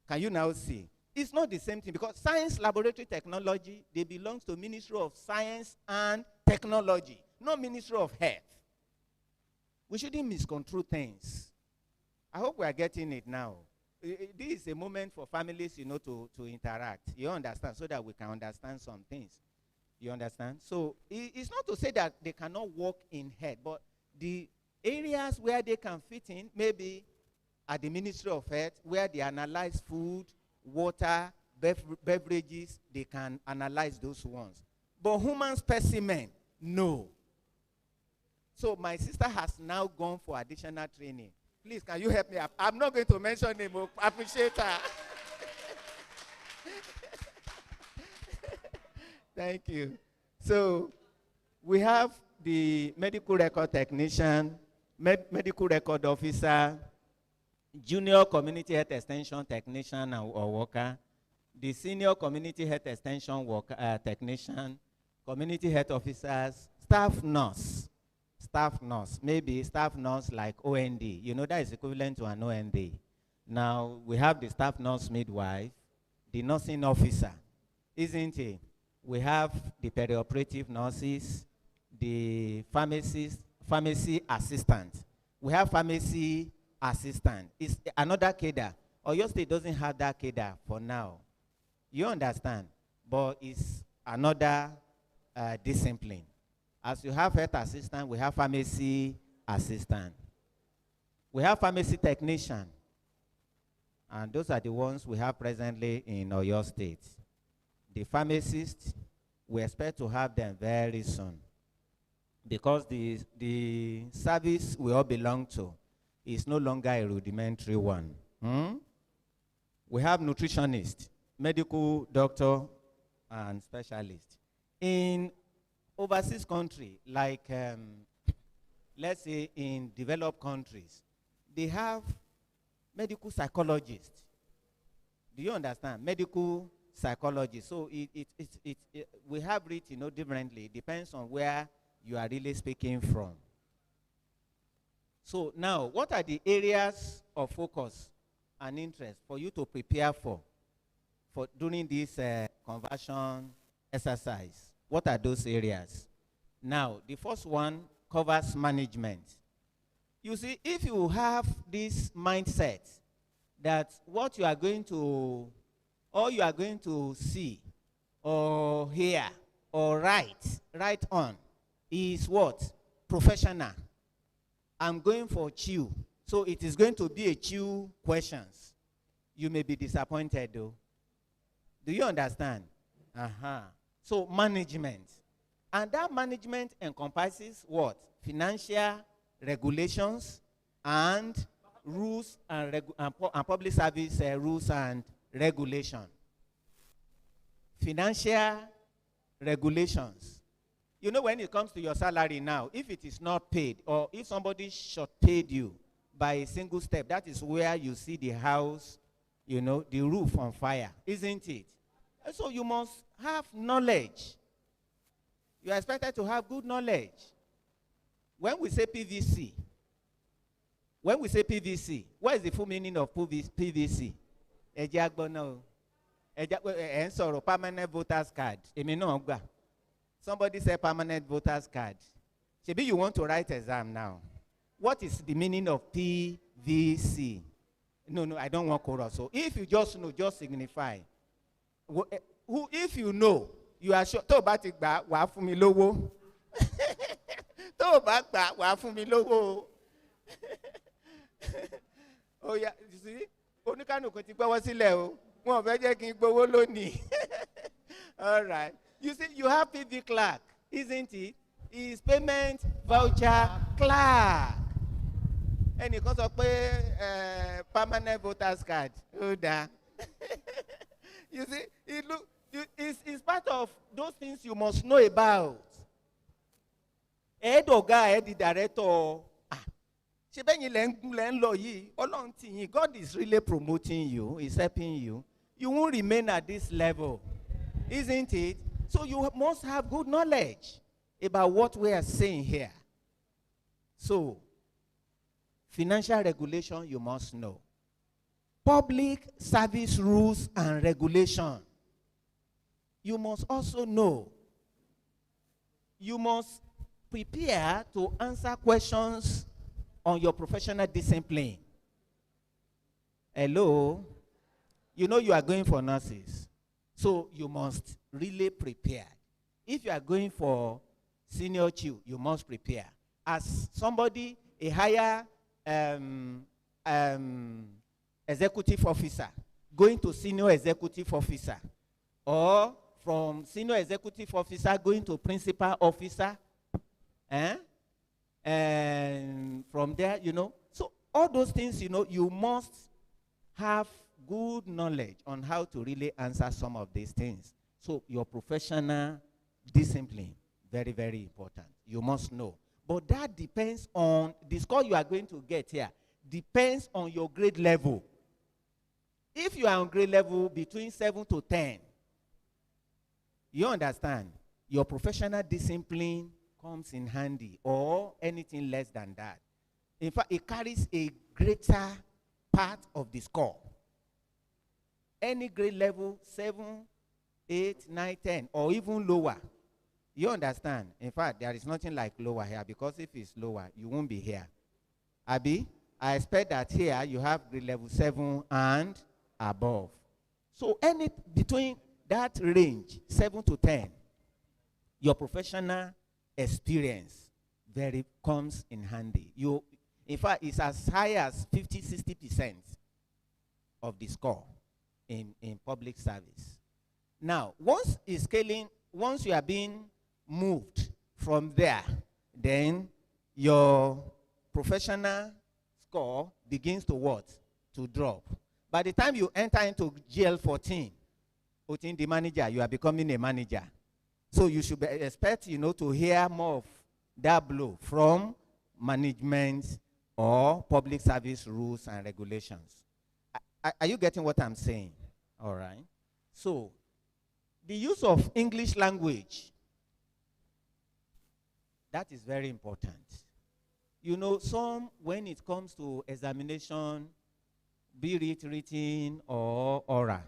Speaker 11: Can you now see? It's not the same thing, because science laboratory technology, they belong to Ministry of Science and Technology, not Ministry of Health. We shouldn't misconstrue things. I hope we are getting it now. This is a moment for families, you know, to interact. You understand? So that we can understand some things. You understand? So it's not to say that they cannot work in health, but the areas where they can fit in, maybe at the Ministry of Health, where they analyze food, water, beverages, they can analyze those ones. But human specimen, no. So my sister has now gone for additional training. Please, can you help me? I'm not going to mention him. I appreciate her. Thank you. So we have the medical record technician, medical record officer, junior community health extension technician or worker, the senior community health extension worker, technician, community health officers, staff nurse, maybe staff nurse like OND. You know, that is equivalent to an OND. Now, we have the staff nurse midwife, the nursing officer, isn't it? We have the perioperative nurses, the pharmacy assistant. We have pharmacy assistant. It's another cadre. Oyo State doesn't have that cadre for now. You understand? But it's another discipline. As you have health assistant, we have pharmacy assistant. We have pharmacy technician. And those are the ones we have presently in Oyo State. The pharmacists, we expect to have them very soon, because the service we all belong to is no longer a rudimentary one. We have nutritionist, medical doctor, and specialist. In overseas country, like let's say in developed countries, they have medical psychologists. Do you understand? Medical psychology. So we have it, you know, differently. It depends on where you are really speaking from. So now, what are the areas of focus and interest for you to prepare for during this conversion exercise? What are those areas? Now, the first one covers management. You see, if you have this mindset that what you are going to, all you are going to see or hear or write on is what? Professional. I'm going for chew. So it is going to be a chew questions. You may be disappointed though. Do you understand? So management. And that management encompasses what? Financial regulations and rules and public service rules and regulation. Financial regulations. You know, when it comes to your salary now, if it is not paid or if somebody short paid you by a single step, that is where you see the house, you know, the roof on fire, isn't it? And so you must have knowledge. You are expected to have good knowledge. When we say PVC, what is the full meaning of PVC? Permanent voters card. Somebody say permanent voters card. Maybe you want to write exam now. What is the meaning of PVC? No, I don't want chorus. So if you just know, just signify. If you know, you are sure. To ba ti gba wa fún mi lówó. To ba gba wa fún mi lówó. Oh yeah, you see? Oníkanu kò ti gbọ́wọ́ sílẹ̀ o. Wọ́n fẹ́ jẹ́ kí n gbowó lónìí. All right. You see, you have PV clerk, isn't it? Is payment voucher clerk. Ẹnìkan sọ pé permanent voters card. You see, it's part of those things you must know about. Head director. God is really promoting you, is helping you. You won't remain at this level, isn't it? So you must have good knowledge about what we are saying here. So, financial regulation you must know. Public service rules and regulation you must also know. You must prepare to answer questions on your professional discipline. Hello? You know you are going for nurses. So you must really prepare. If you are going for senior chief, you must prepare. As somebody, a higher executive officer, going to senior executive officer, or from senior executive officer going to principal officer, and from there, you know. So all those things, you know, you must have good knowledge on how to really answer some of these things. So your professional discipline, very, very important. You must know. But that depends on, the score you are going to get here, depends on your grade level. If you are on grade level between 7 to 10, you understand, your professional discipline comes in handy, or anything less than that. In fact, it carries a greater part of the score. Any grade level, 7, 8, 9, 10, or even lower. You understand? In fact, there is nothing like lower here, because if it's lower, you won't be here. Abi, I expect that here you have grade level 7 and above. So any between that range, 7 to 10, your professional experience very comes in handy. You, in fact, it's as high as 50-60% of the score in public service. Now, once you are being moved from there, then your professional score begins to what? To drop. By the time you enter into GL 14, the manager, you are becoming a manager. So you should expect, you know, to hear more of that blow from management or public service rules and regulations. Are you getting what I'm saying? All right. So the use of English language, that is very important. You know, some, when it comes to examination, be it written or oral,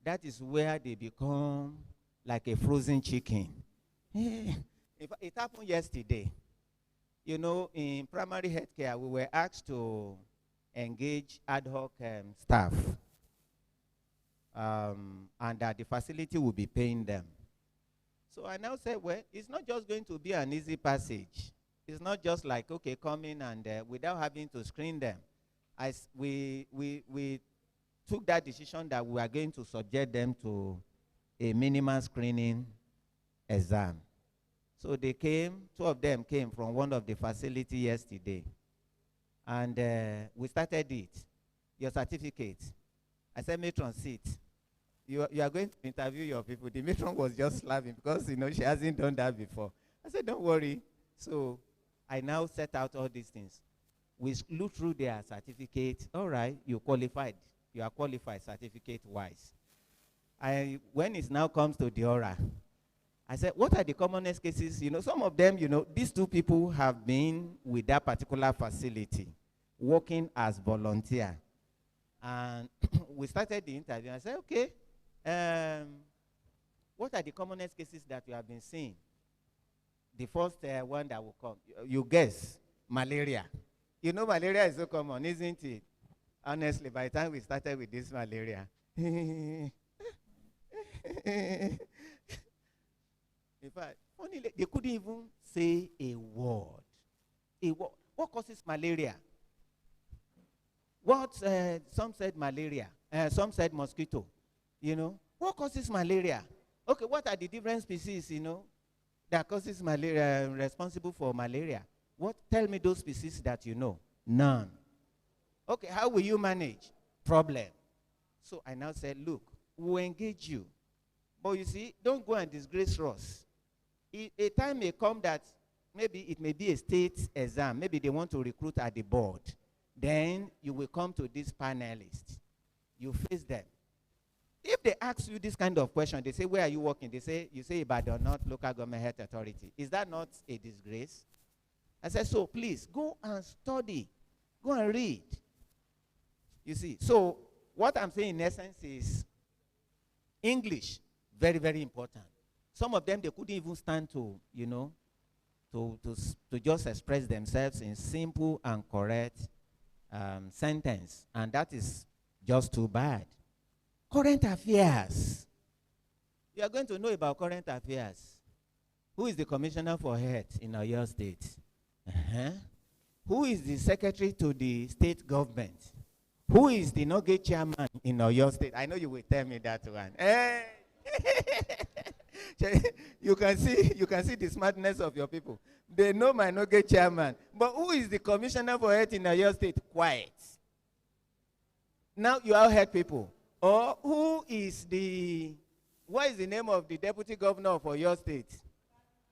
Speaker 11: that is where they become like a frozen chicken. It happened yesterday. You know, in primary healthcare, we were asked to engage ad hoc staff, and that the facility will be paying them. So I now said, well, it's not just going to be an easy passage. It's not just like, okay, come in and without having to screen them. We took that decision that we are going to subject them to a minimum screening exam. So they came, 2 of them came from one of the facilities yesterday. And we started it. Your certificate. I said, matron, sit. You are going to interview your people. The matron was just laughing because, you know, she hasn't done that before. I said, don't worry. So I now set out all these things. We look through their certificate. All right, you qualified. You are qualified certificate-wise. When it now comes to the oral, I said, what are the commonest cases? You know, some of them, you know, these 2 people have been with that particular facility, working as volunteer. And we started the interview. I said, okay, what are the commonest cases that you have been seeing? The first one that will come, you guess, malaria. You know, malaria is so common, isn't it? Honestly, by the time we started with this malaria, in fact, funny, they couldn't even say a word. What causes malaria? Some said malaria. Some said mosquito. You know, what causes malaria? Okay, what are the different species, you know, that causes malaria, responsible for malaria? Tell me those species that you know. None. Okay, how will you manage? Problem. So I now said, look, we'll engage you. But you see, don't go and disgrace us. A time may come that maybe it may be a state exam. Maybe they want to recruit at the board. Then you will come to these panelists. You face them. If they ask you this kind of question, they say, where are you working? You say Ibadan, not local government health authority. Is that not a disgrace? I said, so please, go and study. Go and read. You see, so what I'm saying in essence is English, very, very important. Some of them, they couldn't even stand to, you know, to just express themselves in simple and correct sentence. And that is just too bad. Current affairs. You are going to know about current affairs. Who is the commissioner for health in Oyo State? Who is the secretary to the state government? Who is the NULGE chairman in Oyo State? I know you will tell me that one. Hey. You can see the smartness of your people. They know my NULGE chairman. But who is the commissioner for health in Oyo State? Quiet. Now you all heard people. Or what is the name of the deputy governor of Oyo State?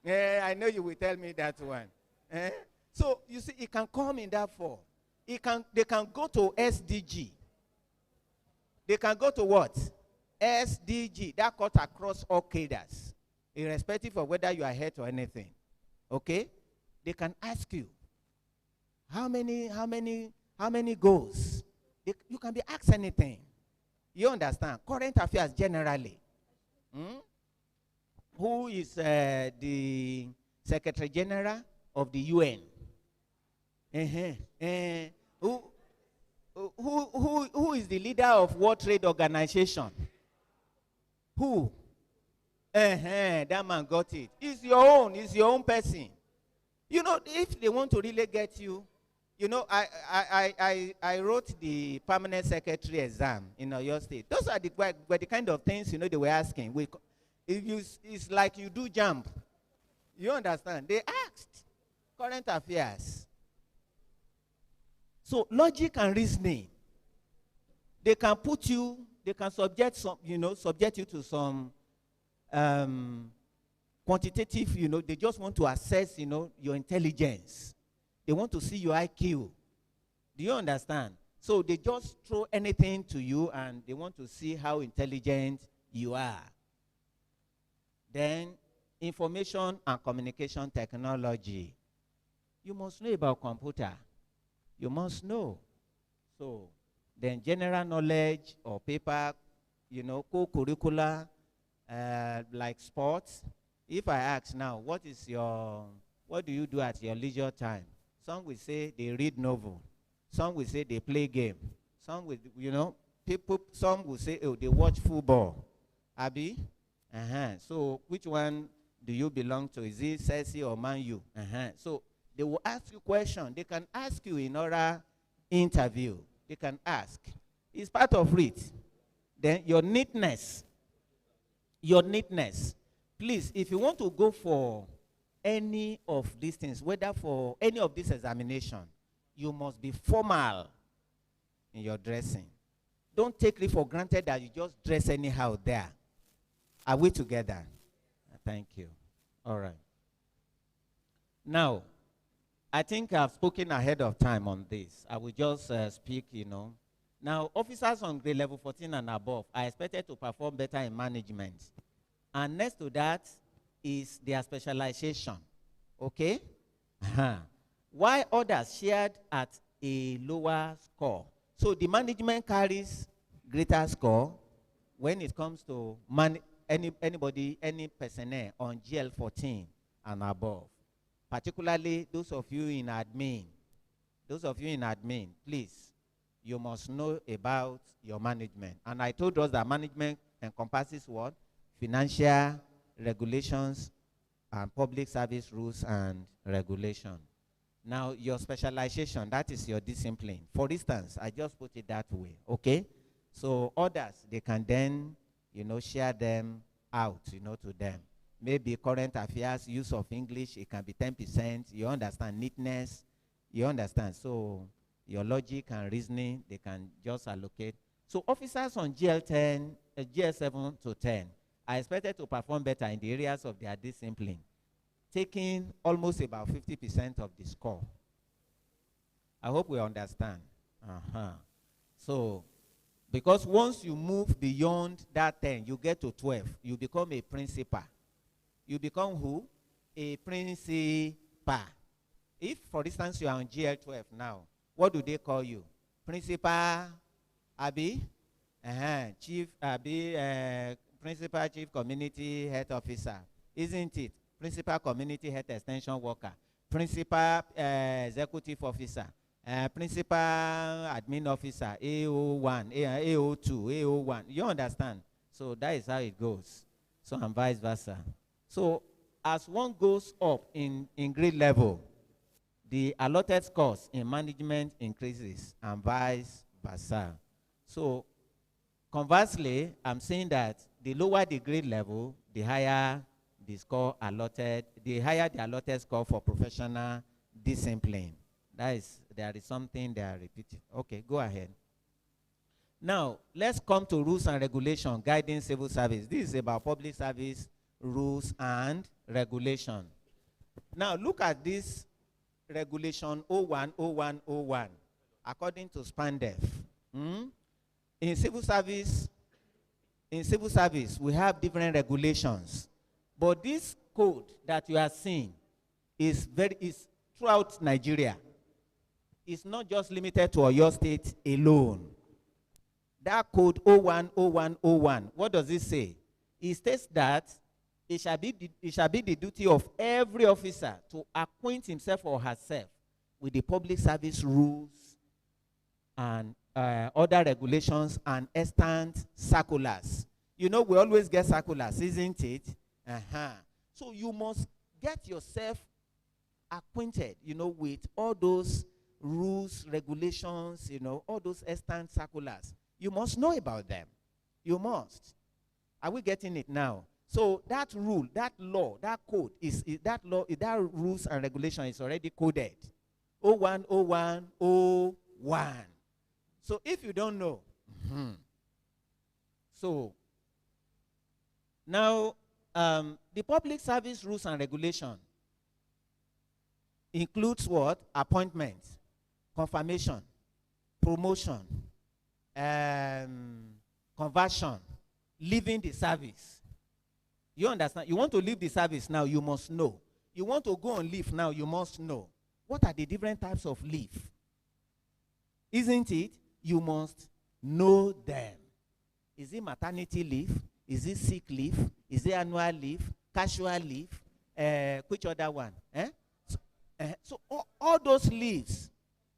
Speaker 11: I know you will tell me that one. So you see, it can come in that form. They can go to SDG. They can go to what? SDG. That cut across all cadres, irrespective of whether you are hurt or anything. Okay? They can ask you, how many goals? You can be asked anything. You understand? Current affairs generally. Who is the Secretary General of the UN? Who is the leader of World Trade Organization? Who? That man got it. It's your own person. You know, if they want to really get you, you know, I wrote the permanent secretary exam in Oyo State. Those are the kind of things, you know, they were asking. It's like you do jump. You understand? They asked current affairs. So logic and reasoning, they can subject you to some quantitative, you know, they just want to assess, you know, your intelligence. They want to see your IQ. Do you understand? So they just throw anything to you and they want to see how intelligent you are. Then information and communication technology. You must know about computer. You must know. So then general knowledge or paper, co-curricular, like sports. If I ask now, what do you do at your leisure time? Some will say they read novel. Some will say they play game. Some will, some will say, oh, they watch football. Abi? So which one do you belong to? Is it Chelsea or Man U? So they will ask you questions. They can ask you in oral interview. They can ask. It's part of it. Then your neatness. Your neatness. Please, if you want to go for any of these things, whether for any of this examination, you must be formal in your dressing. Don't take it for granted that you just dress anyhow there. Are we together? Thank you. All right. Now, I think I've spoken ahead of time on this. I will just speak, Now, officers on grade level 14 and above are expected to perform better in management. And next to that is their specialization. Okay? Why others shared at a lower score? So the management carries greater score when it comes to any personnel on GL 14 and above. Particularly those of you in admin. Those of you in admin, please, you must know about your management. And I told us that management encompasses what? Financial regulations and public service rules and regulation. Now, your specialization, that is your discipline. For instance, I just put it that way, okay? So others, they can then, share them out, to them. Maybe current affairs, use of English, it can be 10%. You understand neatness, you understand. So your logic and reasoning, they can just allocate. So officers on GL 7 to 10 are expected to perform better in the areas of their discipline, taking almost about 50% of the score. I hope we understand. So, because once you move beyond that 10, you get to 12, you become a principal. You become who? A principal. If, for instance, you are on GL 12 now, what do they call you? Principal, Abi? Chief, Abi, Principal Chief Community Health Officer, isn't it? Principal Community Health Extension Worker, Principal Executive Officer, Principal Admin Officer, AO1, AO2, AO1. You understand? So that is how it goes. So and vice versa. So as one goes up in grade level, the allotted scores in management increases and vice versa. So conversely, I'm saying that the lower the grade level, the higher the score allotted, the higher the allotted score for professional discipline. There is something they are repeating. Okay, go ahead. Now, let's come to rules and regulation guiding civil service. This is about public service rules and regulation. Now, look at this regulation 010101 according to SPANDEF. In civil service, we have different regulations. But this code that you are seeing is throughout Nigeria. It's not just limited to Oyo State alone. That code 010101, what does it say? It states that it shall be the duty of every officer to acquaint himself or herself with the public service rules and other regulations and extant circulars. We always get circulars, isn't it? So you must get yourself acquainted, with all those rules, regulations, all those extant circulars. You must know about them. You must. Are we getting it now? So that rule, that law, that code that rules and regulation is already coded. 010101. So if you don't know, so now the public service rules and regulation includes what? Appointment, confirmation, promotion, conversion, leaving the service. You understand? You want to leave the service now, you must know. You want to go on leave now, you must know. what are the different types of leave? Isn't it? You must know them. Is it maternity leave? Is it sick leave? Is it annual leave? Casual leave? Which other one? So all those leaves,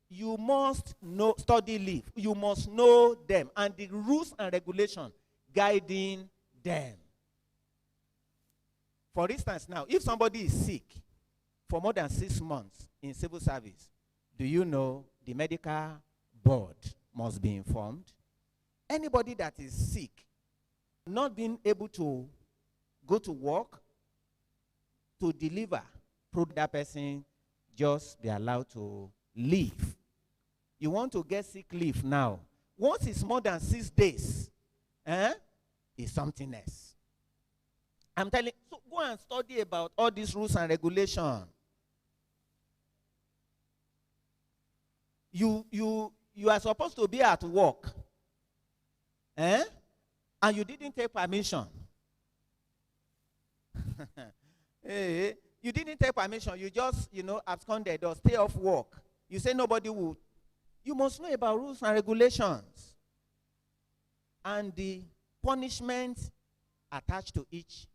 Speaker 11: you must know. Study leave. You must know them and the rules and regulations guiding them. For instance, now, if somebody is sick for more than 6 months in civil service, do you know the medical board must be informed? Anybody that is sick, not being able to go to work, to deliver, that person just be allowed to leave. You want to get sick leave now. Once it's more than 6 days, it's something else. I'm telling you, so go and study about all these rules and regulations. You are supposed to be at work, and you didn't take permission. Hey, you didn't take permission. You just, absconded or stay off work. You say nobody would. You must know about rules and regulations and the punishment attached to each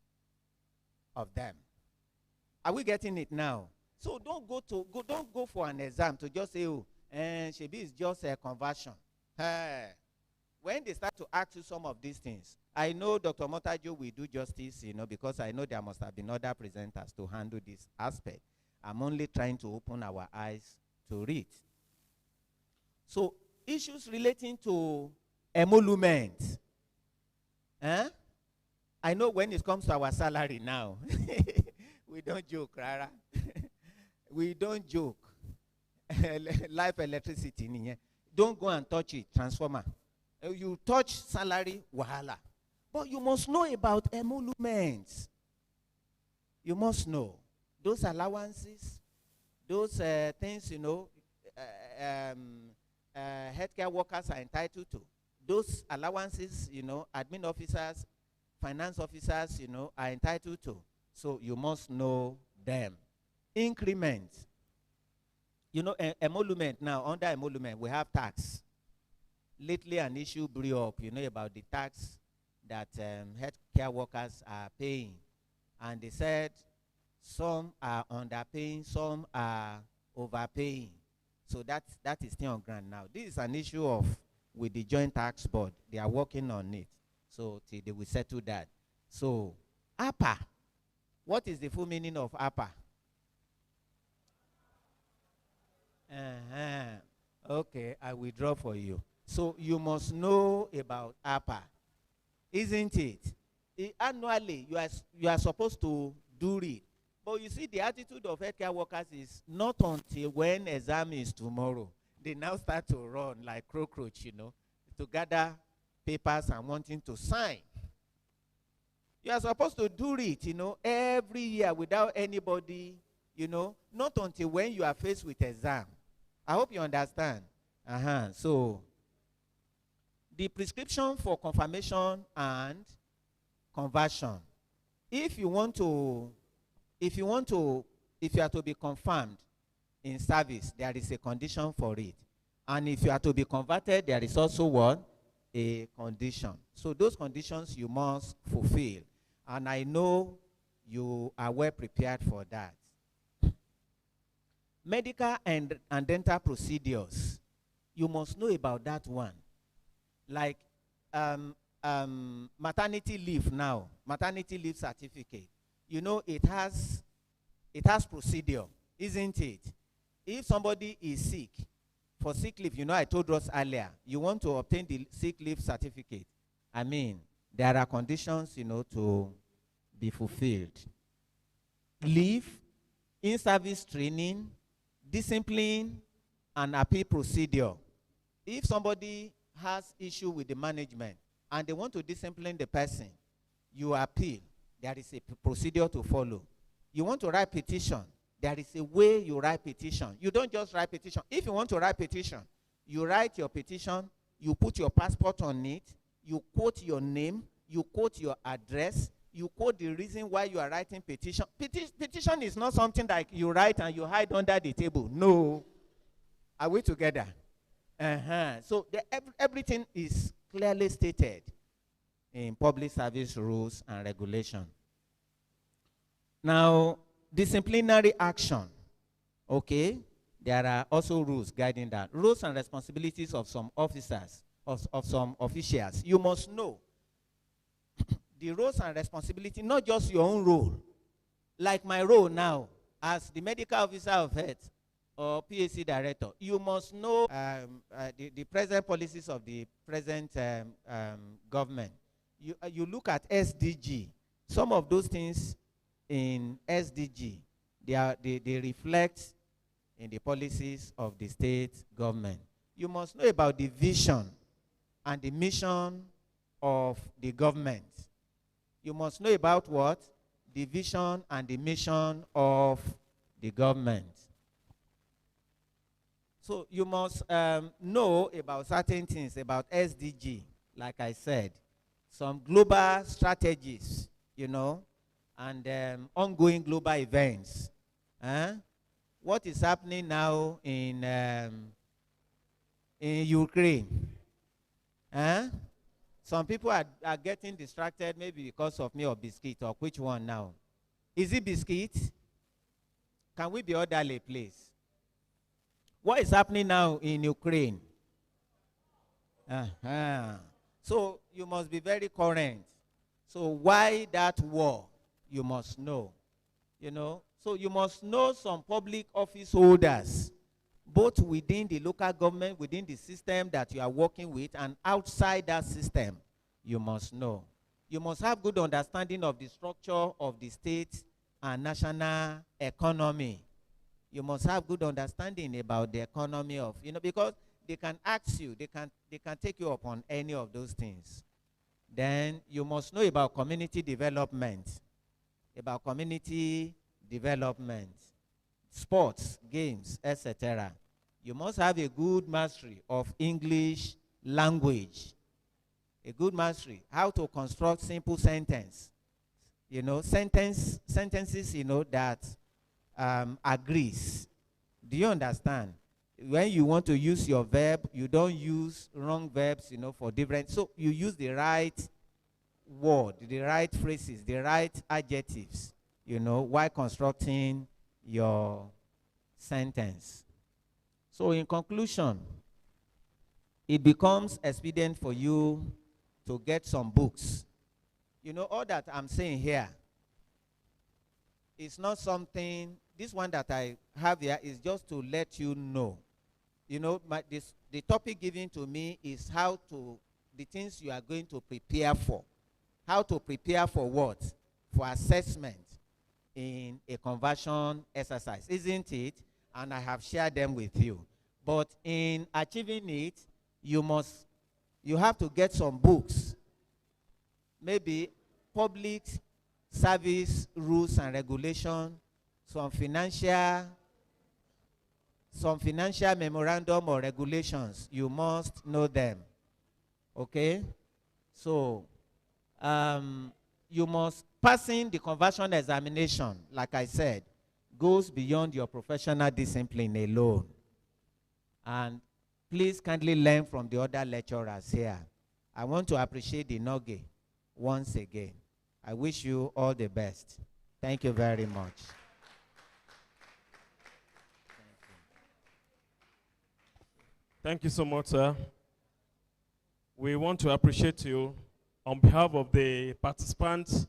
Speaker 11: of them. Are we getting it now? So don't go for an exam to just say, oh, Shebi is just a conversion. When they start to ask you some of these things, I know Dr. Motajo will do justice, because I know there must have been other presenters to handle this aspect. I'm only trying to open our eyes to read. So issues relating to emolument. I know when it comes to our salary now, we don't joke, Rara. We don't joke. Life electricity. Don't go and touch it, transformer. You touch salary, wahala. But you must know about emoluments. You must know. Those allowances, those things, healthcare workers are entitled to. Those allowances, admin officers, finance officers, are entitled to. So you must know them. Increment. Emolument now, under emolument, we have tax. Lately, an issue blew up, about the tax that healthcare workers are paying. And they said some are underpaying, some are overpaying. So that is still on ground now. This is an issue with the Joint Tax Board. They are working on it. So they will settle that. So, APA. What is the full meaning of APA? Okay, I will draw for you. So you must know about APA, isn't it? Annually, you are supposed to do it. But you see, the attitude of healthcare workers is not until when exam is tomorrow. They now start to run like cockroach, to gather papers and wanting to sign. You are supposed to do it, every year without anybody, not until when you are faced with exam. I hope you understand. So, the prescription for confirmation and conversion. If you are to be confirmed in service, there is a condition for it. And if you are to be converted, there is also what? A condition. So those conditions you must fulfill. And I know you are well prepared for that. Medical and dental procedures. You must know about that one. Like maternity leave now, maternity leave certificate. It has procedure, isn't it? If somebody is sick, for sick leave, I told us earlier, you want to obtain the sick leave certificate. There are conditions, to be fulfilled. Leave, in-service training, discipline, and appeal procedure. If somebody has issue with the management and they want to discipline the person, you appeal. There is a procedure to follow. You want to write petition, there is a way you write petition. You don't just write petition. If you want to write petition, you write your petition, you put your passport on it, you quote your name, you quote your address, You quote the reason why you are writing petition. Petition is not something like you write and you hide under the table. No. Are we together? So everything is clearly stated in public service rules and regulation. Now, disciplinary action. Okay? There are also rules guiding that. Roles and responsibilities of some officers, of some officials. You must know the roles and responsibility, not just your own role. Like my role now as the medical officer of health or PAC director, you must know the present policies of the present government. You look at SDG. Some of those things in SDG, they reflect in the policies of the state government. You must know about the vision and the mission of the government. You must know about what? The vision and the mission of the government. So you must know about certain things, about SDG, like I said. Some global strategies, you know, and ongoing global events. What is happening now in Ukraine? Some people are getting distracted maybe because of me or biscuit, or which one now? Is it biscuit? Can we be orderly, please? What is happening now in Ukraine? So you must be very current. So why that war? You must know. You know? So you must know some public office holders, both within the local government, within the system that you are working with, and outside that system, you must know. You must have good understanding of the structure of the state and national economy. You must have good understanding about the economy of, you know, because they can ask you, they can take you up on any of those things. Then you must know about community development, sports, games, etc. You must have a good mastery of English language, a good mastery, how to construct simple sentence, you know, sentences, you know, that agrees. Do you understand? When you want to use your verb, you don't use wrong verbs, you know, for different. So you use the right word, the right phrases, the right adjectives, you know, while constructing your sentence. So in conclusion, it becomes expedient for you to get some books. You know, all that I'm saying here is not something, this one that I have here is just to let you know. You know, the topic given to me is the things you are going to prepare for. How to prepare for what? For assessment in a conversion exercise, isn't it? And I have shared them with you. But in achieving it, you have to get some books. Maybe public service rules and regulation, some financial memorandum or regulations. You must know them. Okay? So, you must, passing the conversion examination, like I said, goes beyond your professional discipline alone. And please kindly learn from the other lecturers here. I want to appreciate the NULGE once again. I wish you all the best. Thank you very much.
Speaker 1: Thank you so much, sir. We want to appreciate you on behalf of the participants,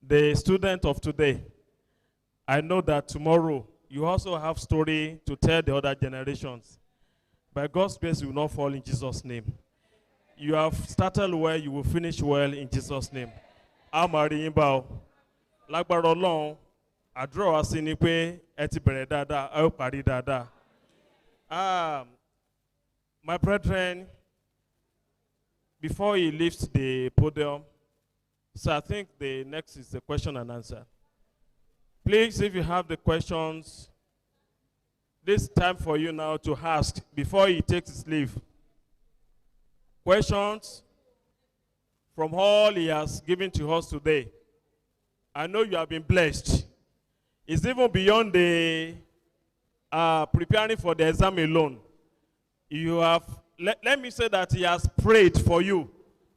Speaker 1: the student of today. I know that tomorrow you also have story to tell the other generations. By God's grace, you will not fall in Jesus' name. You have started well, you will finish well in Jesus' name. Amari Imbao. Lágbára Ọlọ́run, àdúrà wa sí ni pé ẹ ti bẹ̀rẹ̀ dáadáa, ẹ ó parí dáadáa. My brethren, before he leaves the podium, so I think the next is the question and answer. Please, if you have the questions, this is time for you now to ask before he takes his leave. Questions from all he has given to us today. I know you have been blessed. It's even beyond the preparing for the exam alone. You have, let me say that he has prayed for you,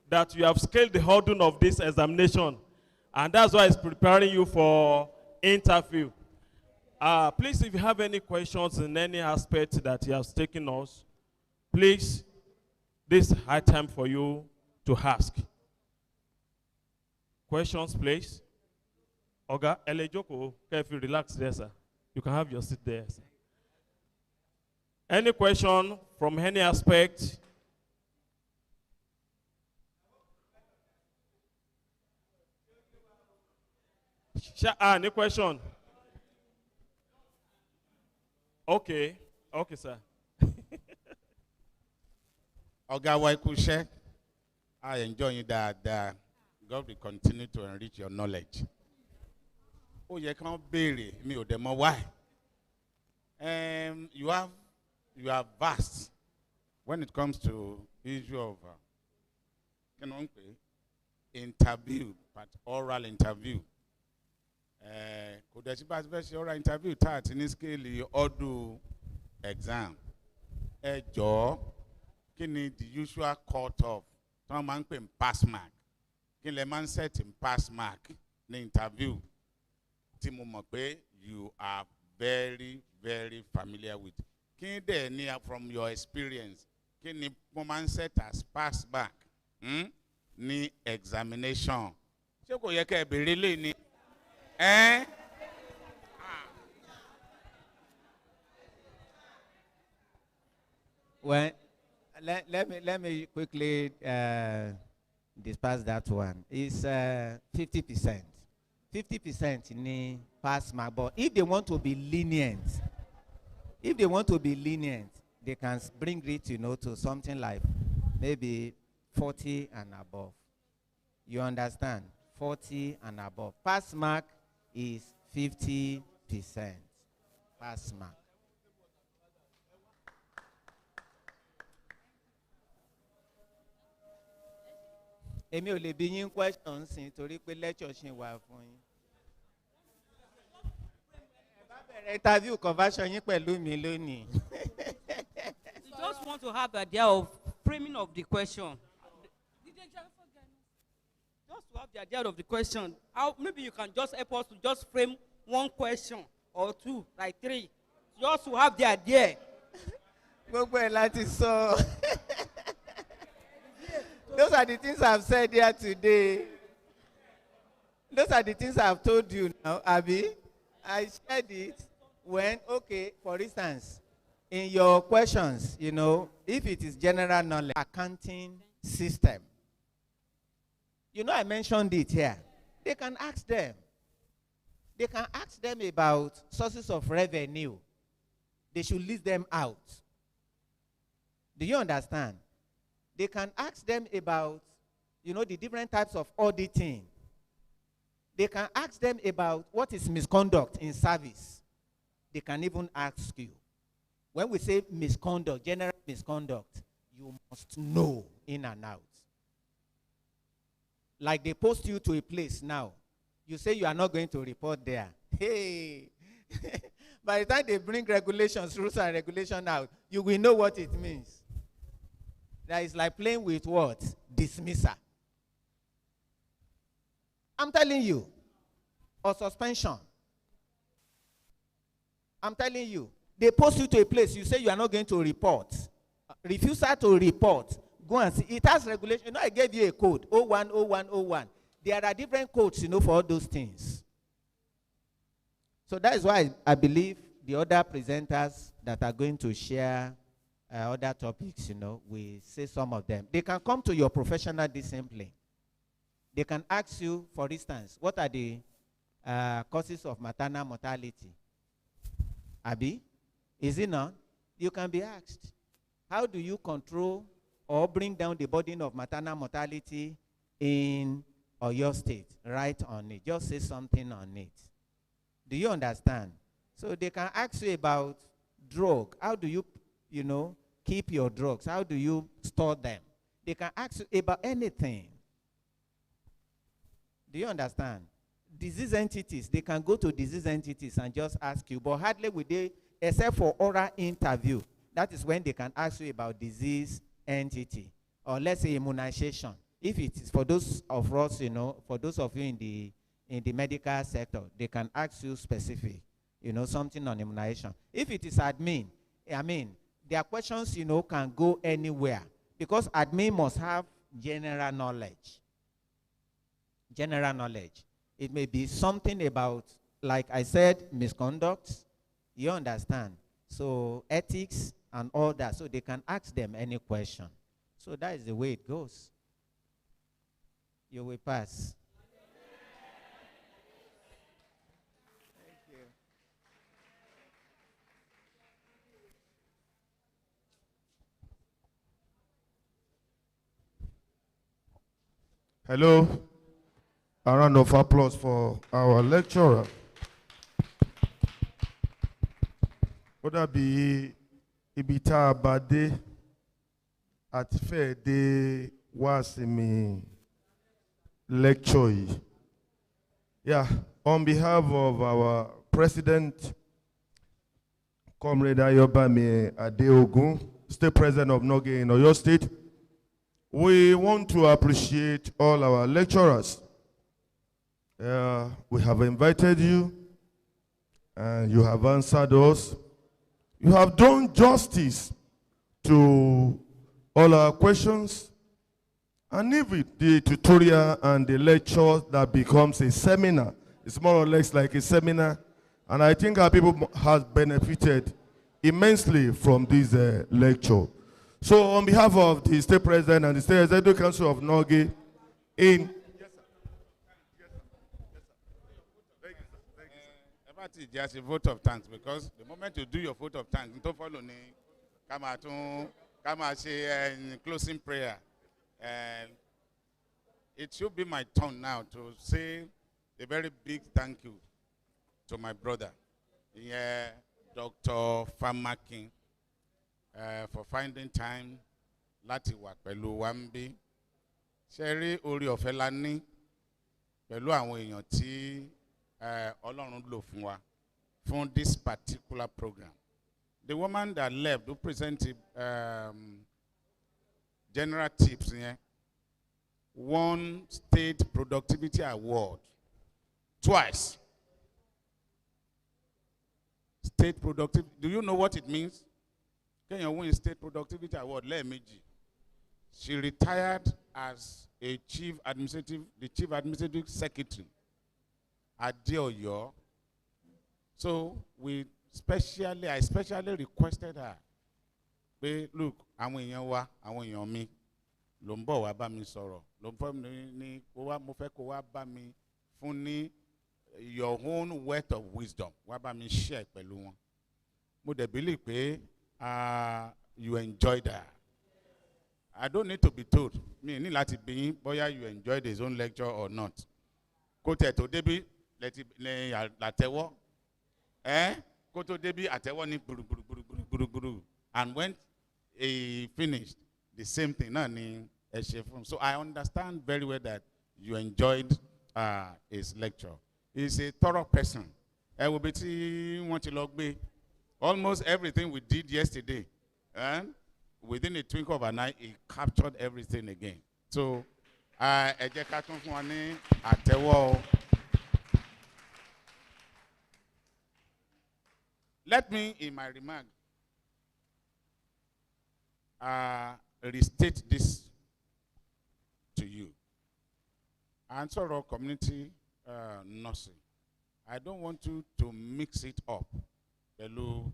Speaker 1: that you have scaled the hurdle of this examination. And that's why he's preparing you for interview. Please, if you have any questions in any aspect that he has taken us, please, this is high time for you to ask. Questions, please. Oga, Elejoko, if you relax there, sir. You can have your seat there, sir. Any question from any aspect? Any question? Okay. Okay, sir.
Speaker 10: Oga Waikushe, I enjoy you that God will continue to enrich your knowledge. Oh, you can't bury me or them. Why? You are vast when it comes to issue of interview, but oral interview. Could the oral interview start in this scale or do exam? Joe, the usual cut off. Some man pass mark. Can the man set in pass mark in the interview? You are very, very familiar with. Can they near from your experience? Can the man set as pass back? Ni examination. So go yeke be really ni.
Speaker 11: Well, let me quickly disperse that one. It's 50%. 50% in pass mark. But if they want to be lenient, they can bring it, to something like maybe 40 and above. You understand? 40 and above. Pass mark is 50%. Pass mark. Èmi ò lè bi yín question sin torí pé lecture ṣì wà fún yín. Ẹ bá bẹ̀rẹ̀ interview conversion yín pẹ̀lú mi lónìí.
Speaker 5: You just want to have the idea of framing of the question. Just to have the idea of the question. Maybe you can just help us to just frame one question or two, like three. Just to have the idea.
Speaker 11: Gbogbo ẹ̀ láti sọ. Those are the things I've said here today. Those are the things I've told you now, Abby. I said it when, okay, for instance, in your questions, if it is general knowledge, accounting system, I mentioned it here. They can ask them. They can ask them about sources of revenue. They should list them out. Do you understand? They can ask them about, the different types of auditing. They can ask them about what is misconduct in service. They can even ask you. When we say misconduct, general misconduct, you must know in and out. Like they post you to a place now. You say you are not going to report there. Hey! By the time they bring regulations, rules and regulation out, you will know what it means. That is like playing with what? Dismissal. I'm telling you. Or suspension. I'm telling you. They post you to a place. You say you are not going to report. Refusal to report. Go and see. It has regulation. I gave you a code. 010101. There are different codes, for all those things. So that is why I believe the other presenters that are going to share other topics, we say some of them. They can come to your professional discipline. They can ask you, for instance, what are the causes of maternal mortality? Abi, is it not? You can be asked. How do you control or bring down the burden of maternal mortality in your state? Write on it. Just say something on it. Do you understand? So they can ask you about drug. How do you, keep your drugs? How do you store them? They can ask you about anything. Do you understand? disease entities, they can go to disease entities and just ask you, but hardly will they, except for oral interview. That is when they can ask you about disease entity, or let's say immunization. If it is for those of us, for those of you in the medical sector, they can ask you specific, something on immunization. If it is admin, their questions, can go anywhere, because admin must have general knowledge. General knowledge. It may be something about, like I said, misconduct. You understand? So ethics and all that. So they can ask them any question. So that is the way it goes. You will pass. Thank you.
Speaker 7: Hello. A round of applause for our lecturer. Ó dàbí ibi tá a bá dé àti fẹ́ẹ̀ dé wá sí mi lecture yìí. Yeah, on behalf of our president, Comrade Ayobami Adeogun, State President of NULGE in Oyo State, we want to appreciate all our lecturers. We have invited you, and you have answered us. You have done justice to all our questions, and even the tutorial and the lecture that becomes a seminar. It's more or less like a seminar, and I think our people have benefited immensely from this lecture. So on behalf of the State President and the State Executive Council of NULGE,
Speaker 10: Just a vote of thanks, because the moment you do your vote of thanks, you don't follow me. Come out, say closing prayer. It should be my turn now to say a very big thank you to my brother, Dr. Famakin, for finding time láti wà pẹ̀lú wa ńbí. Ṣé rí orí ọ̀fẹ́ la ní pẹ̀lú àwọn èèyàn tí Ọlọ́run lò fún wa fún this particular program. The woman that left who presented general tips won State Productivity Award twice. State Productivity, do you know what it means? Can you win State Productivity Award? Lẹ́ẹ̀mejì. She retired as the Chief Administrative Secretary at OYO. So I specially requested her, look, àwọn èèyàn wa, àwọn èèyàn mi, ló ń bọ̀ wá bá mi sọ̀rọ̀, ló ń fọ́ mi ní mo fẹ́ kó wá bá mi fún ní your own wealth of wisdom, wá bá mi share pẹ̀lú wọn. Mo dẹ̀ believe pé you enjoyed that. I don't need to be told. Me ní láti bí yín bóyá you enjoyed his own lecture or not. Kó tẹ̀ tó débí látẹ̀wọ́. Kó tó débí àtẹ̀wọ́ ní gbùrùgbùrùgbùrùgbùrù. And when he finished, the same thing náà ni ẹ ṣe fún. So I understand very well that you enjoyed his lecture. He's a thorough person. Ẹ wo bí tí wọ́n ti lọ gbé. Almost everything we did yesterday, within a twinkle of an eye, he captured everything again. So, ẹ jẹ́ ká tún fún wa ní àtẹ́wọ́. Let me, in my remark, restate this to you. And sort of community nursing. I don't want you to mix it up. Hello,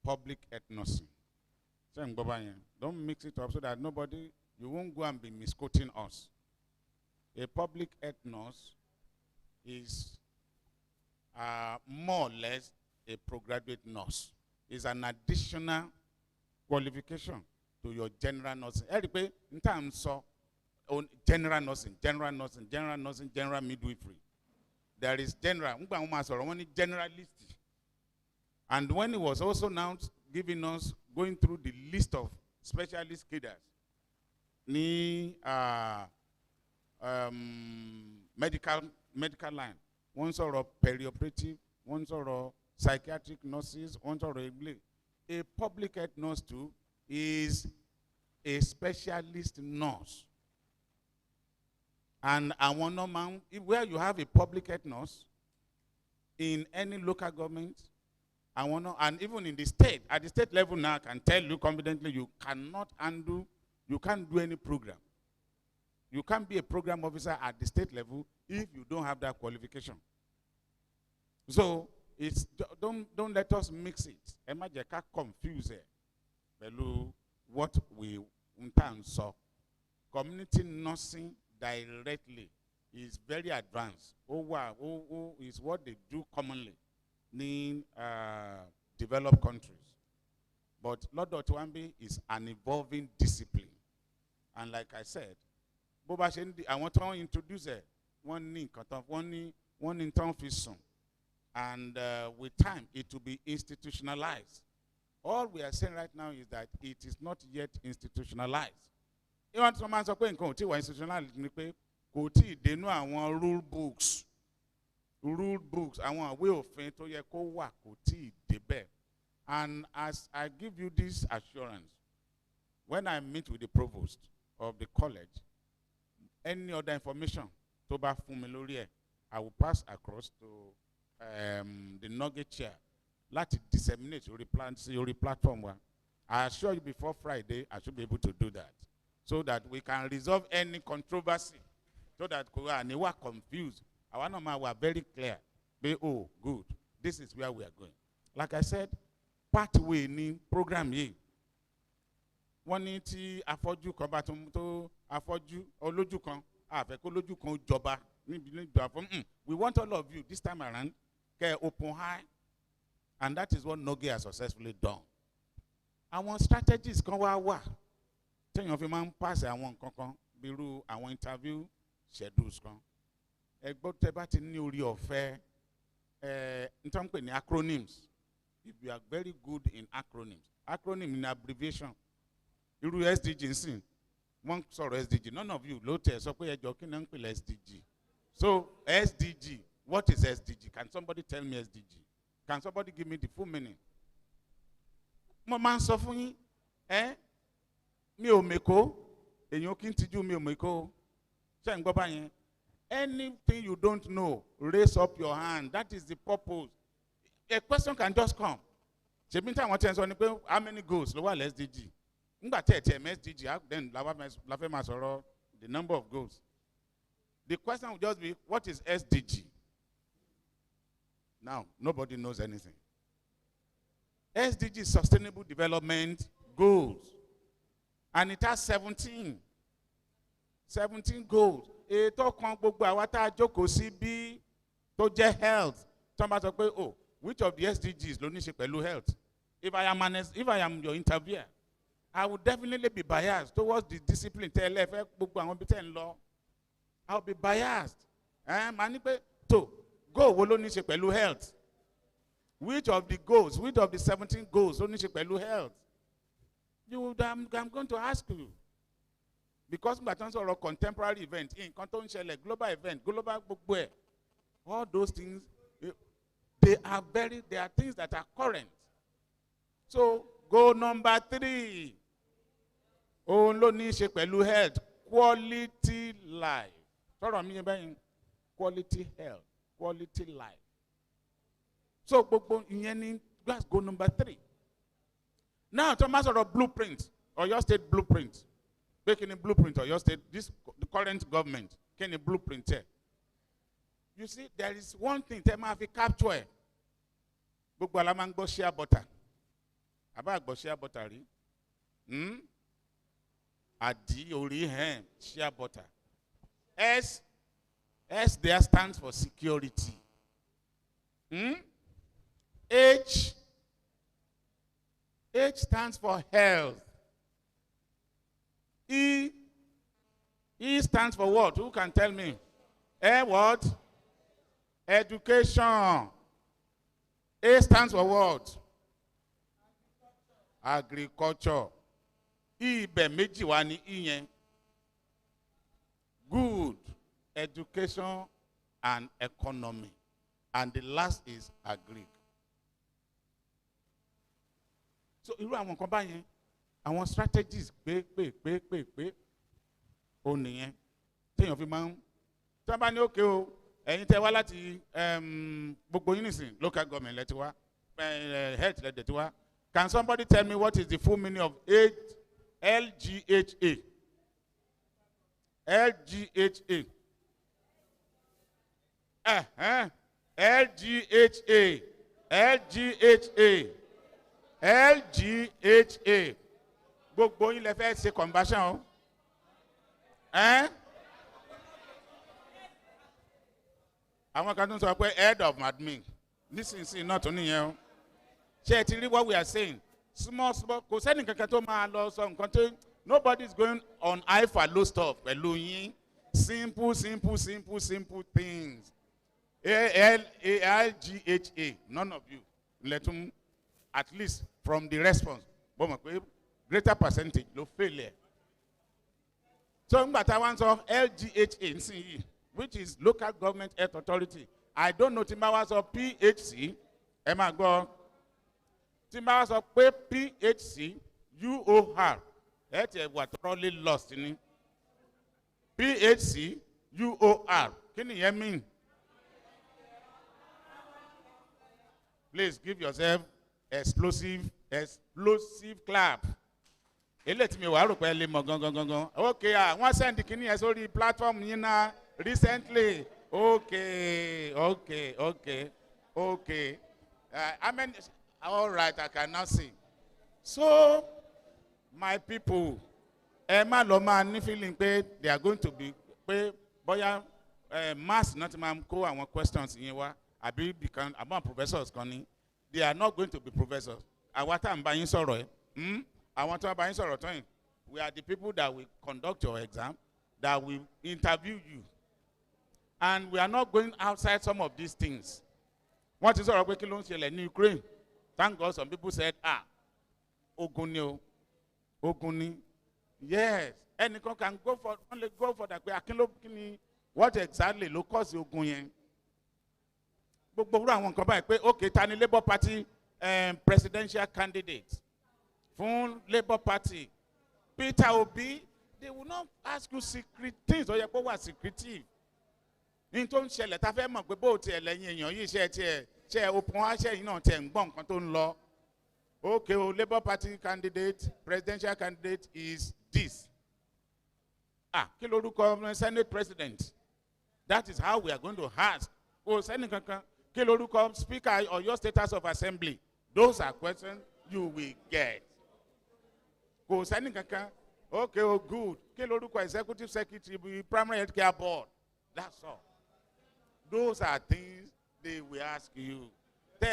Speaker 10: public ethnosy. Don't mix it up so that you won't go and be misquoting us. A public ethnos is more or less a postgraduate nurse. It's an additional qualification to your general nursing. In terms of general nursing, general midwifery. There is general, generalist. And when he was also now giving us, going through the list of specialist cadres, medical medical line, one sort of perioperative, one sort of psychiatric nurses, one sort of a public health nurse too is a specialist nurse. And I want to know where you have a public health nurse in any local government, I want to, and even in the state, at the state level now, I can tell you confidently, you cannot undo, you can't do any program. You can't be a program officer at the state level if you don't have that qualification. So it's don't let us mix it. Emma Jeka confuse it. What we saw. Community nursing directly is very advanced. Is what they do commonly in developed countries. But Lord Otwambi is an evolving discipline. And like I said, I want to introduce one in town fission. And with time, it will be institutionalized. All we are saying right now is that it is not yet institutionalized. You want someone to say, institutionalized, they know our rule books, our way of faith, and as I give you this assurance, when I meet with the provost of the college, any other information, I will pass across to the nugget chair. Let's disseminate your platform. I assure you before Friday, I should be able to do that, so that we can resolve any controversy, so that we are confused. Our number were very clear. Oh, good. This is where we are going. Like I said, pathway in program here. One need afford combat to afford you or loju kan. Loju kan joba. We want all of you this time around. Get open high. And that is what NULGE has successfully done. Our strategies kan wa. Tell you if you man pass àwọn kankan biru àwọn interview schedules kan. Egbo teba ti ní orí ọ̀fẹ́ ntan pe ní acronyms. If you are very good in acronyms. Acronym in abbreviation. Iru SDG nsin. One sọ̀rọ̀ SDG. None of you ló tẹ̀ sọ pé ẹjọ́ kí ni ń pè SDG. So SDG, what is SDG? Can somebody tell me SDG? Can somebody give me the full meaning? Mo máa ń sọ fún yín, mi ò meko, èyàn kí n tijú mi ò meko. Ṣé ń gbọ́ báyẹn? Anything you don't know, raise up your hand. That is the purpose. A question can just come. Ṣebí tí àwọn tí ń sọ ni pé how many goals ló wà lẹ́ SDG? Nígbà tí ẹ̀ tí ẹ̀ SDG, then la fẹ́ máa sọ̀rọ̀ the number of goals. The question will just be, what is SDG? Now, nobody knows anything. SDG is Sustainable Development Goals. And it has 17. 17 goals. Ètò kan gbogbo àwa tá a jókòó sí bí tó jẹ́ health. Somebody sọ pé, oh, which of the SDGs ló ní ṣe pẹ̀lú health? If I am your interviewer, I would definitely be biased towards the discipline. Gbogbo àwọn bí tẹ́ ń lọ. I'll be biased. Mani pe to go wo ló ní ṣe pẹ̀lú health. Which of the goals, which of the 17 goals ló ní ṣe pẹ̀lú health? I'm going to ask you. Because we are talking about contemporary event, global event, global gbogbo ẹ̀. All those things, they are things that are current. So goal number 3. Òun ló ní ṣe pẹ̀lú health, quality life. Quality health, quality life. So, let's go number 3. Now, Thomas or blueprint, or your state blueprint. Making a blueprint or your state, the current government, can a blueprint here. You see, there is one thing, Tema have a capture. Gbogbo alamang bo share butter. Aba bo share butter ri. Adi ori hen share butter. S there stands for security. H stands for health. E stands for what? Who can tell me? What? Education. A stands for what? Agriculture. E be meji wa ni iyen. Good. Education and economy. And the last is agri. So irú àwọn kan báyẹn, àwọn strategies pé ó nìyẹn téèyàn fi máa ń tí wọ́n bá ní òkè o ẹ̀yin tẹ́ wá láti gbogbo yín nìsín local government lẹ́tí wá health lẹ́tí wá. Can somebody tell me what is the full meaning of LGHA? LGHA. LGHA. LGHA. LGHA. Gbogbo yín lẹ fẹ́ ṣe conversion o. Àwọn kan tún sọ pé head of admin. Nísinsìnyí náà tún nìyẹn o. Ṣé ẹ ti rí what we are saying? Small. Kò sẹ́ni kankan tó máa lọ sọ nǹkan tó. Nobody is going on high for low stuff pẹ̀lú yín. Simple things. LGHA. None of you. Let them, at least from the response, greater percentage ló fail. So LGHA, which is Local Government Health Authority. I don't know Timbawas of PHC. Emma go. Timbawas of PHC, UOR. That's what probably lost in it. PHC, UOR. Can you hear me? Please give yourself explosive clap. Let me work well. Okay, I want to send the kidney as already platform recently. Okay. I mean, all right, I cannot see. So, my people, Emma Loma feeling paid, they are going to be paid. Boya mass not ko and questions in your I be become about professors conning. They are not going to be professors. I want to buy sorrow. I want to buy sorrow. We are the people that will conduct your exam, that will interview you. And we are not going outside some of these things. What is our in Ukraine? Thank God some people said, Oguni. Yes. Anyone can go for only go for that. What exactly locals Ogunyen? Okay, Tani Labour Party presidential candidate. From Labour Party. Peter Obi, they will not ask you secret things or your power secretive. In terms of the government, we both tell you, share open share, you know, law. Okay, Labour Party candidate, presidential candidate is this. Kiloruko Senate President. That is how we are going to ask. Senate Kiloruko Speaker or your status of assembly. Those are questions you will get. Okay, good. Kiloruko Executive Secretary, Primary Healthcare Board. That's all. Those are things they will ask you. You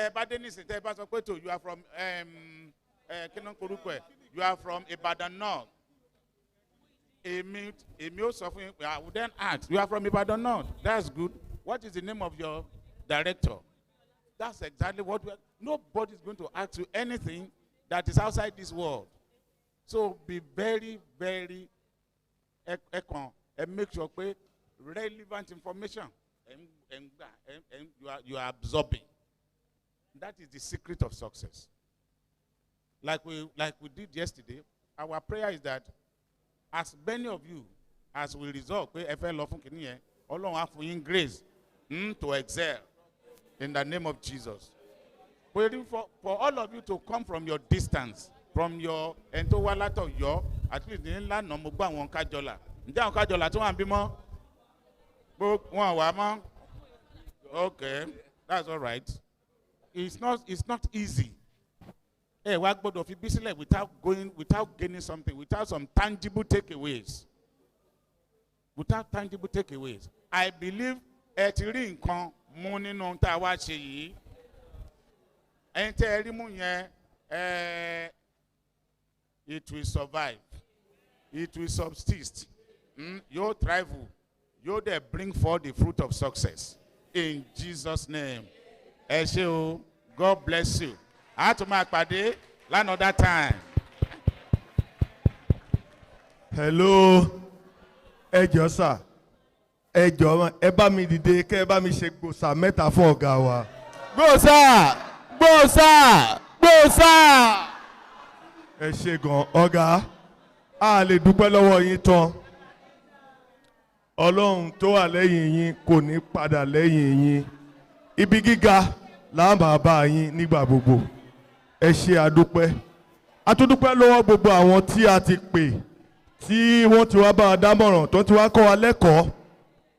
Speaker 10: are from you are from Ibadan North. I would then ask, you are from Ibadan North. That's good. What is the name of your director? That's exactly what we are. Nobody is going to ask you anything that is outside this world. So be very, very and make sure relevant information and you are absorbing. That is the secret of success. Like we did yesterday, our prayer is that as many of you as we resolve, Allah have grace to excel in the name of Jesus. For all of you to come from your distance, from your entowalato yo, at least in land no mugba won kajola. Nja kajola to wan bimo. Book one wa. Okay, that's all right. It's not easy. Hey, what about if you busy without gaining something, without some tangible takeaways? Without tangible takeaways. I believe it will survive. It will subsist. Your travel, you there bring forth the fruit of success. In Jesus' name. God bless you. I have to mark by day, another time.
Speaker 7: Hello. Ejo sir. ẹ jọ̀ọ́ ẹ bá mi dìde kẹ́ ẹ bá mi ṣe gbòòsà mẹ́ta fún ọ̀gá wa.
Speaker 1: Gbòòsà! Gbòòsà! Gbòòsà!
Speaker 7: Ẹ ṣé gan ọ̀gá, a lè dúpẹ́ lọ́wọ́ yín tán. Ọlọ́run tó wà lẹ́yìn yín kò ní padà lẹ́yìn yín. Ibi gíga là ń bá yín nígbà gbogbo. Ẹ ṣé àdúpẹ́. A tún dúpẹ́ lọ́wọ́ gbogbo àwọn tí a ti pè tí wọ́n ti wá bá a dámọ̀ràn tó ti wá kọ́ wa lẹ́kọ̀ọ́.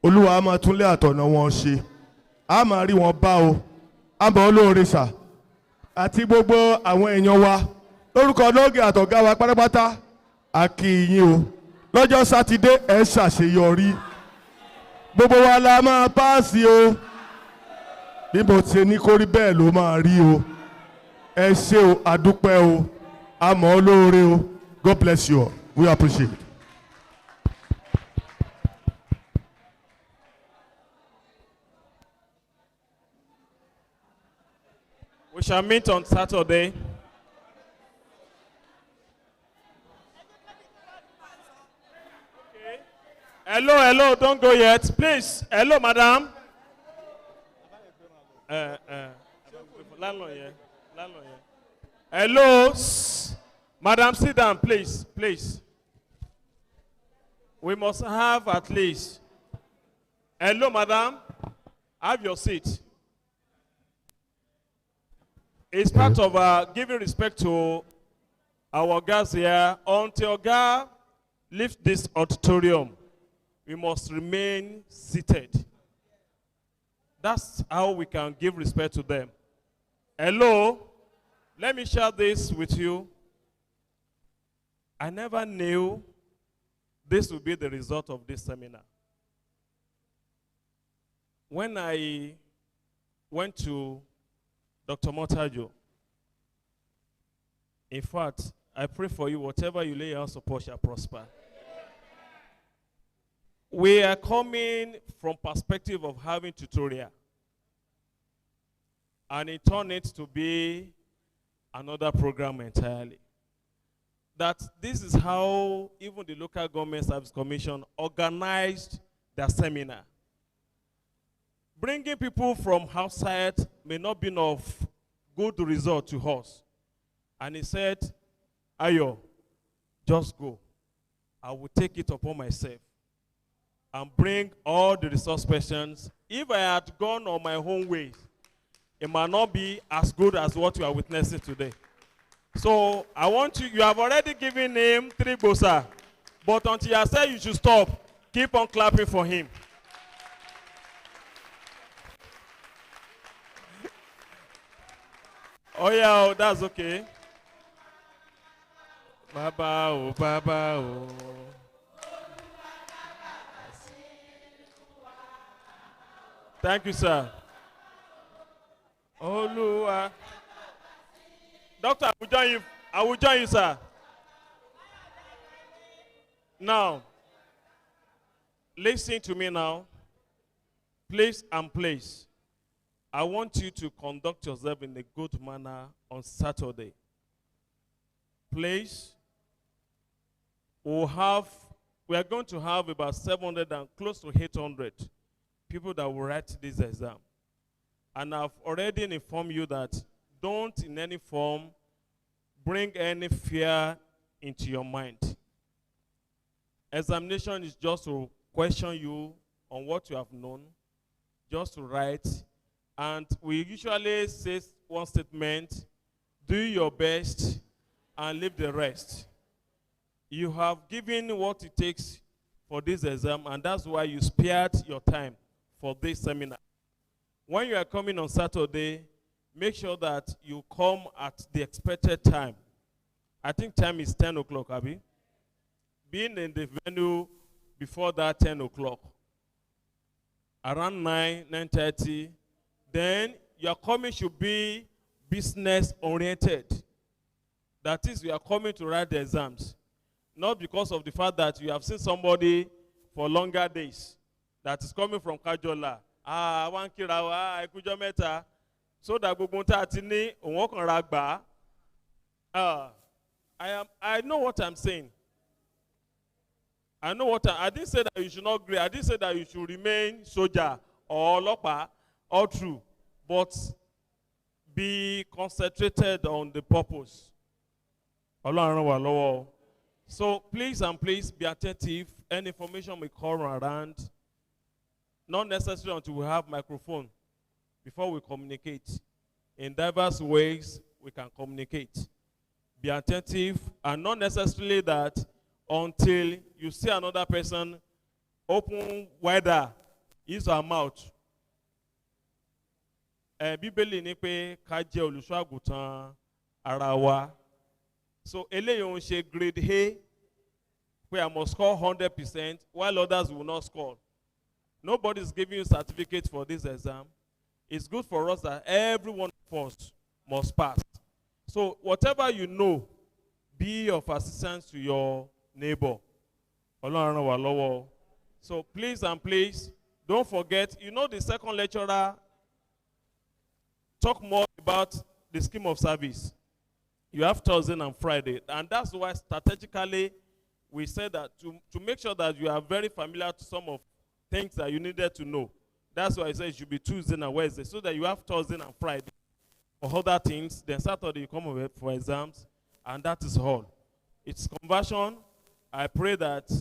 Speaker 7: Olúwa á máa túnlé àtọ̀nà wọn ṣe. A máa rí wọn bá o. A bọ̀ olóore sà. Àti gbogbo àwọn èèyàn wa lórúkọ NULGE àtọ̀gá wa pátápátá a kí yín o. Lọ́jọ́ Sátidé ẹ ṣàṣeyọrí. Gbogbo wa la máa páàsì o. Bí mo ti ní kó rí bẹ́ẹ̀ ló máa rí o. Ẹ ṣé o, àdúpẹ́ o. A mọ̀ ọ́ lóore o. God bless you all. We appreciate it.
Speaker 1: We shall meet on Saturday. Okay. Hello, don't go yet. Please. Hello, madam. Landlord here. Hello. Madam, sit down, please. Please. We must have at least. Hello, madam. Have your seat. It's part of giving respect to our guests here. Until God leaves this auditorium, we must remain seated. That's how we can give respect to them. Hello, let me share this with you. I never knew this would be the result of this seminar. When I went to Dr. Motajo, in fact, I pray for you, whatever you lay your hands upon shall prosper. We are coming from perspective of having tutorial, and it turned it to be another program entirely. That this is how even the Local Government Service Commission organized their seminar. Bringing people from outside may not be of good result to us. And he said, Ayo, just go. I will take it upon myself and bring all the resource persons. If I had gone on my own ways, it might not be as good as what you are witnessing today. So I want you have already given him 3 bosa, but until I say you should stop, keep on clapping for him. Oh yeah, that's okay. Baba, oh, Baba, oh. Thank you, sir. Olúwa. Doctor, I will join you, sir. Now, listen to me now. Place and place. I want you to conduct yourself in a good manner on Saturday. Place. We are going to have about 700 and close to 800 people that will write this exam. And I've already informed you that don't in any form bring any fear into your mind. Examination is just to question you on what you have known, just to write. And we usually say one statement, do your best and leave the rest. You have given what it takes for this exam, and that's why you spared your time for this seminar. When you are coming on Saturday, make sure that you come at the expected time. I think time is 10 o'clock, Abby. Being in the venue before that 10 o'clock, around 9:30, then your coming should be business oriented. That is, you are coming to write the exams. Not because of the fact that you have seen somebody for longer days that is coming from Kajola. One kirawa, ekujo meta. So that gbogbo ti ní òun kan ra gbà. I know what I'm saying. I know what I didn't say that you should not grade. I didn't say that you should remain soldier or lopa all through, but be concentrated on the purpose. Ọlọ́run wà lọ́wọ́. So please and please be attentive. Any information may come around. Not necessary until we have microphone before we communicate. In diverse ways, we can communicate. Be attentive, and not necessarily that until you see another person open wider his or her mouth. Bíbélì ní pé ká jẹ́ olùṣọ́ àgùntàn ara wa. So eléyìí ń ṣe grade A, where I must score 100%, while others will not score. Nobody is giving you certificate for this exam. It's good for us that every one of us must pass. So whatever you know, be of assistance to your neighbor. Ọlọ́run ràn wá lọ́wọ́. So please and please, don't forget, you know the second lecturer talk more about the scheme of service. You have Thursday and Friday, and that's why strategically we said that to make sure that you are very familiar to some of things that you needed to know. That's why I said it should be Tuesday and Wednesday, so that you have Thursday and Friday for other things. Then Saturday you come over for exams, and that is all. It's conversion. I pray that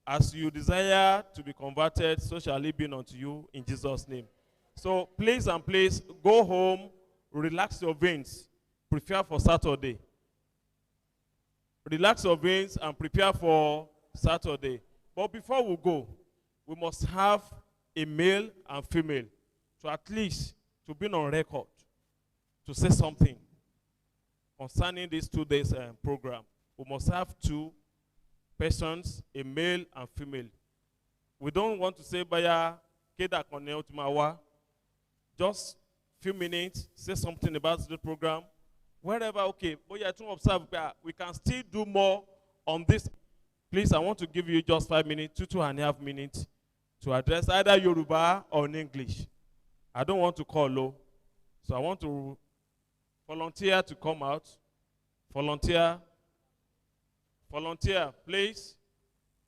Speaker 1: as you desire to be converted, so shall it be unto you in Jesus' name. So please and please go home, relax your veins, prepare for Saturday. Relax your veins and prepare for Saturday. But before we go, we must have a male and female to at least to be on record to say something concerning this 2 days program. We must have two persons, a male and female. We don't want to say baya keda kone otumawa. Just few minutes, say something about the program. Wherever, okay, but you to observe, we can still do more on this. Please, I want to give you just 5 minutes, 2.5 minutes to address either Yoruba or in English. I don't want to call low, so I want to volunteer to come out. Volunteer, please.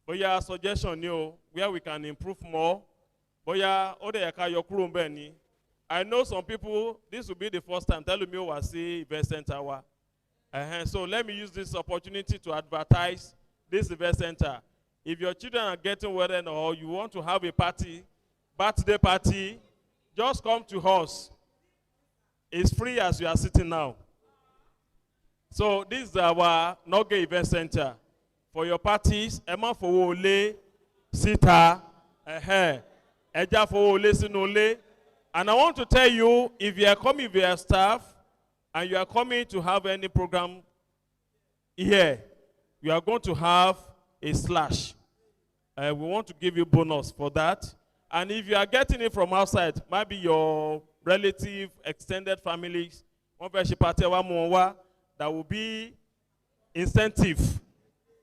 Speaker 1: But yeah, suggestion you where we can improve more. But yeah, I know some people, this will be the first time telling me was the event center. So let me use this opportunity to advertise this event center. If your children are getting well or you want to have a party, birthday party, just come to us. It's free as you are sitting now. So this is our NULGE event center. For your parties, Emma for Ole, Sita, Eja for Ole Sinole. And I want to tell you, if you are coming with your staff and you are coming to have any program here, you are going to have a slash. We want to give you bonus for that. And if you are getting it from outside, maybe your relative, extended families, that will be incentive,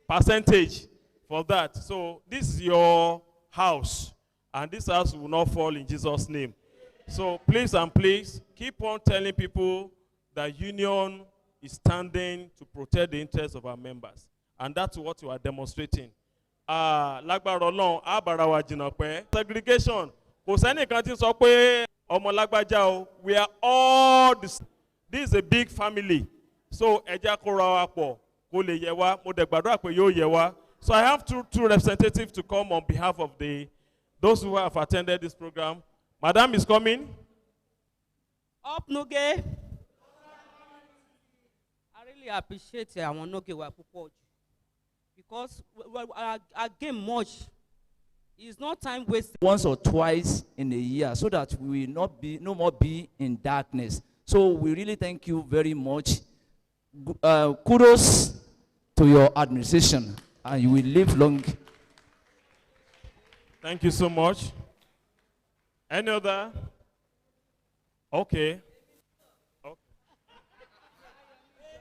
Speaker 1: percentage for that. So this is your house, and this house will not fall in Jesus' name. So please and please, keep on telling people that union is standing to protect the interests of our members. And that's what you are demonstrating. Segregation. We are all this. This is a big family. So so I have two representatives to come on behalf of those who have attended this program. Madam is coming.
Speaker 5: Up Nuge. I really appreciate our Nuge because I gain much. It's not time wasted.
Speaker 12: Once or twice in a year, so that we will not be no more be in darkness. So we really thank you very much. Kudos to your administration, and you will live long.
Speaker 1: Thank you so much. Any other? Okay.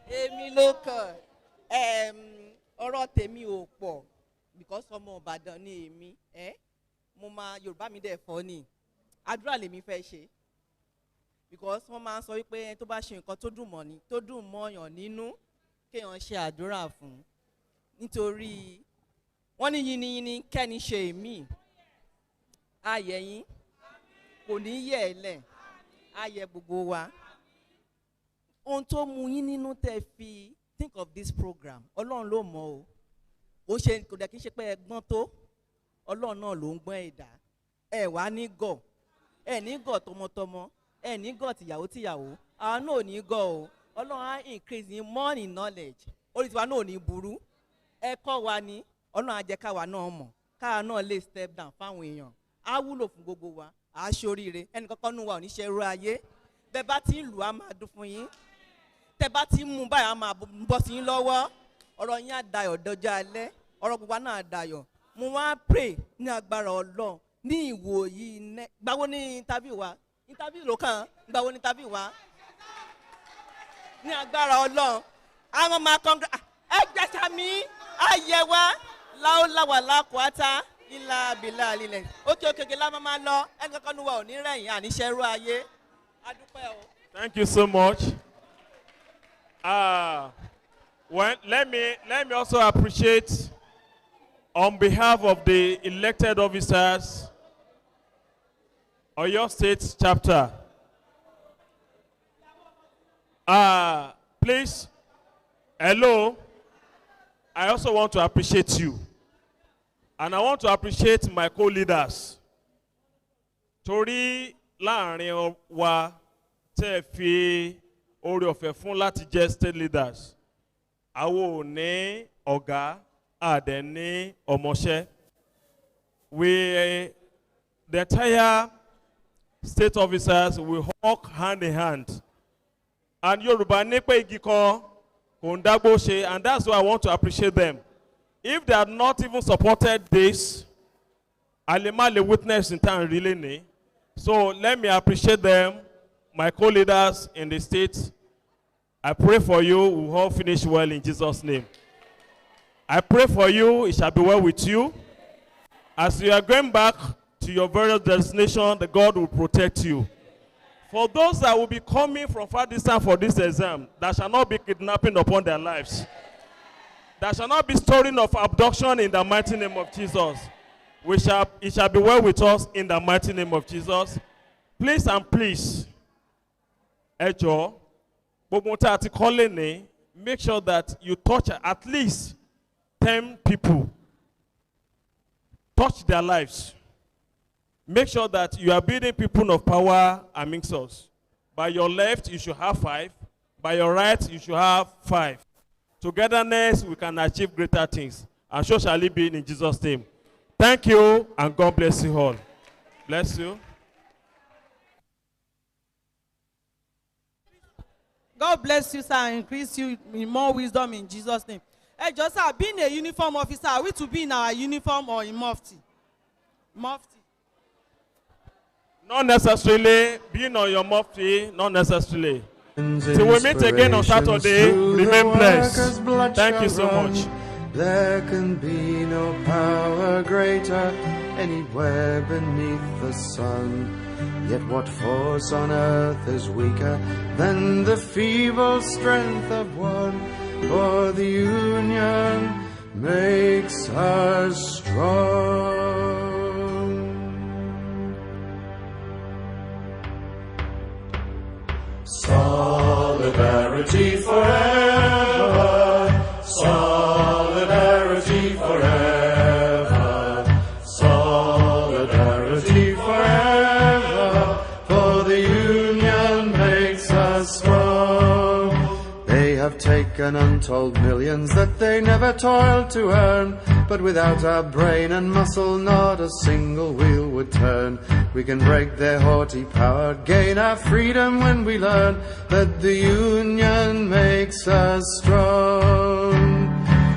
Speaker 2: Èmi ló kàn ọ̀rọ̀ tèmi ò pọ̀ because ọmọ Ìbàdàn ni èmi mo máa Yorùbá mi dẹ̀ fọ́ ni àdúrà lèmi fẹ́ ṣe because wọ́n máa ń sọ wípé tó bá ṣe nǹkan tó dùn mọ́yàn nínú kéèyàn ṣe àdúrà fún nítorí
Speaker 13: wọ́n ní yínníyínní kẹ́ni ṣe mí ayẹ yín kò ní yẹ̀ ẹ́ lẹ̀ ayẹ gbogbo wa. Ohun tó mú yín nínú tẹ́ fi think of this program Ọlọ́run ló mọ̀ o ṣe kò dẹ̀ kí n ṣe pé ẹ gbọ́n tó Ọlọ́run náà ló ń gbọ́n ẹ̀dá ẹ wá ní gọ̀ ẹ ní gọ̀ tọmọtọmọ ẹ ní gọ̀ tìyàwó tìyàwó àwọn náà ò ní gọ̀ o Ọlọ́run á increase in more in knowledge orí tiwa náà ò ní burú ẹ kọ́ wa ní Ọlọ́run á jẹ́ káwa náà mọ̀ káwa náà lè step down fáwọn èèyàn á wúlò fún gbogbo wa á ṣoríire ẹnì kankan nù wa ò ní ṣe irú ayé bẹ́ẹ̀ bá ti ń lù á máa dún fún yín tẹ́ bá ti ń mú báyìí á máa bọ́ sí yín lọ́wọ́ ọ̀rọ̀ yín á dayọ̀ dọjọ́ alẹ́ ọ̀rọ̀ gbogbo náà á dayọ̀ mo wá pray ní agbára Ọlọ́run ní ìwòyí gbàwo ní interview wa interview ló kàn gbàwo ní interview wa ní agbára Ọlọ́run àwọn máa congrats ẹgbẹ́ta mi ayẹwa láwọláwà lákòótá ilà abilà lílẹ̀ ókè lámà máa lọ ẹnìkankan ní wa ò ní rẹ̀yìn àníṣẹ́rú ayé adúpẹ́ o.
Speaker 1: Thank you so much. Well, let me also appreciate on behalf of the elected officers, OYO State chapter. Please, hello. I also want to appreciate you. And I want to appreciate my co-leaders. Torí láàrin wa tẹ́ fi oore ọ̀fẹ́ fún láti jẹ́ state leaders. Àwa ò ní ọ̀gá, a dẹ̀ ní ọmọṣẹ́. The entire state officers will work hand in hand. And Yorùbá ní pé igi kan kò ń dágbó ṣe, and that's why I want to appreciate them. If they had not even supported this, Alemale witness in time really need. So let me appreciate them, my co-leaders in the state. I pray for you, we all finish well in Jesus' name. I pray for you, it shall be well with you. As you are going back to your various destinations, the God will protect you. For those that will be coming from far distance for this exam, that shall not be kidnapping upon their lives. There shall not be storing of abduction in the mighty name of Jesus. It shall be well with us in the mighty name of Jesus. Please and please, Ejo, make sure that you touch at least 10 people. Touch their lives. Make sure that you are building people of power amongst us. By your left, you should have 5. By your right, you should have 5. Togetherness, we can achieve greater things. And so shall it be in Jesus' name. Thank you, and God bless you all. Bless you.
Speaker 14: God bless you, sir, and increase you in more wisdom in Jesus' name. Hey, just sir, being a uniform officer, are we to be in our uniform or in mufti? Mufti.
Speaker 1: Not necessarily. Being on your mufti, not necessarily. Till we meet again on Saturday, remain blessed. Thank you so much.
Speaker 15: There can be no power greater anywhere beneath the sun. Yet what force on earth is weaker than the feeble strength of one? For the union makes us strong. Solidarity forever, solidarity forever, solidarity forever, for the union makes us strong. They have taken untold millions that they never toiled to earn, but without our brain and muscle not a single wheel would turn. We can break their haughty power, gain our freedom when we learn that the union makes us strong.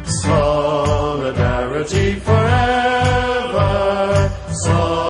Speaker 15: Solidarity for